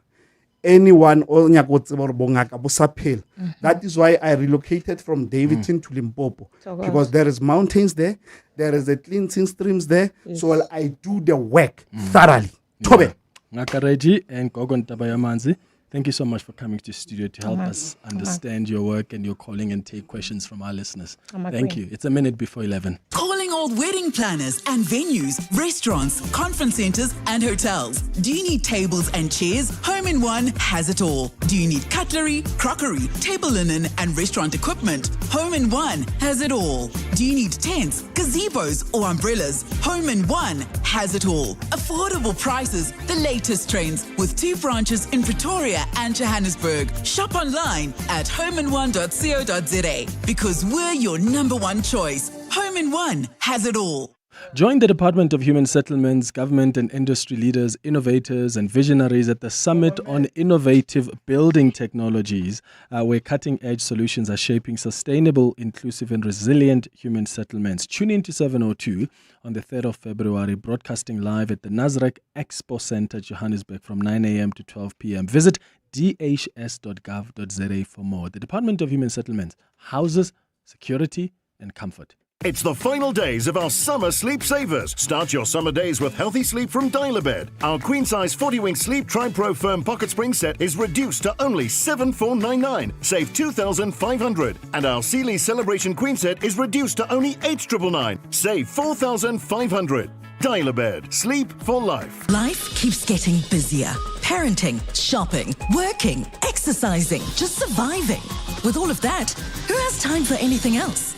S3: anyone o nya go tseba re bongaka bo sa phela. That is why I relocated from Davidson to Limpopo because there is mountains there is a cleansing streams there, so I do the work thoroughly. Tobe
S13: Ngakareji and Gogon Tabayamanzi, thank you so much for coming to studio to help us understand your work and your calling and take questions from our listeners. Thank you. It's a minute before 11.
S24: Calling all wedding planners and venues, restaurants, conference centers, and hotels. Do you need tables and chairs? Home in One has it all. Do you need cutlery, crockery, table linen, and restaurant equipment? Home in One has it all. Do you need tents, gazebos, or umbrellas? Home in One has it all. Affordable prices, the latest trends, with 2 branches in Pretoria and Johannesburg. Shop online at homein1.co.za because we're your #1 choice. Home in One has it all.
S13: Join the Department of Human Settlements, government and industry leaders, innovators and visionaries at the Summit on Innovative Building Technologies, where cutting-edge solutions are shaping sustainable, inclusive and resilient human settlements. Tune in to 702 on the 3rd of February, broadcasting live at the Nasrec Expo Center, Johannesburg from 9 a.m. to 12 p.m. Visit dhs.gov.za for more. The Department of Human Settlements houses security and comfort.
S19: It's the final days of our summer sleep savers. Start your summer days with healthy sleep from Dial-A-Bed. Our queen-size 40-wing sleep Tri-Pro Firm pocket spring set is reduced to only $7,499. Save $2,500. And our Sealy Celebration Queen set is reduced to only $8,999. Save $4,500. Dial-A-Bed. Sleep for life.
S24: Life keeps getting busier. Parenting, shopping, working, exercising, just surviving. With all of that, who has time for anything else?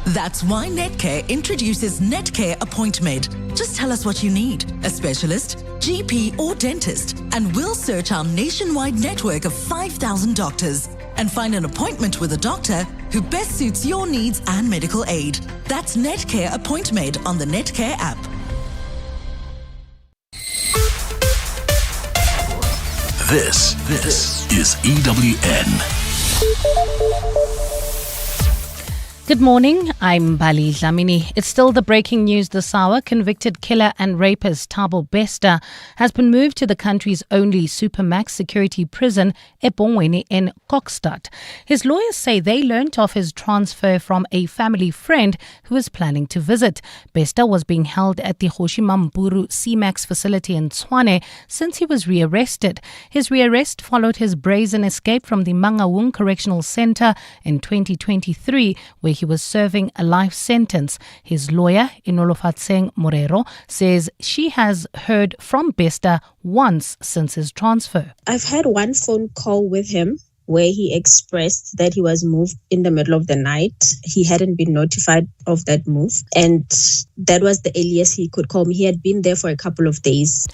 S24: That's why Netcare introduces Netcare Appointmed. Just tell us what you need, a specialist, GP or dentist, and we'll search our nationwide network of 5,000 doctors and find an appointment with a doctor who best suits your needs and medical aid. That's Netcare Appointmed on the Netcare app.
S10: This is EWN.
S18: Good morning, I'm Bali Dlamini. It's still the breaking news this hour. Convicted killer and rapist Thabo Bester has been moved to the country's only supermax security prison, eBongweni in Kokstad. His lawyers say they learnt of his transfer from a family friend who was planning to visit. Bester was being held at the Hoshimamburu CMAX facility in Tshwane since he was rearrested. His rearrest followed his brazen escape from the Mangaung Correctional Centre in 2023, where he was serving a life sentence. His lawyer, Inolofatseng Morero, says she has heard from Bester once since his transfer.
S5: I've had one phone call with him where he expressed that he was moved in the middle of the night. He hadn't been notified of that move, and that was the earliest he could call me. He had been there for a couple of days.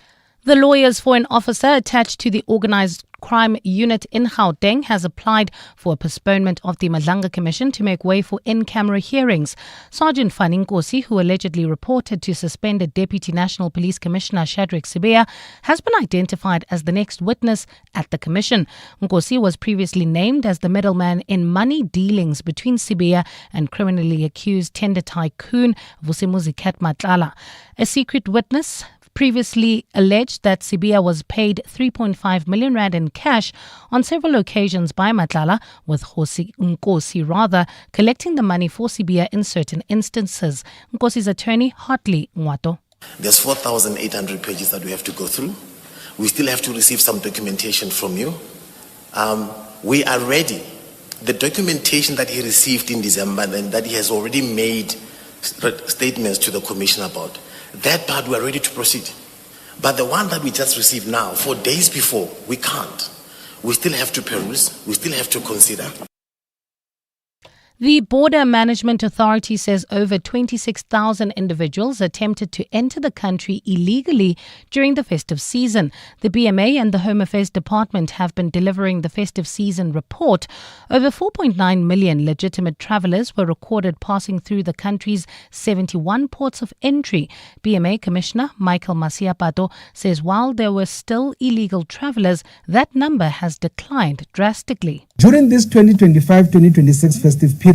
S18: The lawyers for an officer attached to the organised crime unit in Gauteng has applied for a postponement of the Madlanga Commission to make way for in-camera hearings. Sergeant Fanny Nkosi, who allegedly reported to suspended Deputy National Police Commissioner Shadrack Sibiya, has been identified as the next witness at the commission. Nkosi was previously named as the middleman in money dealings between Sibiya and criminally accused tender tycoon Vusimuzi Matlala. A secret witness previously alleged that Sibiya was paid 3.5 million rand in cash on several occasions by Matlala, with Nkosi collecting the money for Sibiya in certain instances. Nkosi's attorney, Hartley Ngwato.
S11: There's 4,800 pages that we have to go through. We still have to receive some documentation from you. We are ready. The documentation that he received in December and that he has already made statements to the commission about, that part we are ready to proceed. But the one that we just received now, 4 days before, we can't. We still have to peruse, we still have to consider.
S18: The Border Management Authority says over 26,000 individuals attempted to enter the country illegally during the festive season. The BMA and the Home Affairs Department have been delivering the festive season report. Over 4.9 million legitimate travellers were recorded passing through the country's 71 ports of entry. BMA Commissioner Michael Masiapato says while there were still illegal travellers, that number has declined drastically.
S12: During this 2025-2026 festive period,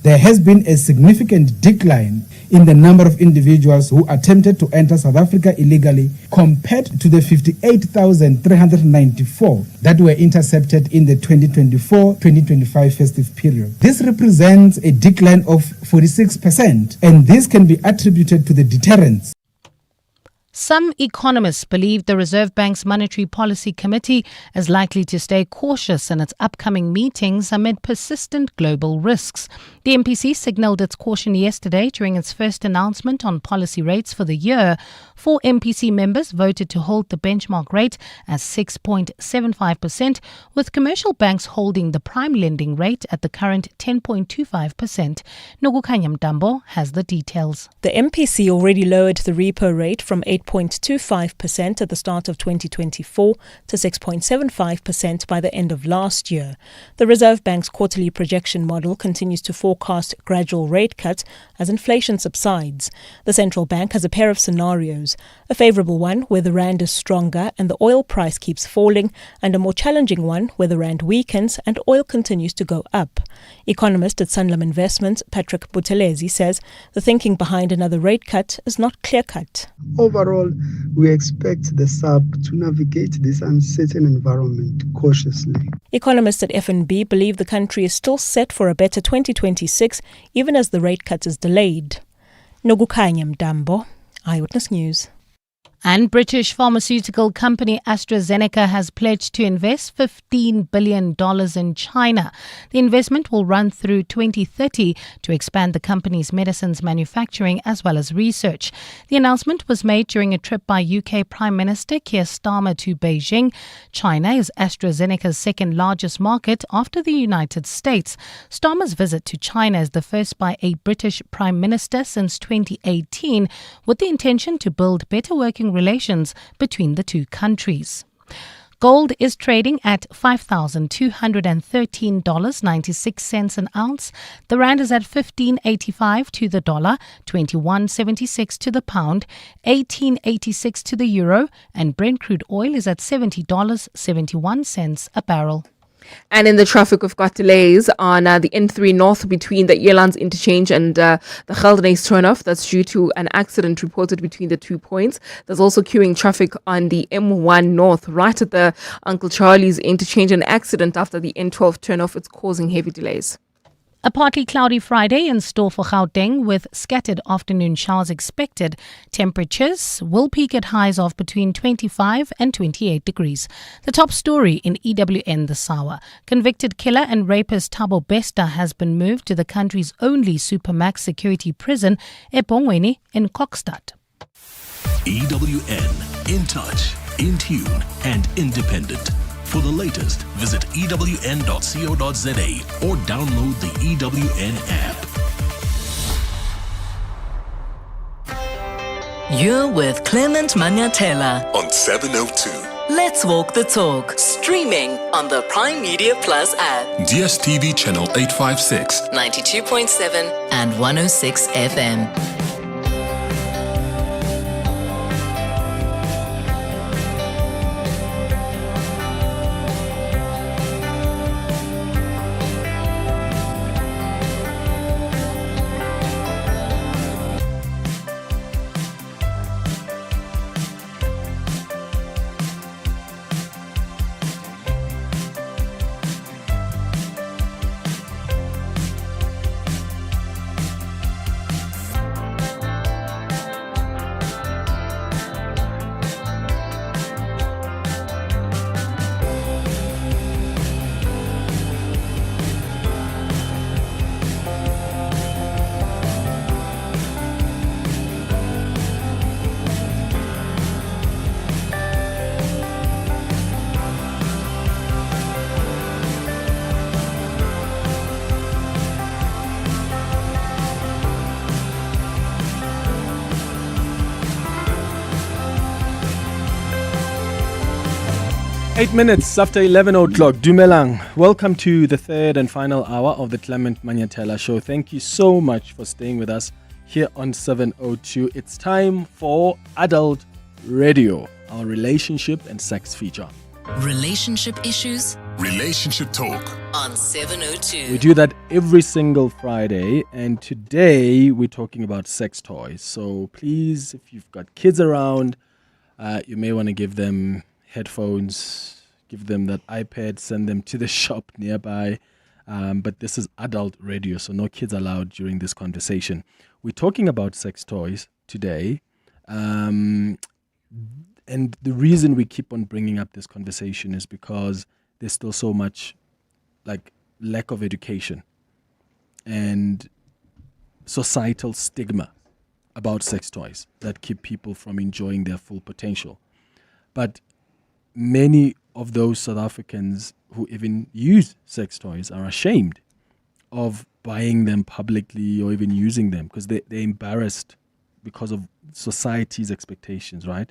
S12: there has been a significant decline in the number of individuals who attempted to enter South Africa illegally compared to the 58,394 that were intercepted in the 2024-2025 festive period. This represents a decline of 46%, and this can be attributed to the deterrence.
S18: Some economists believe the Reserve Bank's Monetary Policy Committee is likely to stay cautious in its upcoming meetings amid persistent global risks. The MPC signalled its caution yesterday during its first announcement on policy rates for the year. 4 MPC members voted to hold the benchmark rate at 6.75%, with commercial banks holding the prime lending rate at the current 10.25%. Nogukanya Mdambo has the details.
S16: The MPC already lowered the repo rate from 8.25% at the start of 2024 to 6.75% by the end of last year. The Reserve Bank's quarterly projection model continues to forecast gradual rate cuts as inflation subsides. The central bank has a pair of scenarios: a favourable one where the rand is stronger and the oil price keeps falling, and a more challenging one where the rand weakens and oil continues to go up. Economist at Sanlam Investments, Patrick Buthelezi, says the thinking behind another rate cut is not clear-cut.
S21: Overall, we expect the SARB to navigate this uncertain environment cautiously.
S16: Economists at FNB believe the country is still set for a better 2026, even as the rate cut is delayed. Nogukanya Mdambo, Eyewitness News.
S18: And British pharmaceutical company AstraZeneca has pledged to invest $15 billion in China. The investment will run through 2030 to expand the company's medicines manufacturing as well as research. The announcement was made during a trip by UK Prime Minister Keir Starmer to Beijing. China is AstraZeneca's second largest market after the United States. Starmer's visit to China is the first by a British Prime Minister since 2018, with the intention to build better working relations between the two countries. Gold is trading at $5,213.96 an ounce. The rand is at 15.85 to the dollar, 21.76 to the pound, 18.86 to the euro, and Brent crude oil is at $70.71 a barrel.
S2: And in the traffic, we've got delays on the N3 North between the Elands interchange and the Geldenays turnoff. That's due to an accident reported between the 2 points. There's also queuing traffic on the M1 North, right at the Uncle Charlie's interchange. An accident after the N12 turnoff. It's causing heavy delays.
S18: A partly cloudy Friday in store for Gauteng with scattered afternoon showers expected. Temperatures will peak at highs of between 25 and 28 degrees. The top story in EWN this hour. Convicted killer and rapist Thabo Bester has been moved to the country's only supermax security prison, eBongweni in Kokstad.
S10: EWN, in touch, in tune, and independent. For the latest, visit ewn.co.za or download the EWN app.
S14: You're with Clement Manyathela
S8: on 702.
S14: Let's walk the talk. Streaming on the Prime Media Plus app.
S8: DSTV channel 856,
S14: 92.7 and 106 FM.
S13: 8 minutes after 11 o'clock, Dumelang. Welcome to the third and final hour of the Clement Manyathela Show. Thank you so much for staying with us here on 702. It's time for Adult Radio, our relationship and sex feature.
S14: Relationship issues,
S8: relationship talk
S14: on 702.
S13: We do that every single Friday, and today we're talking about sex toys. So please, if you've got kids around, you may want to give them headphones, give them that iPad, send them to the shop nearby. But this is adult radio, so no kids allowed during this conversation. We're talking about sex toys today. And the reason we keep on bringing up this conversation is because there's still so much lack of education and societal stigma about sex toys that keep people from enjoying their full potential. But many of those South Africans who even use sex toys are ashamed of buying them publicly or even using them because they're embarrassed because of society's expectations, right?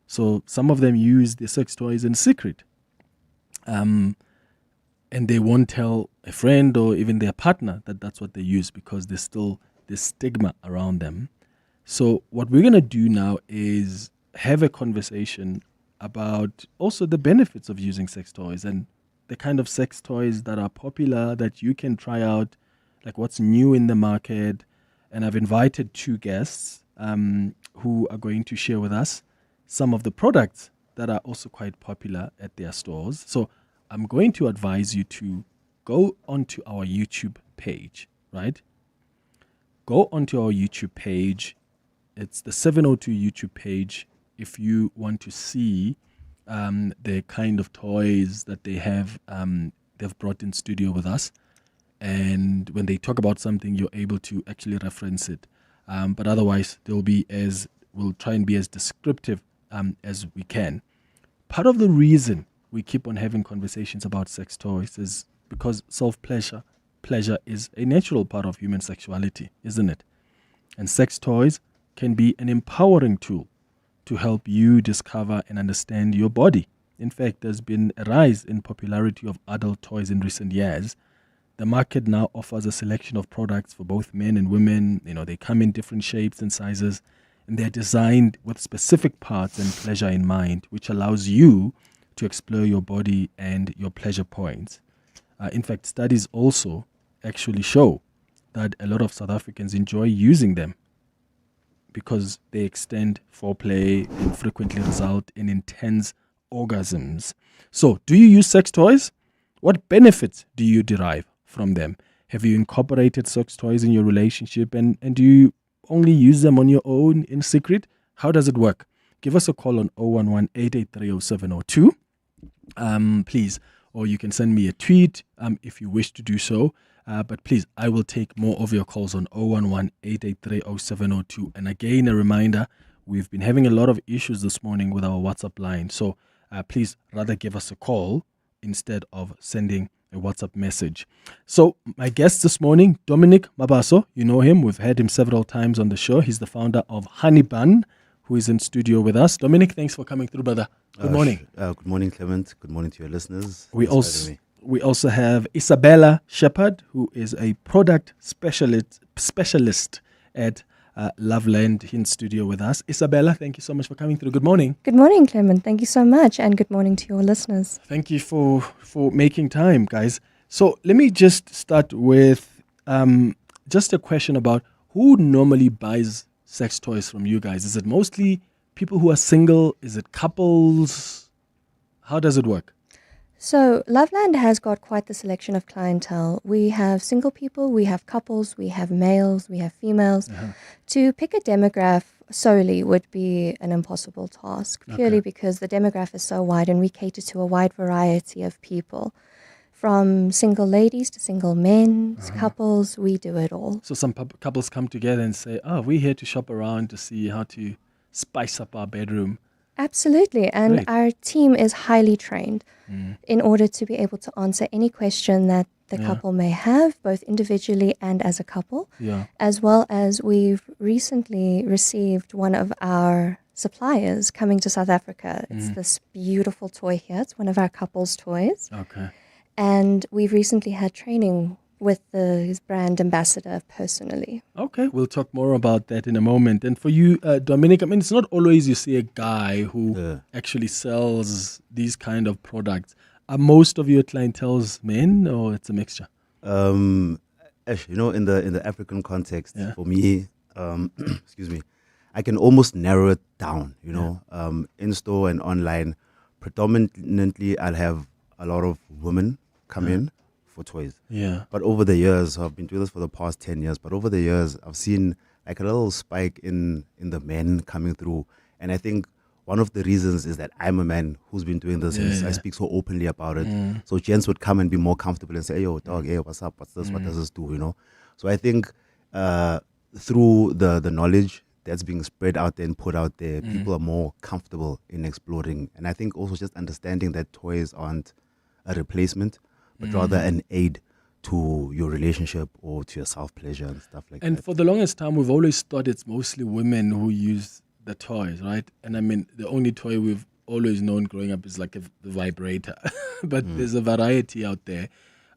S13: So some of them use their sex toys in secret. And they won't tell a friend or even their partner that that's what they use because there's still this stigma around them. So what we're going to do now is have a conversation about also the benefits of using sex toys and the kind of sex toys that are popular that you can try out, like what's new in the market. And I've invited two guests who are going to share with us some of the products that are also quite popular at their stores. So I'm going to advise you to go onto our YouTube page, right? Go onto our YouTube page. It's the 702 YouTube page. if you want to see the kind of toys that they have, they've brought in studio with us. And when they talk about something, you're able to actually reference it. But otherwise, we'll try and be as descriptive as we can. Part of the reason we keep on having conversations about sex toys is because pleasure is a natural part of human sexuality, isn't it? And sex toys can be an empowering tool to help you discover and understand your body. In fact, there's been a rise in popularity of adult toys in recent years. The market now offers a selection of products for both men and women. They come in different shapes and sizes, and they're designed with specific parts and pleasure in mind, which allows you to explore your body and your pleasure points. In fact, studies also actually show that a lot of South Africans enjoy using them because they extend foreplay and frequently result in intense orgasms. So, do you use sex toys? What benefits do you derive from them? Have you incorporated sex toys in your relationship, and do you only use them on your own in secret? How does it work? Give us a call on 011-883-0702, please, or you can send me a tweet if you wish to do so. But please, I will take more of your calls on 011-883-0702. And again, a reminder, we've been having a lot of issues this morning with our WhatsApp line. So please rather give us a call instead of sending a WhatsApp message. So my guest this morning, Dominic Mabaso, you know him. We've had him several times on the show. He's the founder of Honey Bun, who is in studio with us. Dominic, thanks for coming through, brother. Good morning.
S6: Good morning, Clement. Good morning to your listeners.
S13: We also have Isabella Shepherd, who is a product specialist at Loveland in studio with us. Isabella, thank you so much for coming through. Good morning.
S15: Good morning, Clement. Thank you so much, and good morning to your listeners.
S13: Thank you for making time, guys. So let me just start with just a question about who normally buys sex toys from you guys. Is it mostly people who are single? Is it couples? How does it work?
S15: So Loveland has got quite the selection of clientele. We have single people, we have couples, we have males, we have females. To pick a demographic solely would be an impossible task, purely because the demographic is so wide and we cater to a wide variety of people. From single ladies to single men, couples, we do it all.
S13: So some couples come together and say, we're here to shop around to see how to spice up our bedroom.
S15: Absolutely. And our team is highly trained in order to be able to answer any question that the couple may have, both individually and as a couple. As well as we've recently received one of our suppliers coming to South Africa. It's this beautiful toy here. It's one of our couples' toys. And we've recently had training with his brand ambassador personally.
S13: Okay, we'll talk more about that in a moment. And for you, Dominic, I mean, it's not always you see a guy who actually sells these kind of products. Are most of your clientele's men, or it's a mixture?
S6: Actually, in the African context, for me, excuse me, I can almost narrow it down. In store and online, predominantly I'll have a lot of women come in for toys. But over the years, I've been doing this for the past 10 years, but over the years, I've seen like a little spike in the men coming through. And I think one of the reasons is that I'm a man who's been doing this and I speak so openly about it. So gents would come and be more comfortable and say, yo, dog, hey, what's up? What's this? What does this do? So I think through the knowledge that's being spread out there and put out there, people are more comfortable in exploring. And I think also just understanding that toys aren't a replacement, but rather an aid to your relationship or to your self-pleasure and stuff like that.
S13: And for the longest time, we've always thought it's mostly women who use the toys, right? And I mean, the only toy we've always known growing up is like the vibrator. But there's a variety out there.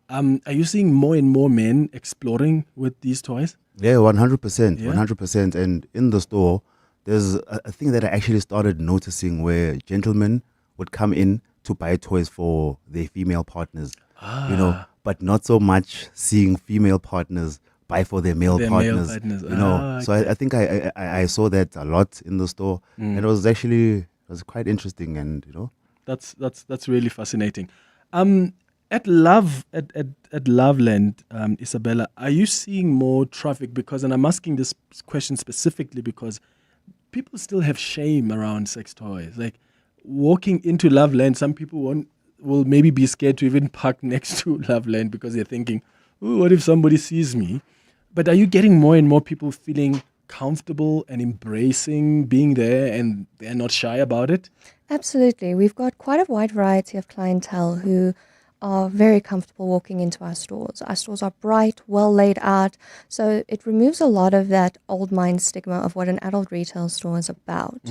S13: Are you seeing more and more men exploring with these toys?
S6: Yeah, 100%, 100%. And in the store, there's a thing that I actually started noticing where gentlemen would come in to buy toys for their female partners, but not so much seeing female partners buy for their male partners. So I think I saw that a lot in the store, and it was quite interesting, and
S13: that's really fascinating. At Loveland, Isabella, are you seeing more traffic? And I'm asking this question specifically because people still have shame around sex toys. Like walking into Loveland, some people will maybe be scared to even park next to Loveland because they're thinking, "Ooh, what if somebody sees me?" But are you getting more and more people feeling comfortable and embracing being there, and they're not shy about it?
S15: Absolutely. We've got quite a wide variety of clientele who are very comfortable walking into our stores. Our stores are bright, well laid out, so it removes a lot of that old mind stigma of what an adult retail store is about.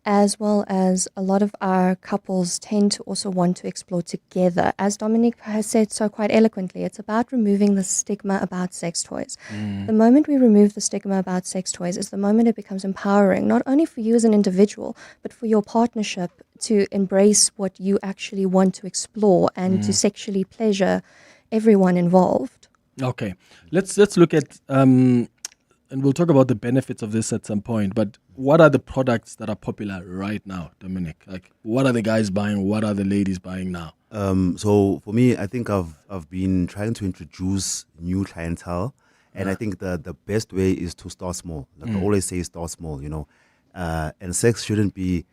S15: As well as a lot of our couples tend to also want to explore together. As Dominic has said so quite eloquently, it's about removing the stigma about sex toys. The moment we remove the stigma about sex toys is the moment it becomes empowering, not only for you as an individual, but for your partnership to embrace what you actually want to explore and to sexually pleasure everyone involved.
S13: Okay, let's look at and we'll talk about the benefits of this at some point, but what are the products that are popular right now, Dominic? Like, what are the guys buying? What are the ladies buying now?
S6: So for me, I think I've been trying to introduce new clientele, and I think the best way is to start small. Like I always say, start small, and sex shouldn't be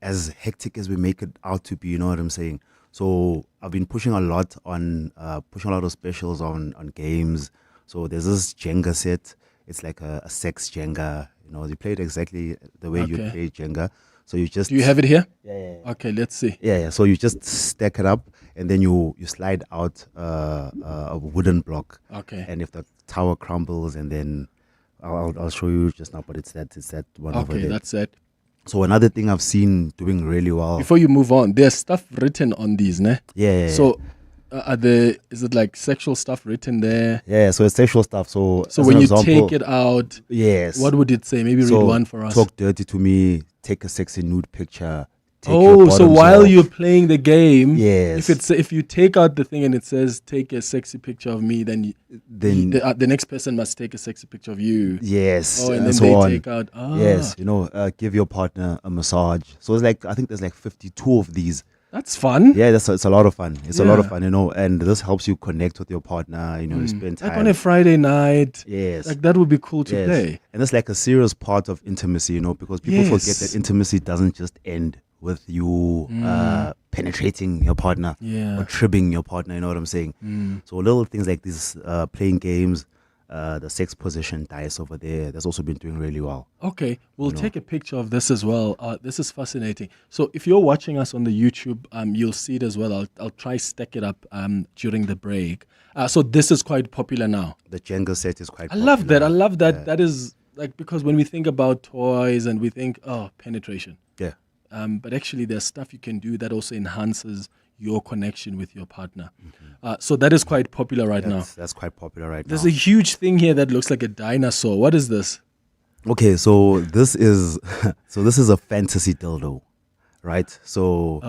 S6: as hectic as we make it out to be, you know what I'm saying? So I've been pushing a lot of specials on games. So there's this Jenga set. It's like a sex Jenga. You play it exactly the way you play Jenga. So you just...
S13: Do you have it here?
S6: Yeah.
S13: Okay, let's see.
S6: Yeah. So you just stack it up, and then you slide out a wooden block.
S13: Okay.
S6: And if the tower crumbles, and then I'll show you just now, but it's that one over there.
S13: Okay, that's it.
S6: So another thing I've seen doing really well...
S13: Before you move on, there's stuff written on these, ne?
S6: Yeah.
S13: So... is it like sexual stuff written there?
S6: Yeah, so it's sexual stuff. So
S13: when you take it out,
S6: yes,
S13: what would it say? Maybe read one for us.
S6: Talk dirty to me, take a sexy nude picture.
S13: So while you're playing the game,
S6: yes,
S13: if you take out the thing and it says take a sexy picture of me, then the next person must take a sexy picture of you.
S6: Yes,
S13: and then
S6: so
S13: they
S6: on.
S13: take out.
S6: Yes, give your partner a massage. So it's I think there's 52 of these.
S13: That's fun.
S6: Yeah, it's a lot of fun. It's a lot of fun, and this helps you connect with your partner. You spend time.
S13: Like on a Friday night.
S6: Yes.
S13: Like that would be cool to play.
S6: And it's like a serious part of intimacy, because people forget that intimacy doesn't just end with you penetrating your partner or tribbing your partner, you know what I'm saying? So little things like this, playing games, the sex position dice over there, that's also been doing really well.
S13: Okay, we'll take a picture of this as well. This is fascinating. So if you're watching us on the YouTube, you'll see it as well. I'll try stack it up during the break. So this is quite popular now.
S6: The Jenga set is quite popular.
S13: I love that. That is because when we think about toys and we think, penetration.
S6: Yeah.
S13: But actually there's stuff you can do that also enhances your connection with your partner. So that is quite popular right now.
S6: That's quite popular right now.
S13: There's a huge thing here that looks like a dinosaur. What is this?
S6: Okay, so this is a fantasy dildo, right? So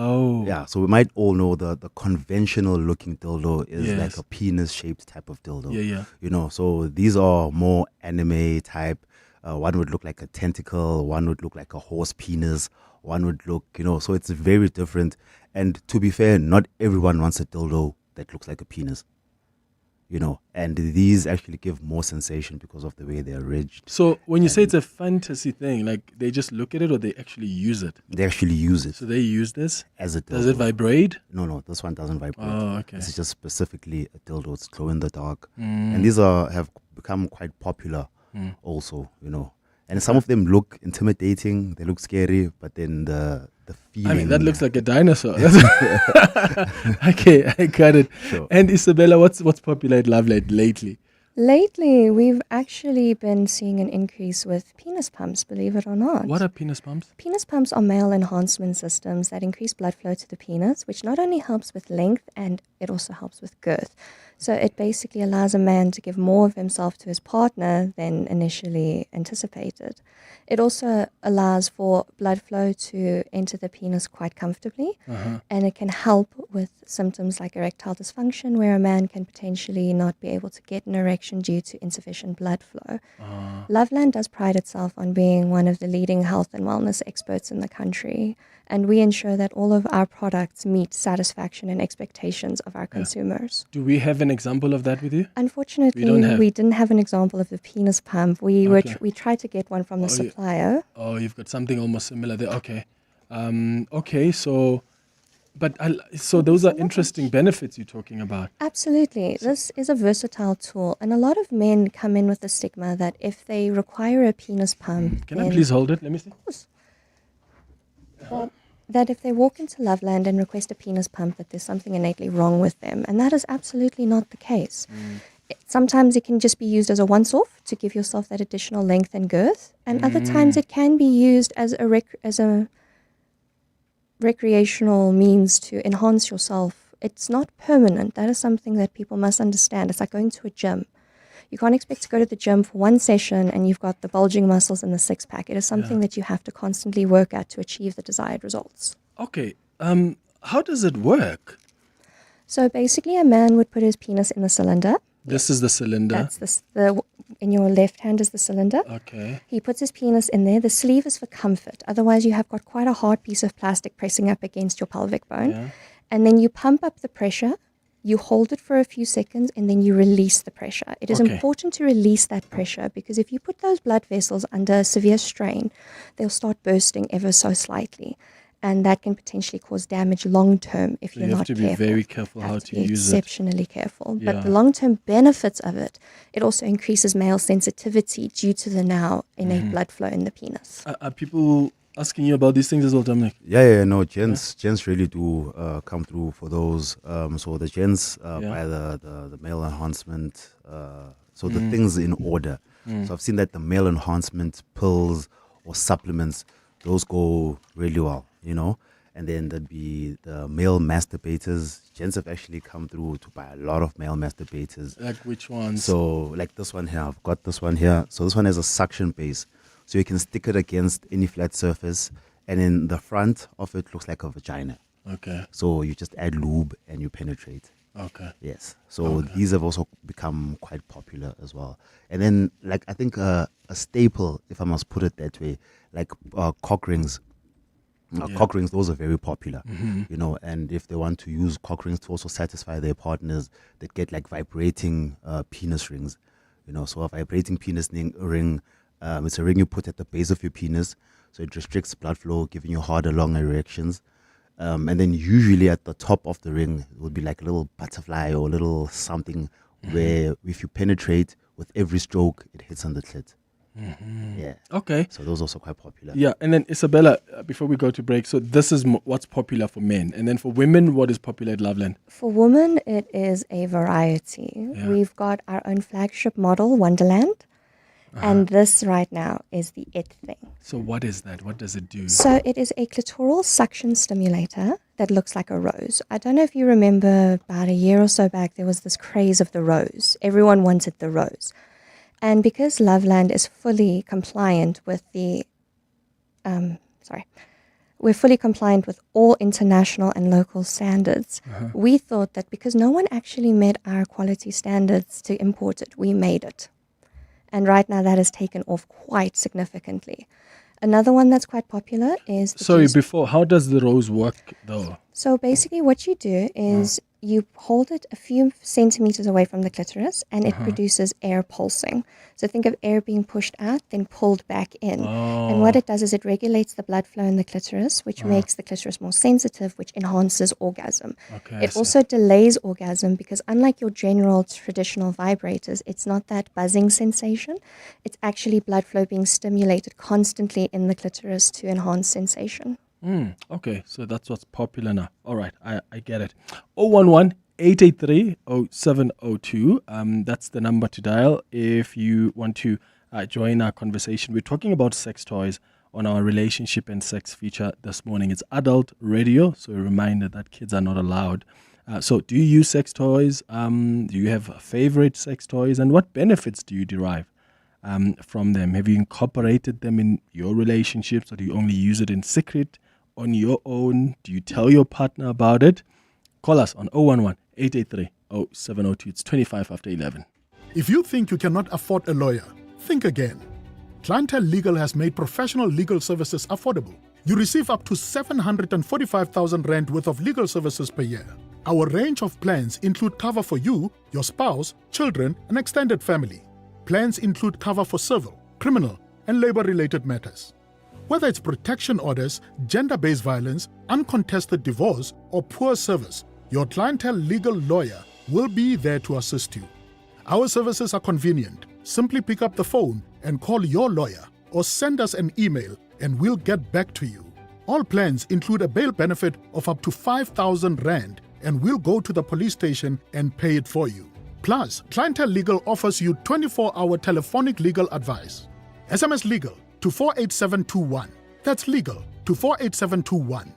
S6: so we might all know the conventional looking dildo is like a penis shaped type of dildo.
S13: Yeah.
S6: So these are more anime type. One would look like a tentacle, one would look like a horse penis, one would look, so it's very different. And to be fair, not everyone wants a dildo that looks like a penis, and these actually give more sensation because of the way they're ridged.
S13: So when you say it's a fantasy thing, like they just look at it or they actually use it?
S6: They actually use it.
S13: So they use this?
S6: As a dildo.
S13: Does it vibrate?
S6: No, this one doesn't vibrate.
S13: Oh, okay.
S6: This is just specifically a dildo. It's glow in the dark. And these have become quite popular also, And some of them look intimidating, they look scary, but then the feeling...
S13: I mean, that looks like a dinosaur. Okay, I got it.
S6: Sure.
S13: And Isabella, what's popular at Loveland lately?
S15: Lately, we've actually been seeing an increase with penis pumps, believe it or not.
S13: What are penis pumps?
S15: Penis pumps are male enhancement systems that increase blood flow to the penis, which not only helps with length, and it also helps with girth. So it basically allows a man to give more of himself to his partner than initially anticipated. It also allows for blood flow to enter the penis quite comfortably, and it can help with symptoms like erectile dysfunction, where a man can potentially not be able to get an erection infection due to insufficient blood flow. Loveland does pride itself on being one of the leading health and wellness experts in the country, and we ensure that all of our products meet satisfaction and expectations of our consumers.
S13: Do we have an example of that with you?
S15: Unfortunately, we didn't have an example of the penis pump. We tried to get one from the supplier.
S13: You've got something almost similar there. Okay. So those are interesting benefits you're talking about.
S15: Absolutely. This is a versatile tool, and a lot of men come in with the stigma that if they require a penis pump...
S13: Can I please hold it? Let me see.
S15: That if they walk into Loveland and request a penis pump, that there's something innately wrong with them, and that is absolutely not the case. Sometimes it can just be used as a once-off to give yourself that additional length and girth, and other times it can be used as a recreational means to enhance yourself. It's not permanent. That is something that people must understand. It's like going to a gym. You can't expect to go to the gym for one session and you've got the bulging muscles and the six-pack. It is something that you have to constantly work at to achieve the desired results.
S13: Okay. How does it work?
S15: So basically a man would put his penis in the cylinder.
S13: This is the cylinder.
S15: That's in your left hand is the cylinder.
S13: Okay.
S15: He puts his penis in there. The sleeve is for comfort. Otherwise, you have got quite a hard piece of plastic pressing up against your pelvic bone.
S13: Yeah.
S15: And then you pump up the pressure, you hold it for a few seconds, and then you release the pressure. It is important to release that pressure because if you put those blood vessels under severe strain, they'll start bursting ever so slightly. And that can potentially cause damage long-term if you're not careful.
S13: You have to be very careful how to use it.
S15: Exceptionally careful. But the long-term benefits of it, it also increases male sensitivity due to the now innate blood flow in the penis.
S13: Are people asking you about these things as well, Dominic?
S6: No, gents really do come through for those. So the gents buy the male enhancement, so the things in order. So I've seen that the male enhancement pills or supplements, those go really well, and then there'd be the male masturbators. Gents have actually come through to buy a lot of male masturbators.
S13: Like which ones?
S6: So like this one here, I've got this one here. So this one has a suction base. So you can stick it against any flat surface, and in the front of it looks like a vagina.
S13: Okay.
S6: So you just add lube and you penetrate.
S13: Okay.
S6: Yes. So these have also become quite popular as well. And then, like, I think a staple, if I must put it that way, like cock rings. Cock rings, those are very popular, and if they want to use cock rings to also satisfy their partners, they get like vibrating penis rings. So a vibrating penis ring, it's a ring you put at the base of your penis, so it restricts blood flow, giving you harder, long erections. And then usually at the top of the ring would be like a little butterfly or a little something where if you penetrate with every stroke, it hits on the clit. Yeah.
S13: Okay.
S6: So those are also quite popular.
S13: Yeah. And then Isabella, before we go to break, so this is what's popular for men. And then for women, what is popular at Loveland?
S15: For women, it is a variety.
S13: Yeah.
S15: We've got our own flagship model, Wonderland. And this right now is the it thing.
S13: So what is that? What does it do?
S15: So it is a clitoral suction stimulator that looks like a rose. I don't know if you remember about a year or so back, there was this craze of the rose. Everyone wanted the rose. And because Loveland is fully compliant with we're fully compliant with all international and local standards, we thought that because no one actually met our quality standards to import it, we made it. And right now that has taken off quite significantly. Another one that's quite popular is...
S13: how does the rose work though?
S15: So basically what you do is you hold it a few centimeters away from the clitoris and it produces air pulsing. So think of air being pushed out, then pulled back in. And what it does is it regulates the blood flow in the clitoris, which makes the clitoris more sensitive, which enhances orgasm. It also delays orgasm because unlike your general traditional vibrators, it's not that buzzing sensation. It's actually blood flow being stimulated constantly in the clitoris to enhance sensation.
S13: Okay, so that's what's popular now. All right, I get it. 011-883-0702. That's the number to dial if you want to join our conversation. We're talking about sex toys on our relationship and sex feature this morning. It's adult radio, so a reminder that kids are not allowed. So do you use sex toys? Do you have favorite sex toys? And what benefits do you derive from them? Have you incorporated them in your relationships, or do you only use it in secret on your own? Do you tell your partner about it? Call us on 011-883-0702. It's 25 after 11.
S7: If you think you cannot afford a lawyer, think again. Clientele Legal has made professional legal services affordable. You receive up to 745,000 rand worth of legal services per year. Our range of plans include cover for you, your spouse, children, and extended family. Plans include cover for civil, criminal, and labor-related matters. Whether it's protection orders, gender-based violence, uncontested divorce, or poor service, your Clientele Legal lawyer will be there to assist you. Our services are convenient. Simply pick up the phone and call your lawyer or send us an email and we'll get back to you. All plans include a bail benefit of up to 5,000 rand and we'll go to the police station and pay it for you. Plus, Clientele Legal offers you 24-hour telephonic legal advice. SMS Legal to 48721. That's legal to 48721.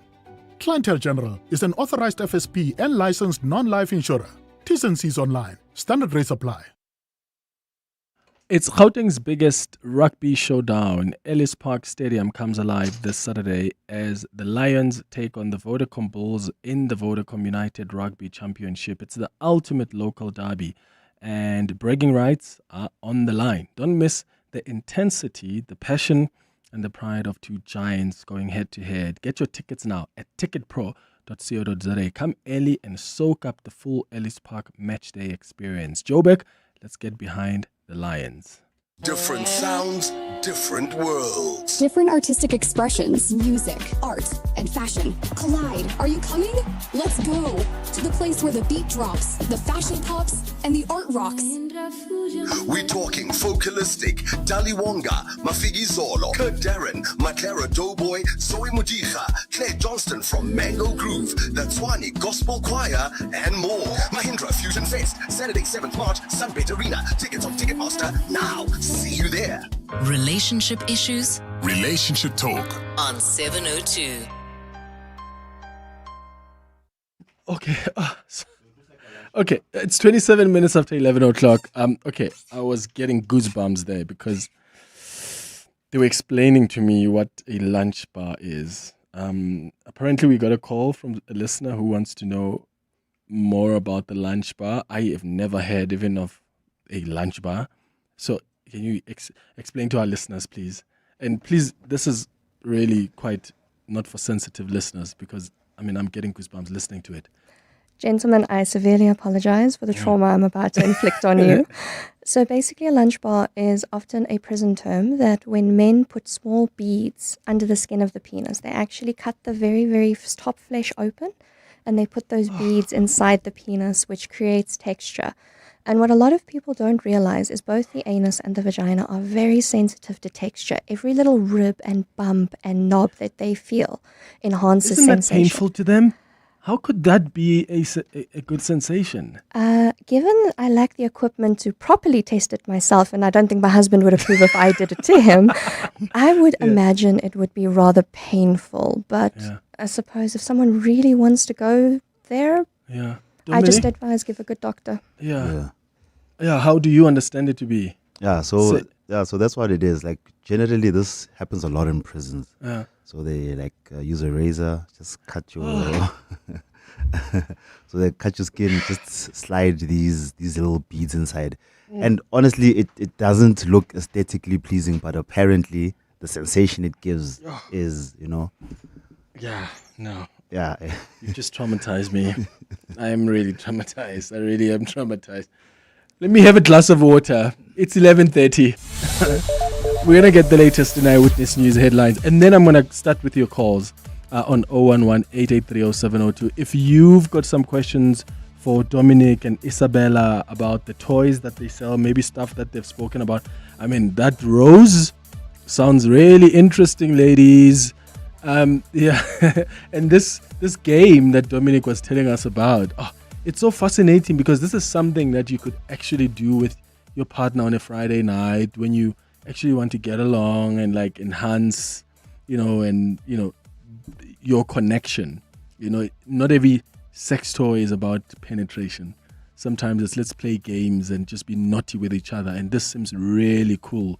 S7: Clientele General is an authorized FSP and licensed non-life insurer. T's and C's online. Standard rates apply.
S13: It's Gauteng's biggest rugby showdown. Ellis Park Stadium comes alive this Saturday as the Lions take on the Vodacom Bulls in the Vodacom United Rugby Championship. It's the ultimate local derby and bragging rights are on the line. Don't miss the intensity, the passion and the pride of two giants going head to head. Get your tickets now at ticketpro.co.za. Come early and soak up the full Ellis Park matchday experience. Joburg, let's get behind the Lions.
S17: Different sounds, different worlds.
S22: Different artistic expressions, music, art, and fashion collide. Are you coming? Let's go to the place where the beat drops, the fashion pops, and the art rocks.
S17: We're talking Focalistic, Dali Wonga, Mafigi Zolo, Kurt Darren, Maclara Doughboy, Zoe Mujija, Claire Johnston from Mango Groove, the Tswani Gospel Choir, and more. Mahindra Fusion Fest, Saturday 7th March, Sunbet Arena. Tickets on Ticketmaster now. See you there.
S14: Relationship issues?
S8: Relationship Talk
S14: On 702.
S13: Okay, it's 27 minutes after 11 o'clock. Okay, I was getting goosebumps there because they were explaining to me what a lunch bar is. Apparently, we got a call from a listener who wants to know more about the lunch bar. I have never heard even of a lunch bar. So can you explain to our listeners, please? And please, this is really quite not for sensitive listeners because, I'm getting goosebumps listening to it.
S15: Gentlemen, I severely apologize for the trauma I'm about to inflict on you. So basically, a lunch bar is often a prison term that when men put small beads under the skin of the penis, they actually cut the very, very top flesh open and they put those beads inside the penis, which creates texture. And what a lot of people don't realize is both the anus and the vagina are very sensitive to texture. Every little rib and bump and knob that they feel enhances
S13: Isn't that
S15: sensation.
S13: painful to them? How could that be a good sensation?
S15: Given I lack the equipment to properly test it myself, and I don't think my husband would approve if I did it to him, I would imagine it would be rather painful. But I suppose if someone really wants to go there, I just advise give a good doctor.
S13: Yeah. How do you understand it to be?
S6: So that's what it is. Like generally, this happens a lot in prisons.
S13: Yeah.
S6: So they use a razor, just cut your. So they cut your skin, just slide these little beads inside, and honestly, it doesn't look aesthetically pleasing. But apparently, the sensation it gives is,
S13: Yeah. No.
S6: Yeah.
S13: You just traumatized me. I am really traumatized. I really am traumatized. Let me have a glass of water. It's 11:30. We're going to get the latest in Eyewitness News headlines. And then I'm going to start with your calls on 011-883-0702. If you've got some questions for Dominic and Isabella about the toys that they sell, maybe stuff that they've spoken about. That rose sounds really interesting, ladies. And this game that Dominic was telling us about, it's so fascinating because this is something that you could actually do with your partner on a Friday night when you actually want to get along and enhance, your connection. Not every sex toy is about penetration. Sometimes it's let's play games and just be naughty with each other. And this seems really cool.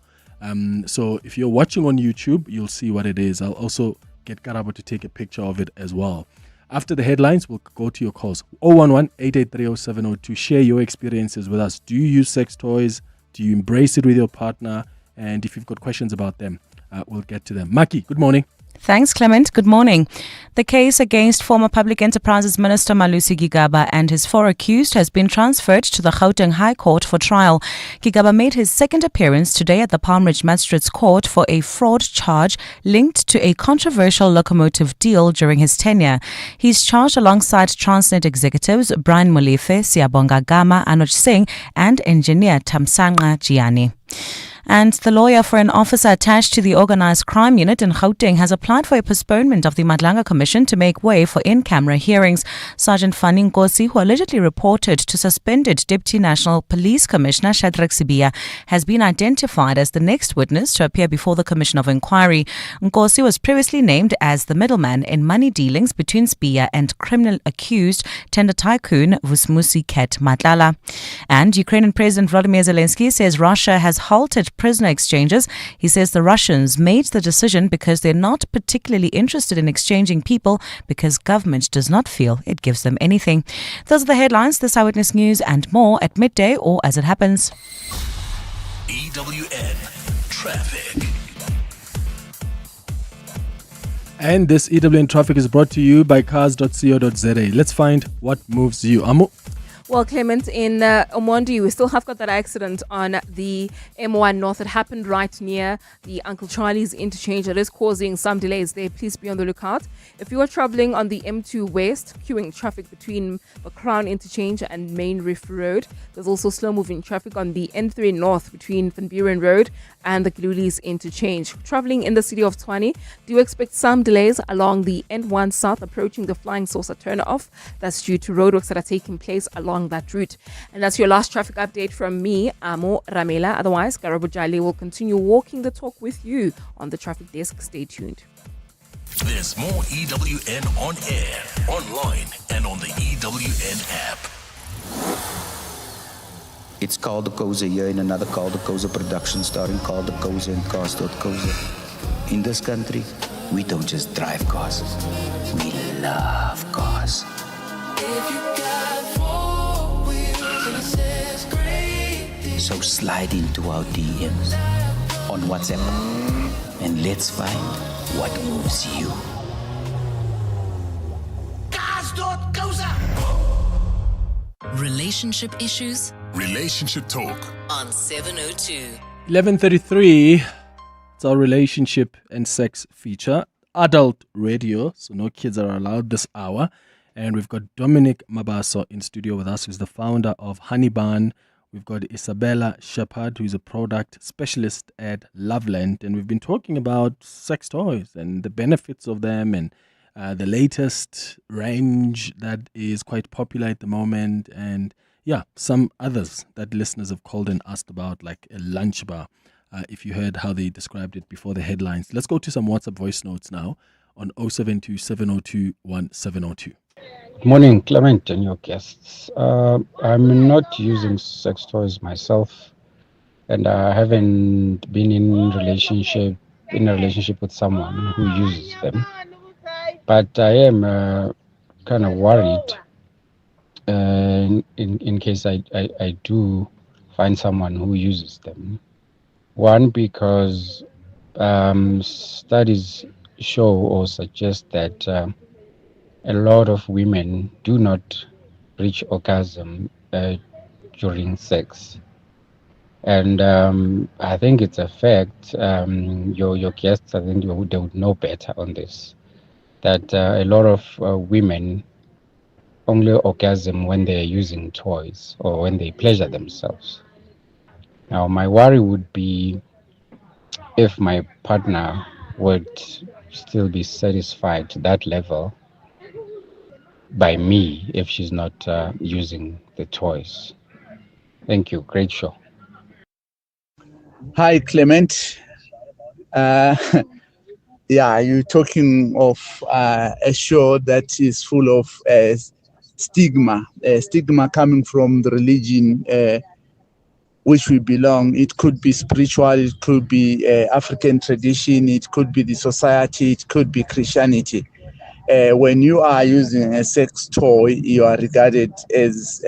S13: So if you're watching on YouTube, you'll see what it is. I'll also get Karabo to take a picture of it as well. After the headlines, we'll go to your calls. 011-883-0702. Share your experiences with us. Do you use sex toys? Do you embrace it with your partner? And if you've got questions about them, we'll get to them. Maki, good morning.
S4: Thanks, Clement. Good morning. The case against former Public Enterprises Minister Malusi Gigaba and his 4 accused has been transferred to the Gauteng High Court for trial. Gigaba made his second appearance today at the Palm Ridge Magistrates Court for a fraud charge linked to a controversial locomotive deal during his tenure. He's charged alongside Transnet executives Brian Molefe, Siyabonga Gama, Anuj Singh and engineer Tamsanqa Giani. And the lawyer for an officer attached to the Organised Crime Unit in Gauteng has applied for a postponement of the Madlanga Commission to make way for in-camera hearings. Sergeant Fanny Nkosi, who allegedly reported to suspended Deputy National Police Commissioner Shadrack Sibiya, has been identified as the next witness to appear before the Commission of Inquiry. Nkosi was previously named as the middleman in money dealings between Sibiya and criminal accused tender tycoon Vusmusi Ket Matlala. And Ukrainian President Volodymyr Zelensky says Russia has halted prisoner exchanges. He says the Russians made the decision because they're not particularly interested in exchanging people because government does not feel it gives them anything. Those are the headlines, this Eyewitness News and more at midday or as it happens.
S10: EWN Traffic.
S13: And this EWN Traffic is brought to you by cars.co.za. Let's find what moves you. Amu.
S2: Well, Clement, in Omondi, we still have got that accident on the M1 North. It happened right near the Uncle Charlie's interchange. It is causing some delays there. Please be on the lookout. If you are traveling on the M2 West, queuing traffic between the Crown Interchange and Main Reef Road. There's also slow-moving traffic on the N3 North between Van Buren Road and the Glulies Interchange. Traveling in the city of Tshwane, do expect some delays along the N1 South approaching the Flying Saucer turnoff. That's due to roadworks that are taking place along that route. And that's your last traffic update from me, Amo Ramela. Otherwise, Garabo Jali will continue walking the talk with you on the traffic desk. Stay tuned.
S10: There's more EWN on air, online, and on the EWN app.
S9: It's Carl de Koza here in another Carl de Koza production starring Carl de Koza and Cars.Koza. In this country, we don't just drive cars, we love cars. So slide into our DMs on WhatsApp and let's find what moves you.
S14: Relationship issues?
S8: Relationship talk.
S14: On 702.
S13: 11:33. It's our relationship and sex feature. Adult radio, so no kids are allowed this hour. And we've got Dominic Mabaso in studio with us, who's the founder of Honey Barn. We've got Isabella Shepard, who's a product specialist at Loveland. And we've been talking about sex toys and the benefits of them and the latest range that is quite popular at the moment. And yeah, some others that listeners have called and asked about, like a lunch bar, if you heard how they described it before the headlines. Let's go to some WhatsApp voice notes now on 072 702 1702.
S20: Good morning, Clement and your guests. I'm not using sex toys myself, and I haven't been in a relationship with someone who uses them. But I am kind of worried in case I do find someone who uses them. One, because studies show or suggest that a lot of women do not reach orgasm during sex. And I think it's a fact. Your guests, I think they would know better on this, that a lot of women only orgasm when they're using toys or when they pleasure themselves. Now, my worry would be if my partner would still be satisfied to that level by me if she's not using the toys. Thank you. Great show.
S23: Hi, Clement. Yeah, you're talking of a show that is full of stigma coming from the religion which we belong. It could be spiritual, it could be African tradition, it could be the society, it could be Christianity. when you are using a sex toy, you are regarded as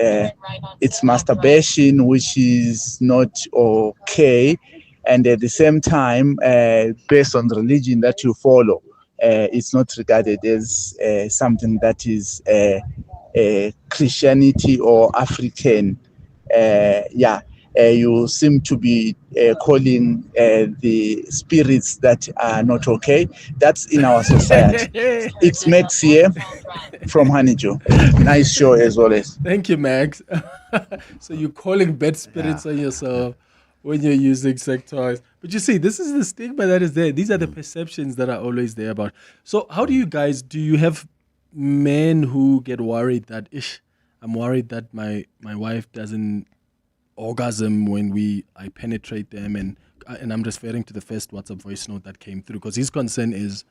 S23: it's masturbation, which is not okay. And at the same time, based on the religion that you follow, it's not regarded as something that is Christianity or African. You seem to be calling the spirits that are not okay. That's in our society. It's Max here from Honeydew. Nice show as always.
S13: Thank you, Max. So you're calling bad spirits on yourself when you're using sex toys. But you see, this is the stigma that is there. These are the perceptions that are always there about. So how do you have men who get worried that, I'm worried that my wife doesn't orgasm when I penetrate them, and I'm referring to the first WhatsApp voice note that came through, because his concern is,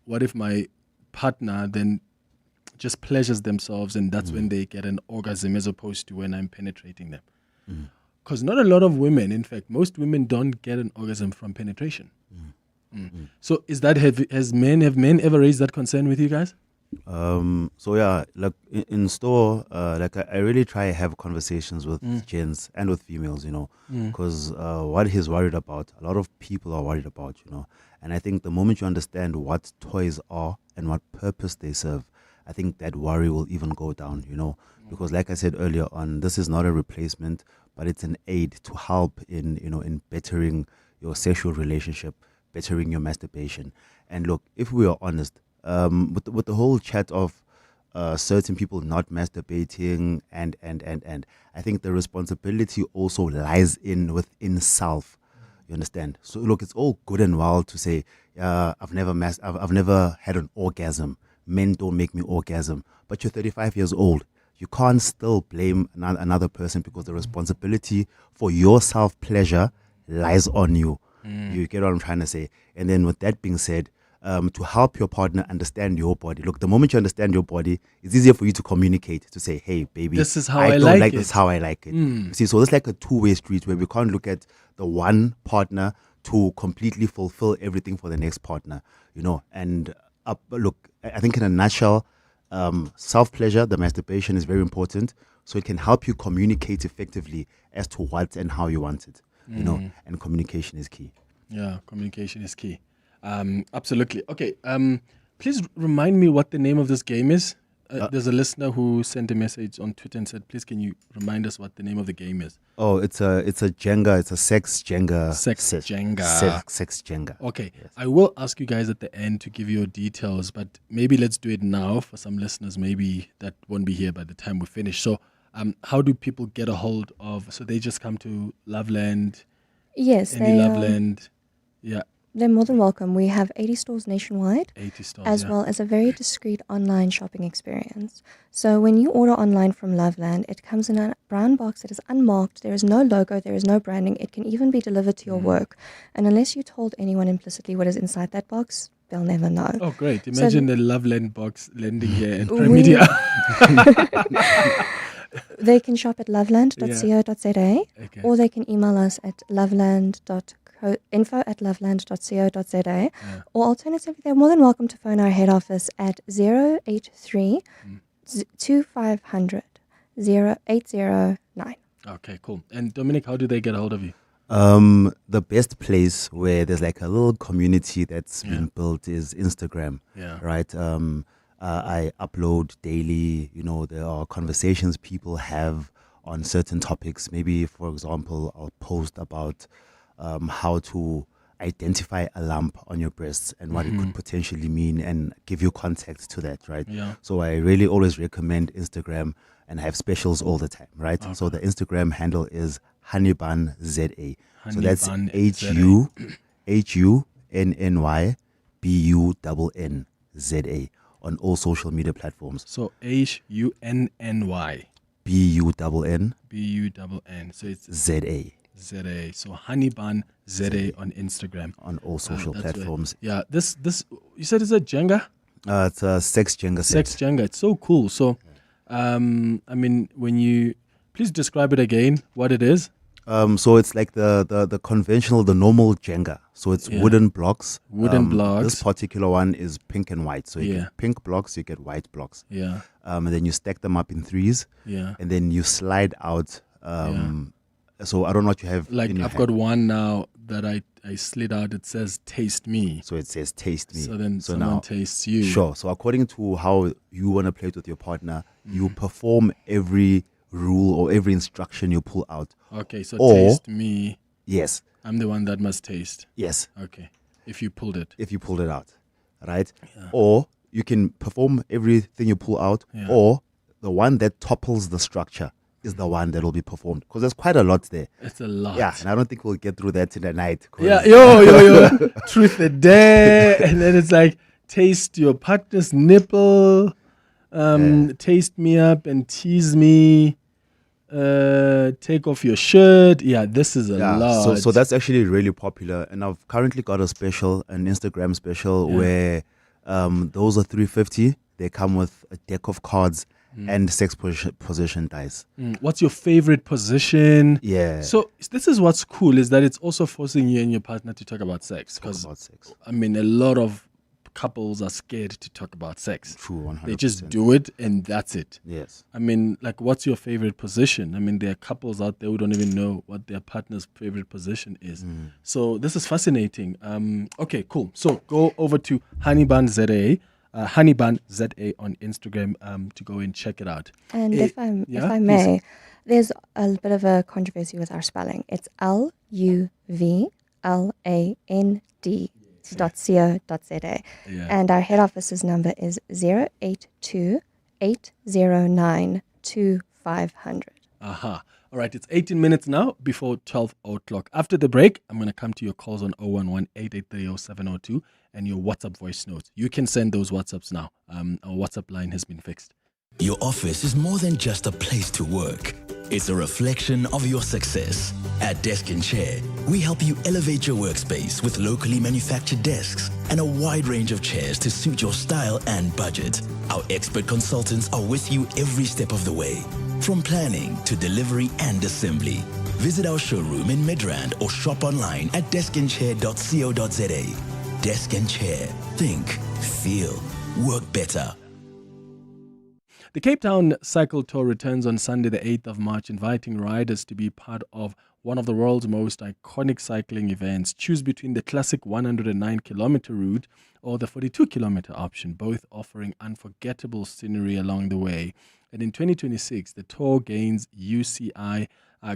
S13: what if my partner then just pleasures themselves and that's when they get an orgasm as opposed to when I'm penetrating them? Because not a lot of women, in fact, most women don't get an orgasm from penetration. So have men ever raised that concern with you guys?
S6: Like in store, I really try to have conversations with gents and with females, because what he's worried about, a lot of people are worried about, and I think the moment you understand what toys are and what purpose they serve, I think that worry will even go down, because like I said earlier on, this is not a replacement, but it's an aid to help in bettering your sexual relationship, bettering your masturbation. And look, if we are honest, with the whole chat of certain people not masturbating and I think the responsibility also lies within self. You understand? So look, it's all good and well to say, I've never had an orgasm. Men don't make me orgasm. But you're 35 years old. You can't still blame another person, because the responsibility for your self-pleasure lies on you. You get what I'm trying to say? And then with that being said, to help your partner understand your body. Look, the moment you understand your body, it's easier for you to communicate, to say, hey, baby,
S13: this is how
S6: I don't like
S13: it.
S6: this, how I like it. You see, so it's like a two-way street where we can't look at the one partner to completely fulfill everything for the next partner, And look, I think in a nutshell, self-pleasure, the masturbation is very important, so it can help you communicate effectively as to what and how you want it, and communication is key.
S13: Yeah, communication is key. Absolutely. Okay. Please remind me what the name of this game is. There's a listener who sent a message on Twitter and said, please, can you remind us what the name of the game is?
S6: Oh, it's a Jenga. It's a sex Jenga.
S13: Sex Jenga.
S6: Sex Jenga.
S13: Okay.
S6: Yes.
S13: I will ask you guys at the end to give your details, but maybe let's do it now for some listeners maybe that won't be here by the time we finish. So how do people get a hold of, so they just come to Loveland?
S15: Yes.
S13: Loveland. Yeah.
S15: They're more than welcome. We have 80 stores nationwide,
S13: 80 stores,
S15: as well as a very discreet online shopping experience. So when you order online from Loveland, it comes in a brown box that is unmarked. There is no logo, there is no branding. It can even be delivered to your work. And unless you told anyone implicitly what is inside that box, they'll never know.
S13: Oh, great. Imagine the Loveland box landing here at Premedia.
S15: They can shop at loveland.co.za, or they can email us at info@loveland.co.za, or alternatively, they're more than welcome to phone our head office at 083 2500 0809.
S13: Okay, cool. And Dominic, how do they get a hold of you?
S6: The best place where there's like a little community that's been built is Instagram.
S13: Yeah.
S6: Right. I upload daily. There are conversations people have on certain topics. Maybe, for example, I'll post about how to identify a lump on your breasts and what it could potentially mean, and give you context to that, right?
S13: Yeah.
S6: So I really always recommend Instagram, and I have specials all the time, right?
S13: Okay.
S6: So the Instagram handle is HoneyBunZA. So that's HUNNYBUNNZA on all social media platforms.
S13: So HUNNY
S6: BUNN.
S13: So it's
S6: ZA.
S13: So Honeybun ZA on Instagram.
S6: On all social platforms.
S13: Right. Yeah. This you said it's a Jenga?
S6: It's a sex Jenga set.
S13: Sex Jenga. It's so cool. So when you please describe it again, what it is.
S6: So it's like the conventional, the normal Jenga. So it's wooden blocks.
S13: Blocks.
S6: This particular one is pink and white. So you get pink blocks, you get white blocks.
S13: Yeah.
S6: And then you stack them up in threes.
S13: Yeah.
S6: And then you slide out. So I don't know what you have.
S13: Like
S6: in your
S13: I've
S6: hand.
S13: got one now that I slid out. It says "Taste Me."
S6: So it says "Taste Me."
S13: So then
S6: so
S13: someone
S6: now,
S13: tastes you.
S6: Sure. So according to how you want to play it with your partner, you perform every rule or every instruction you pull out.
S13: Okay. So
S6: or,
S13: taste me.
S6: Yes.
S13: I'm the one that must taste.
S6: Yes.
S13: Okay. If you pulled it.
S6: If you pulled it out, right? Yeah. Or you can perform everything you pull out,
S13: Yeah.
S6: or the one that topples the structure is the one that will be performed, because there's quite a lot there.
S13: It's a lot.
S6: Yeah, and I don't think we'll get through that in a night.
S13: Yeah, yo. Truth or dare. And then it's like, taste your partner's nipple, taste me up and tease me, take off your shirt. Yeah, this is a lot.
S6: So that's actually really popular. And I've currently got an Instagram special where those are $350. They come with a deck of cards and sex position dice.
S13: What's your favorite position?
S6: Yeah.
S13: So this is what's cool, is that it's also forcing you and your partner to talk about sex. Because I mean, a lot of couples are scared to talk about sex.
S6: True, 100%.
S13: They just do it and that's it.
S6: Yes.
S13: I mean, like, what's your favorite position? I mean, there are couples out there who don't even know what their partner's favorite position is. So this is fascinating. Okay, cool. So go over to Honeyban ZA. Honeyban ZA on Instagram to go and check it out.
S15: And if I may, there's a bit of a controversy with our spelling. It's LUVLAND.co.za. And our head office's number is 082-809-2500.
S13: Aha. All right, it's 18 minutes now before 12 o'clock. After the break, I'm going to come to your calls on 011-883-0702 and your WhatsApp voice notes. You can send those WhatsApps now. Our WhatsApp line has been fixed.
S10: Your office is more than just a place to work. It's a reflection of your success. At Desk and Chair, we help you elevate your workspace with locally manufactured desks and a wide range of chairs to suit your style and budget. Our expert consultants are with you every step of the way, from planning to delivery and assembly. Visit our showroom in Midrand or shop online at deskandchair.co.za. Desk and Chair. Think, feel, work better.
S13: The Cape Town Cycle Tour returns on Sunday, the 8th of March, inviting riders to be part of one of the world's most iconic cycling events. Choose between the classic 109-kilometer route or the 42-kilometer option, both offering unforgettable scenery along the way. And in 2026, the tour gains UCI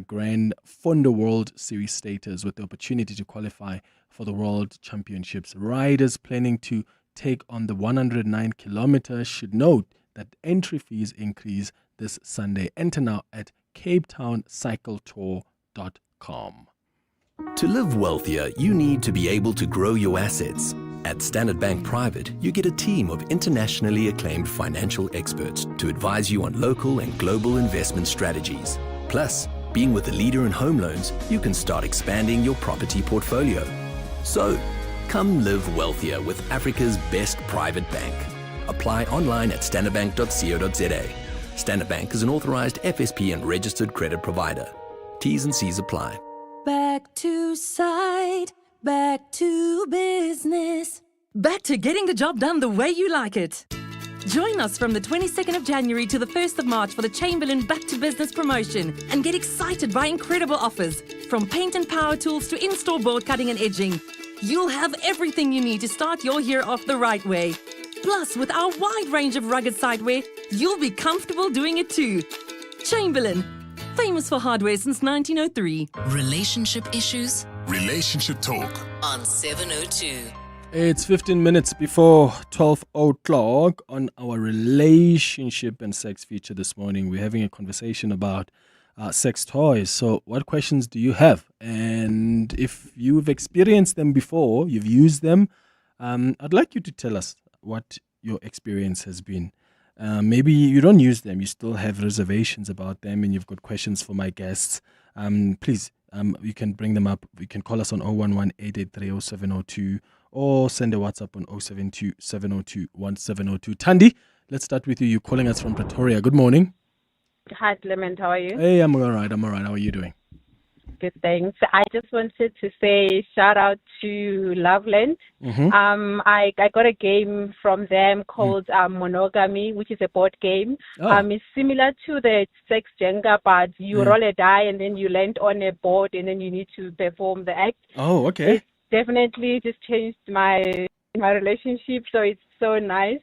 S13: Grand Fondo World Series status with the opportunity to qualify for the World Championships. Riders planning to take on the 109-kilometer should note that entry fees increase this Sunday. Enter now at capetowncycletour.com.
S10: To live wealthier, you need to be able to grow your assets. At Standard Bank Private, you get a team of internationally acclaimed financial experts to advise you on local and global investment strategies. Plus, being with a leader in home loans, you can start expanding your property portfolio. So, come live wealthier with Africa's best private bank. Apply online at standardbank.co.za. Standard Bank is an authorized FSP and registered credit provider. T's and C's apply.
S1: Back to side, back to business. Back to getting the job done the way you like it. Join us from the 22nd of January to the 1st of March for the Chamberlain Back to Business promotion and get excited by incredible offers. From paint and power tools to in-store board cutting and edging. You'll have everything you need to start your year off the right way. Plus, with our wide range of rugged sideware, you'll be comfortable doing it too. Chamberlain, famous for hardware since 1903.
S14: Relationship issues?
S8: Relationship talk.
S14: On 702.
S13: It's 15 minutes before 12 o'clock on our relationship and sex feature this morning. We're having a conversation about sex toys. So what questions do you have? And if you've experienced them before, you've used them, I'd like you to tell us what your experience has been. Maybe you don't use them, you still have reservations about them, and you've got questions for my guests. Please, you can bring them up. You can call us on 011-883-0702 or send a WhatsApp on 072-702-1702. Thandi, let's start with you. You're calling us from Pretoria. Good morning.
S3: Hi, Clement. How are you?
S13: Hey, I'm all right. How are you doing?
S3: Good, thanks. I just wanted to say shout out to Loveland. I got a game from them called Monogamy, which is a board game. It's similar to the sex Jenga, but you roll a die and then you land on a board and then you need to perform the act.
S13: Oh, okay.
S3: It definitely just changed my relationship, so it's so nice.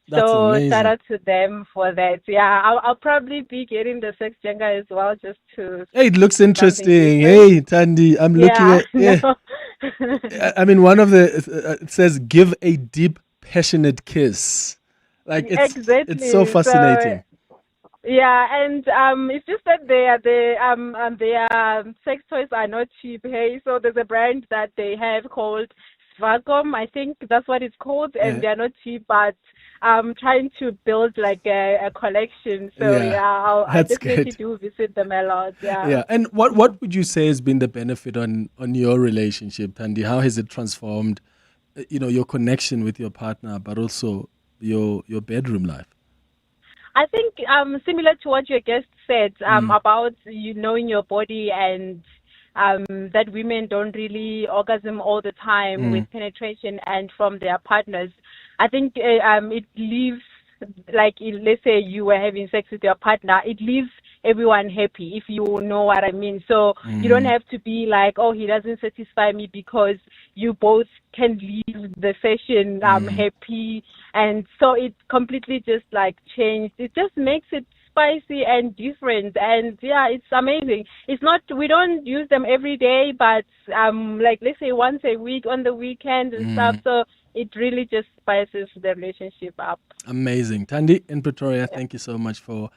S13: That's
S3: so
S13: amazing.
S3: Shout out to them for that. Yeah, I'll probably be getting the sex Jenga as well, just to.
S13: Hey, it looks interesting. Hey, Thandi, I'm looking at. Yeah. I mean, one of the it says, "Give a deep, passionate kiss." Like it's so fascinating.
S3: Yeah, and it's just that their sex toys are not cheap. Hey, so there's a brand that they have called Svacom, I think that's what it's called, and they're not cheap, but I'm trying to build like a collection. So I'll definitely do visit them a lot.
S13: Yeah. And what would you say has been the benefit on your relationship, Thandi? How has it transformed, your connection with your partner, but also your bedroom life?
S3: I think similar to what your guest said about knowing your body and that women don't really orgasm all the time with penetration and from their partners. I think it leaves, like, let's say you were having sex with your partner, it leaves everyone happy, if you know what I mean. So you don't have to be like, oh, he doesn't satisfy me, because you both can leave the session happy. And so it completely just like changed. It just makes it spicy and different, and it's amazing. It's not, we don't use them every day, but like, let's say once a week on the weekend and stuff, so it really just spices the relationship up.
S13: Amazing. Thandi in Pretoria, thank you so much for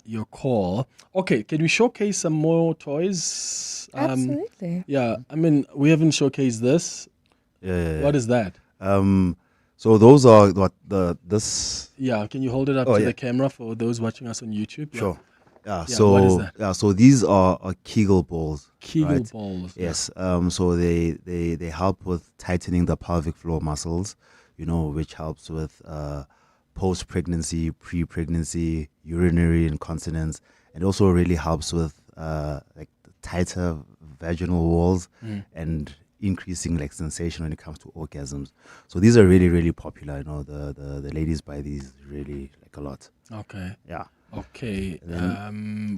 S13: your call. Okay, can we showcase some more toys?
S15: Absolutely.
S13: Yeah, I mean, we haven't showcased this. What is that?
S6: So those are this.
S13: Yeah, can you hold it up to the camera for those watching us on YouTube?
S6: Sure. Yeah.
S13: So what is that?
S6: So these are Kegel balls.
S13: Kegel balls.
S6: Yes. So they help with tightening the pelvic floor muscles, which helps with post-pregnancy, pre-pregnancy, urinary incontinence, and also really helps with like tighter vaginal walls and increasing like sensation when it comes to orgasms. So these are really, really popular. The ladies buy these really like a lot.
S13: Okay.
S6: Yeah.
S13: Okay.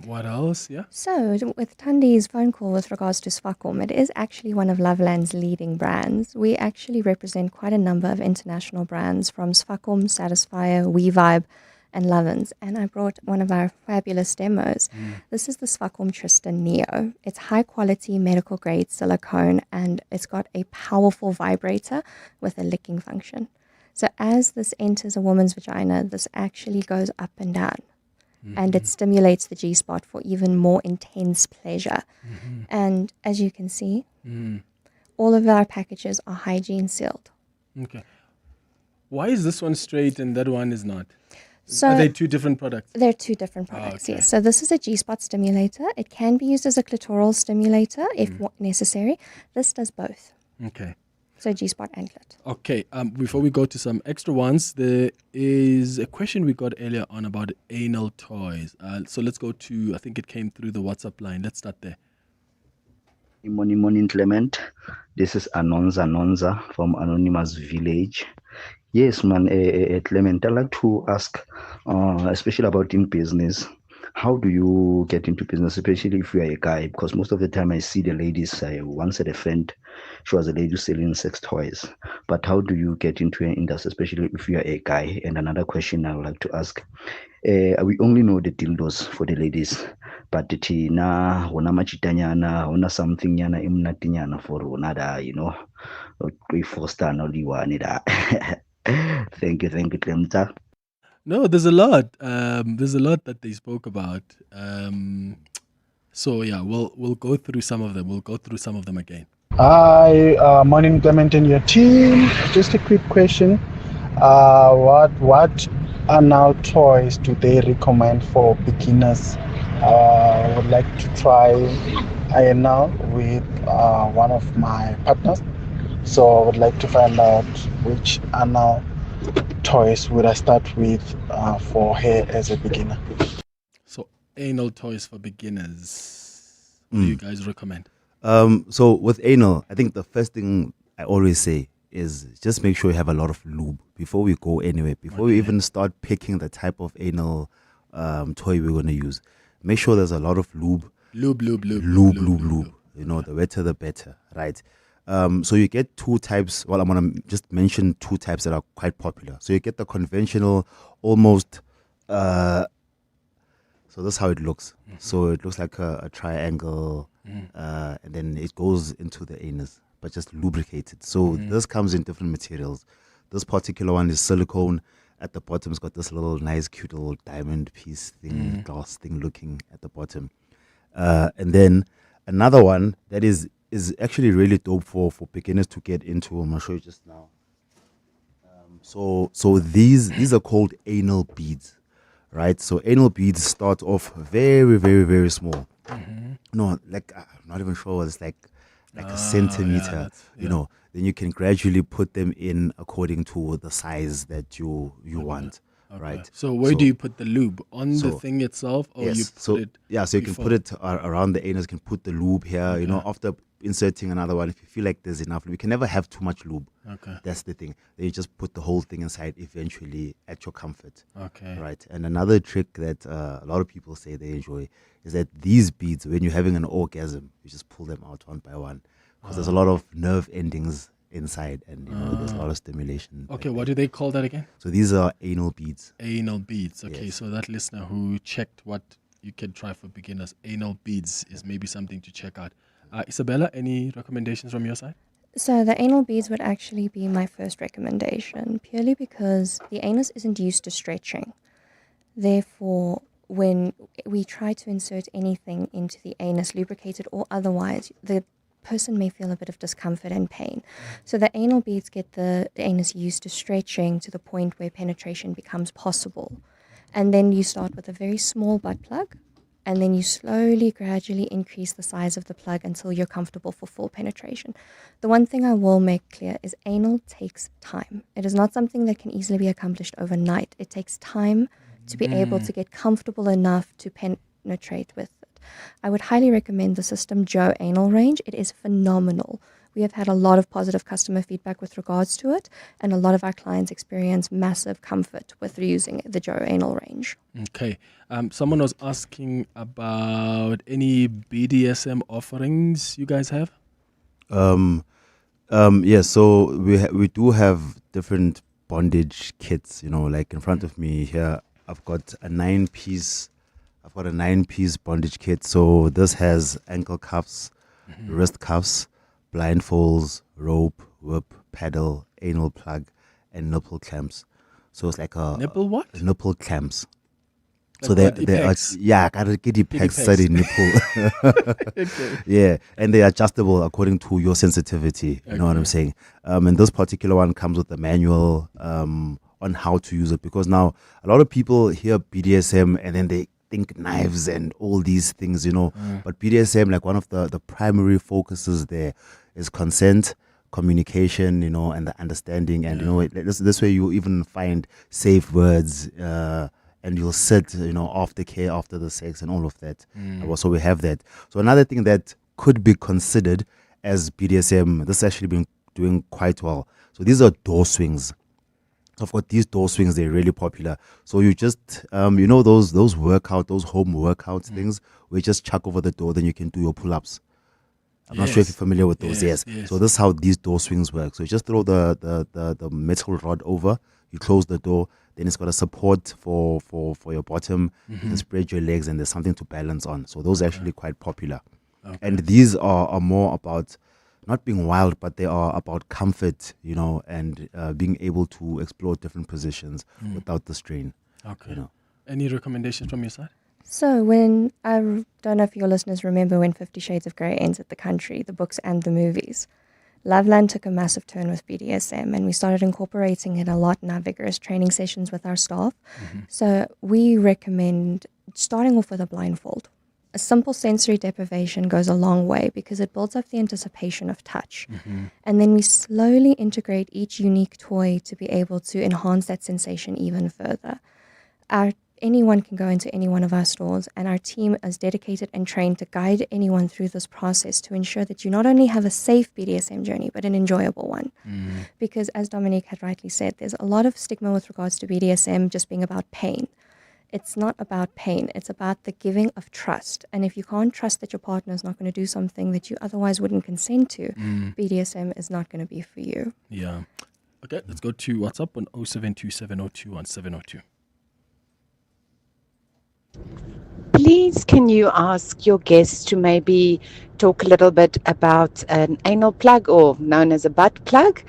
S13: What else? Yeah.
S15: So with Thandi's phone call with regards to Svacom, it is actually one of Loveland's leading brands. We actually represent quite a number of international brands from Svacom, Satisfyer, WeVibe, and Lovins, and I brought one of our fabulous demos. This is the Svacom Tristan Neo. It's high quality medical grade silicone, and it's got a powerful vibrator with a licking function. So as this enters a woman's vagina, this actually goes up and down, and it stimulates the G-spot for even more intense pleasure. And as you can see, all of our packages are hygiene sealed.
S13: Okay. Why is this one straight and that one is not?
S15: So
S13: are they two different products?
S15: They're two different products, yes. So this is a G-spot stimulator. It can be used as a clitoral stimulator if necessary. This does both.
S13: Okay.
S15: So G-spot and clit.
S13: Okay. Before we go to some extra ones, there is a question we got earlier on about anal toys. So let's go to, I think it came through the WhatsApp line. Let's start there.
S5: Morning, Clement. This is Anonza from Anonymous Village. Yes, man, Clement, I'd like to ask, especially about in business, how do you get into business, especially if you are a guy? Because most of the time I see the ladies, I once had a friend, she was a lady selling sex toys. But how do you get into an industry, especially if you are a guy? And another question I would like to ask, we only know the dildos for the ladies, but the tina, hona machitanyana, hona something yana imnatinyana for onada, we foster only one. Thank you, Clemta.
S13: No, there's a lot. There's a lot that they spoke about. So yeah, we'll go through some of them. We'll go through some of them again.
S19: Hi, morning, Clement and your team. Just a quick question. What anal toys do they recommend for beginners? I would like to try anal with one of my partners. So I would like to find out which anal toys would I start with for her as a beginner.
S13: So anal toys for beginners. What do you guys recommend?
S6: So with anal, I think the first thing I always say is just make sure you have a lot of lube before we go anywhere. Before we even start picking the type of anal toy we're going to use, make sure there's a lot of lube.
S13: Lube.
S6: You know, the wetter the better, right? So you get two types. Well, I'm going to just mention two types that are quite popular. So you get the conventional, almost. So this is how it looks. So it looks like a triangle, and then it goes into the anus, but just lubricated. So this comes in different materials. This particular one is silicone. At the bottom, it's got this little nice, cute little diamond piece thing, glass thing looking at the bottom. And then another one that is actually really dope for beginners to get into. I'm gonna show you just now. So these are called anal beads, right? So anal beads start off very, very, very small. No, like I'm not even sure. It's like a centimeter. You know. Then you can gradually put them in according to the size that you want. Right.
S13: So where do you put the lube? On the thing itself, or you put it?
S6: Yeah, so you can put it around the anus. You can put the lube here. You know, after inserting another one, if you feel like there's enough lube, you can never have too much lube.
S13: Okay.
S6: That's the thing. Then you just put the whole thing inside eventually at your comfort.
S13: Okay.
S6: Right. And another trick that a lot of people say they enjoy is that these beads, when you're having an orgasm, you just pull them out one by one, because there's a lot of nerve endings inside, and you know there's a lot of stimulation.
S13: Okay, what do they call that again?
S6: So these are anal beads.
S13: Anal beads. Okay, so that listener who checked what you can try for beginners, anal beads is maybe something to check out. Isabella, any recommendations from your side?
S15: So the anal beads would actually be my first recommendation, purely because the anus isn't used to stretching. Therefore, when we try to insert anything into the anus, lubricated or otherwise, the person may feel a bit of discomfort and pain. So the anal beads get the anus used to stretching to the point where penetration becomes possible. And then you start with a very small butt plug, and then you slowly, gradually increase the size of the plug until you're comfortable for full penetration. The one thing I will make clear is anal takes time. It is not something that can easily be accomplished overnight. It takes time to be able to get comfortable enough to penetrate with. I would highly recommend the System Joe anal range. It is phenomenal. We have had a lot of positive customer feedback with regards to it, and a lot of our clients experience massive comfort with using the Joe anal range.
S13: Okay. Someone was asking about any BDSM offerings you guys have?
S6: Yeah, so we do have different bondage kits, you know, like in front of me here, I've got a 9-piece bondage kit. So this has ankle cuffs, wrist cuffs, blindfolds, rope, whip, paddle, anal plug, and nipple clamps. So it's like a
S13: nipple what?
S6: Nipple clamps.
S13: Like
S6: so they are, yeah, giddy pegs, study nipple.
S13: Okay.
S6: Yeah, and they're adjustable according to your sensitivity. You know what I'm saying? And this particular one comes with a manual on how to use it, because now a lot of people hear BDSM and then they think knives and all these things, you know. But BDSM, like one of the primary focuses there is consent, communication, you know, and the understanding. And, you know, this way you even find safe words and you'll sit, you know, aftercare after the sex and all of that. So we have that. So another thing that could be considered as BDSM, this has actually been doing quite well. So these are door swings. So I've got these door swings, they're really popular. So you just, you know, those home workouts things where you just chuck over the door, then you can do your pull-ups. I'm not sure if you're familiar with those. Yes. So this is how these door swings work. So you just throw the metal rod over, you close the door, then it's got a support for your bottom. You can spread your legs and there's something to balance on. So those are actually quite popular. And these are more about not being wild, but they are about comfort, you know, and being able to explore different positions without the strain.
S13: Okay.
S6: You know.
S13: Any recommendations from your side?
S15: So I don't know if your listeners remember when 50 Shades of Grey entered the country, the books and the movies. Loveland took a massive turn with BDSM, and we started incorporating it a lot in our vigorous training sessions with our staff. So we recommend starting off with a blindfold. A simple sensory deprivation goes a long way because it builds up the anticipation of touch. And then we slowly integrate each unique toy to be able to enhance that sensation even further. Our anyone can go into any one of our stores, and our team is dedicated and trained to guide anyone through this process to ensure that you not only have a safe BDSM journey, but an enjoyable one. Because as Dominique had rightly said, there's a lot of stigma with regards to BDSM just being about pain. It's not about pain. It's about the giving of trust. And if you can't trust that your partner is not going to do something that you otherwise wouldn't consent to, BDSM is not going to be for you.
S13: Yeah. Okay, let's go to WhatsApp on 0727021702.
S11: Please, can you ask your guests to maybe talk a little bit about an anal plug, or known as a butt plug?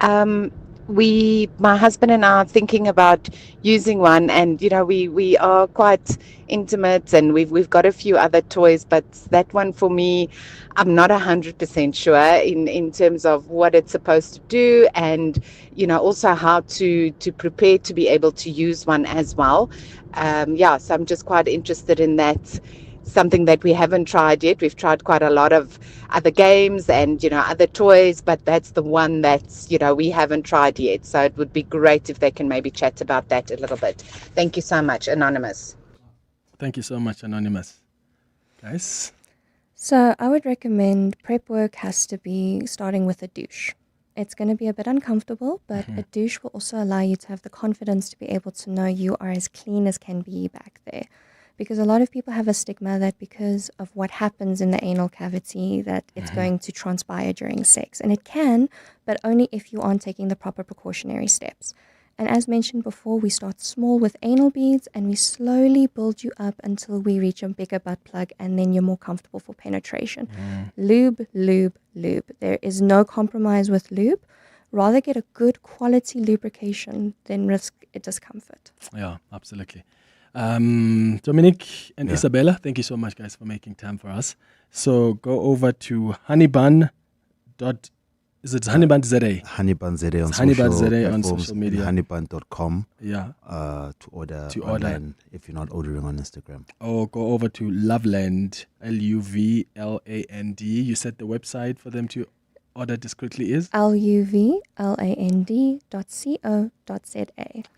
S11: My husband and I are thinking about using one, and we are quite intimate, and we've got a few other toys, but that one for me, I'm not 100% sure in terms of what it's supposed to do, and also how to prepare to be able to use one as well. So I'm just quite interested in that. Something that we haven't tried yet. We've tried quite a lot of other games and other toys, but that's the one that's we haven't tried yet. So it would be great if they can maybe chat about that a little bit. Thank you so much, Anonymous.
S13: Thank you so much, Anonymous. Guys?
S15: So I would recommend prep work has to be starting with a douche. It's going to be a bit uncomfortable, but a douche will also allow you to have the confidence to be able to know you are as clean as can be back there. Because a lot of people have a stigma that because of what happens in the anal cavity that it's going to transpire during sex. And it can, but only if you aren't taking the proper precautionary steps. And as mentioned before, we start small with anal beads and we slowly build you up until we reach a bigger butt plug, and then you're more comfortable for penetration. Lube, lube, lube. There is no compromise with lube. Rather get a good quality lubrication than risk a discomfort.
S13: Yeah, absolutely. Dominique and Isabella, thank you so much, guys, for making time for us. So go over to honeybun. Is it Honeybun ZA?
S6: Honeybun ZA on
S13: social media.
S6: Honeybun.com.
S13: Yeah.
S6: To order online if you're not ordering on Instagram.
S13: Or go over to Loveland, LUVLAND. You said the website for them to order discreetly is?
S15: LUVLAND.co.za.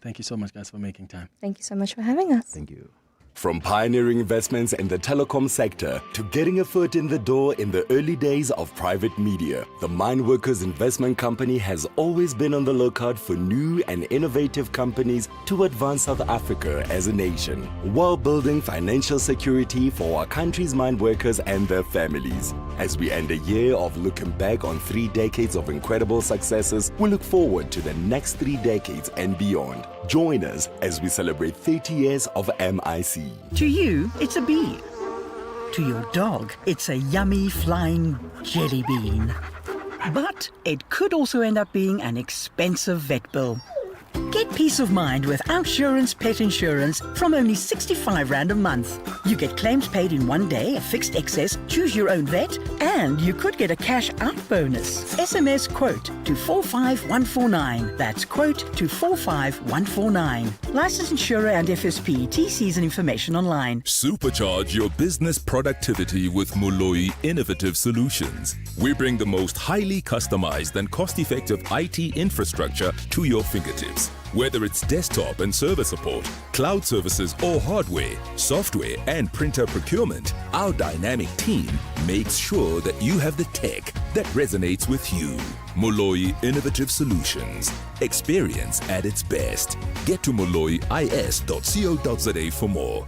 S13: Thank you so much, guys, for making time.
S15: Thank you so much for having us.
S6: Thank you.
S12: From pioneering investments in the telecom sector to getting a foot in the door in the early days of private media, the Mineworkers Investment Company has always been on the lookout for new and innovative companies to advance South Africa as a nation, while building financial security for our country's mine workers and their families. As we end a year of looking back on 3 decades of incredible successes, we look forward to the next 3 decades and beyond. Join us as we celebrate 30 years of MIC.
S21: To you, it's a bee. To your dog, it's a yummy flying jelly bean. But it could also end up being an expensive vet bill. Get peace of mind with Outsurance Pet Insurance from only 65 Rand a month. You get claims paid in 1 day, a fixed excess, choose your own vet, and you could get a cash out bonus. SMS quote to 45149. That's quote to 45149. Licensed insurer and FSP. TCs and information online.
S8: Supercharge your business productivity with Moloi Innovative Solutions. We bring the most highly customized and cost-effective IT infrastructure to your fingertips. Whether it's desktop and server support, cloud services or hardware, software and printer procurement, our dynamic team makes sure that you have the tech that resonates with you. Moloi Innovative Solutions. Experience at its best. Get to moloiis.co.za for more.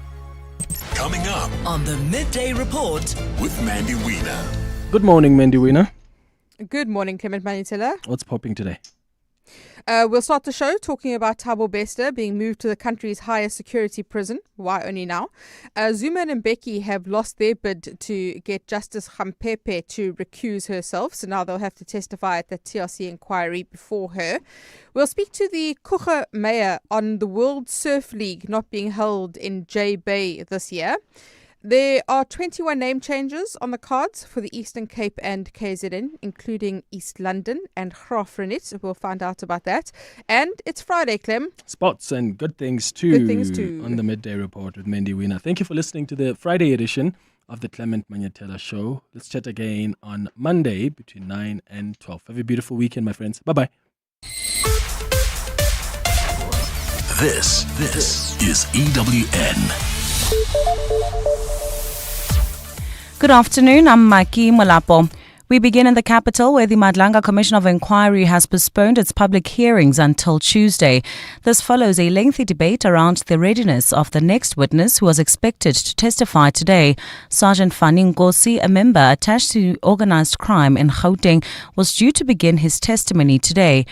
S24: Coming up on the Midday Report with Mandy Wiener.
S13: Good morning, Mandy Wiener.
S2: Good morning, Clement Manyathela.
S13: What's popping today?
S2: We'll start the show talking about Thabo Bester being moved to the country's highest security prison. Why only now? Zuma and Mbeki have lost their bid to get Justice Gampepe to recuse herself, so now they'll have to testify at the TRC inquiry before her. We'll speak to the Kruger mayor on the World Surf League not being held in J Bay this year. There are 21 name changes on the cards for the Eastern Cape and KZN, including East London and Graaff-Reinet. We'll find out about that. And it's Friday, Clem.
S13: Sports and good things too. On the Midday Report with Mandy Wiener. Thank you for listening to the Friday edition of the Clement Manyathela Show. Let's chat again on Monday between 9 and 12. Have a beautiful weekend, my friends. Bye-bye.
S24: This is EWN.
S4: Good afternoon, I'm Maki Molapo. We begin in the capital, where the Madlanga Commission of Inquiry has postponed its public hearings until Tuesday. This follows a lengthy debate around the readiness of the next witness who was expected to testify today. Sergeant Fani Nkosi, a member attached to organised crime in Gauteng, was due to begin his testimony today.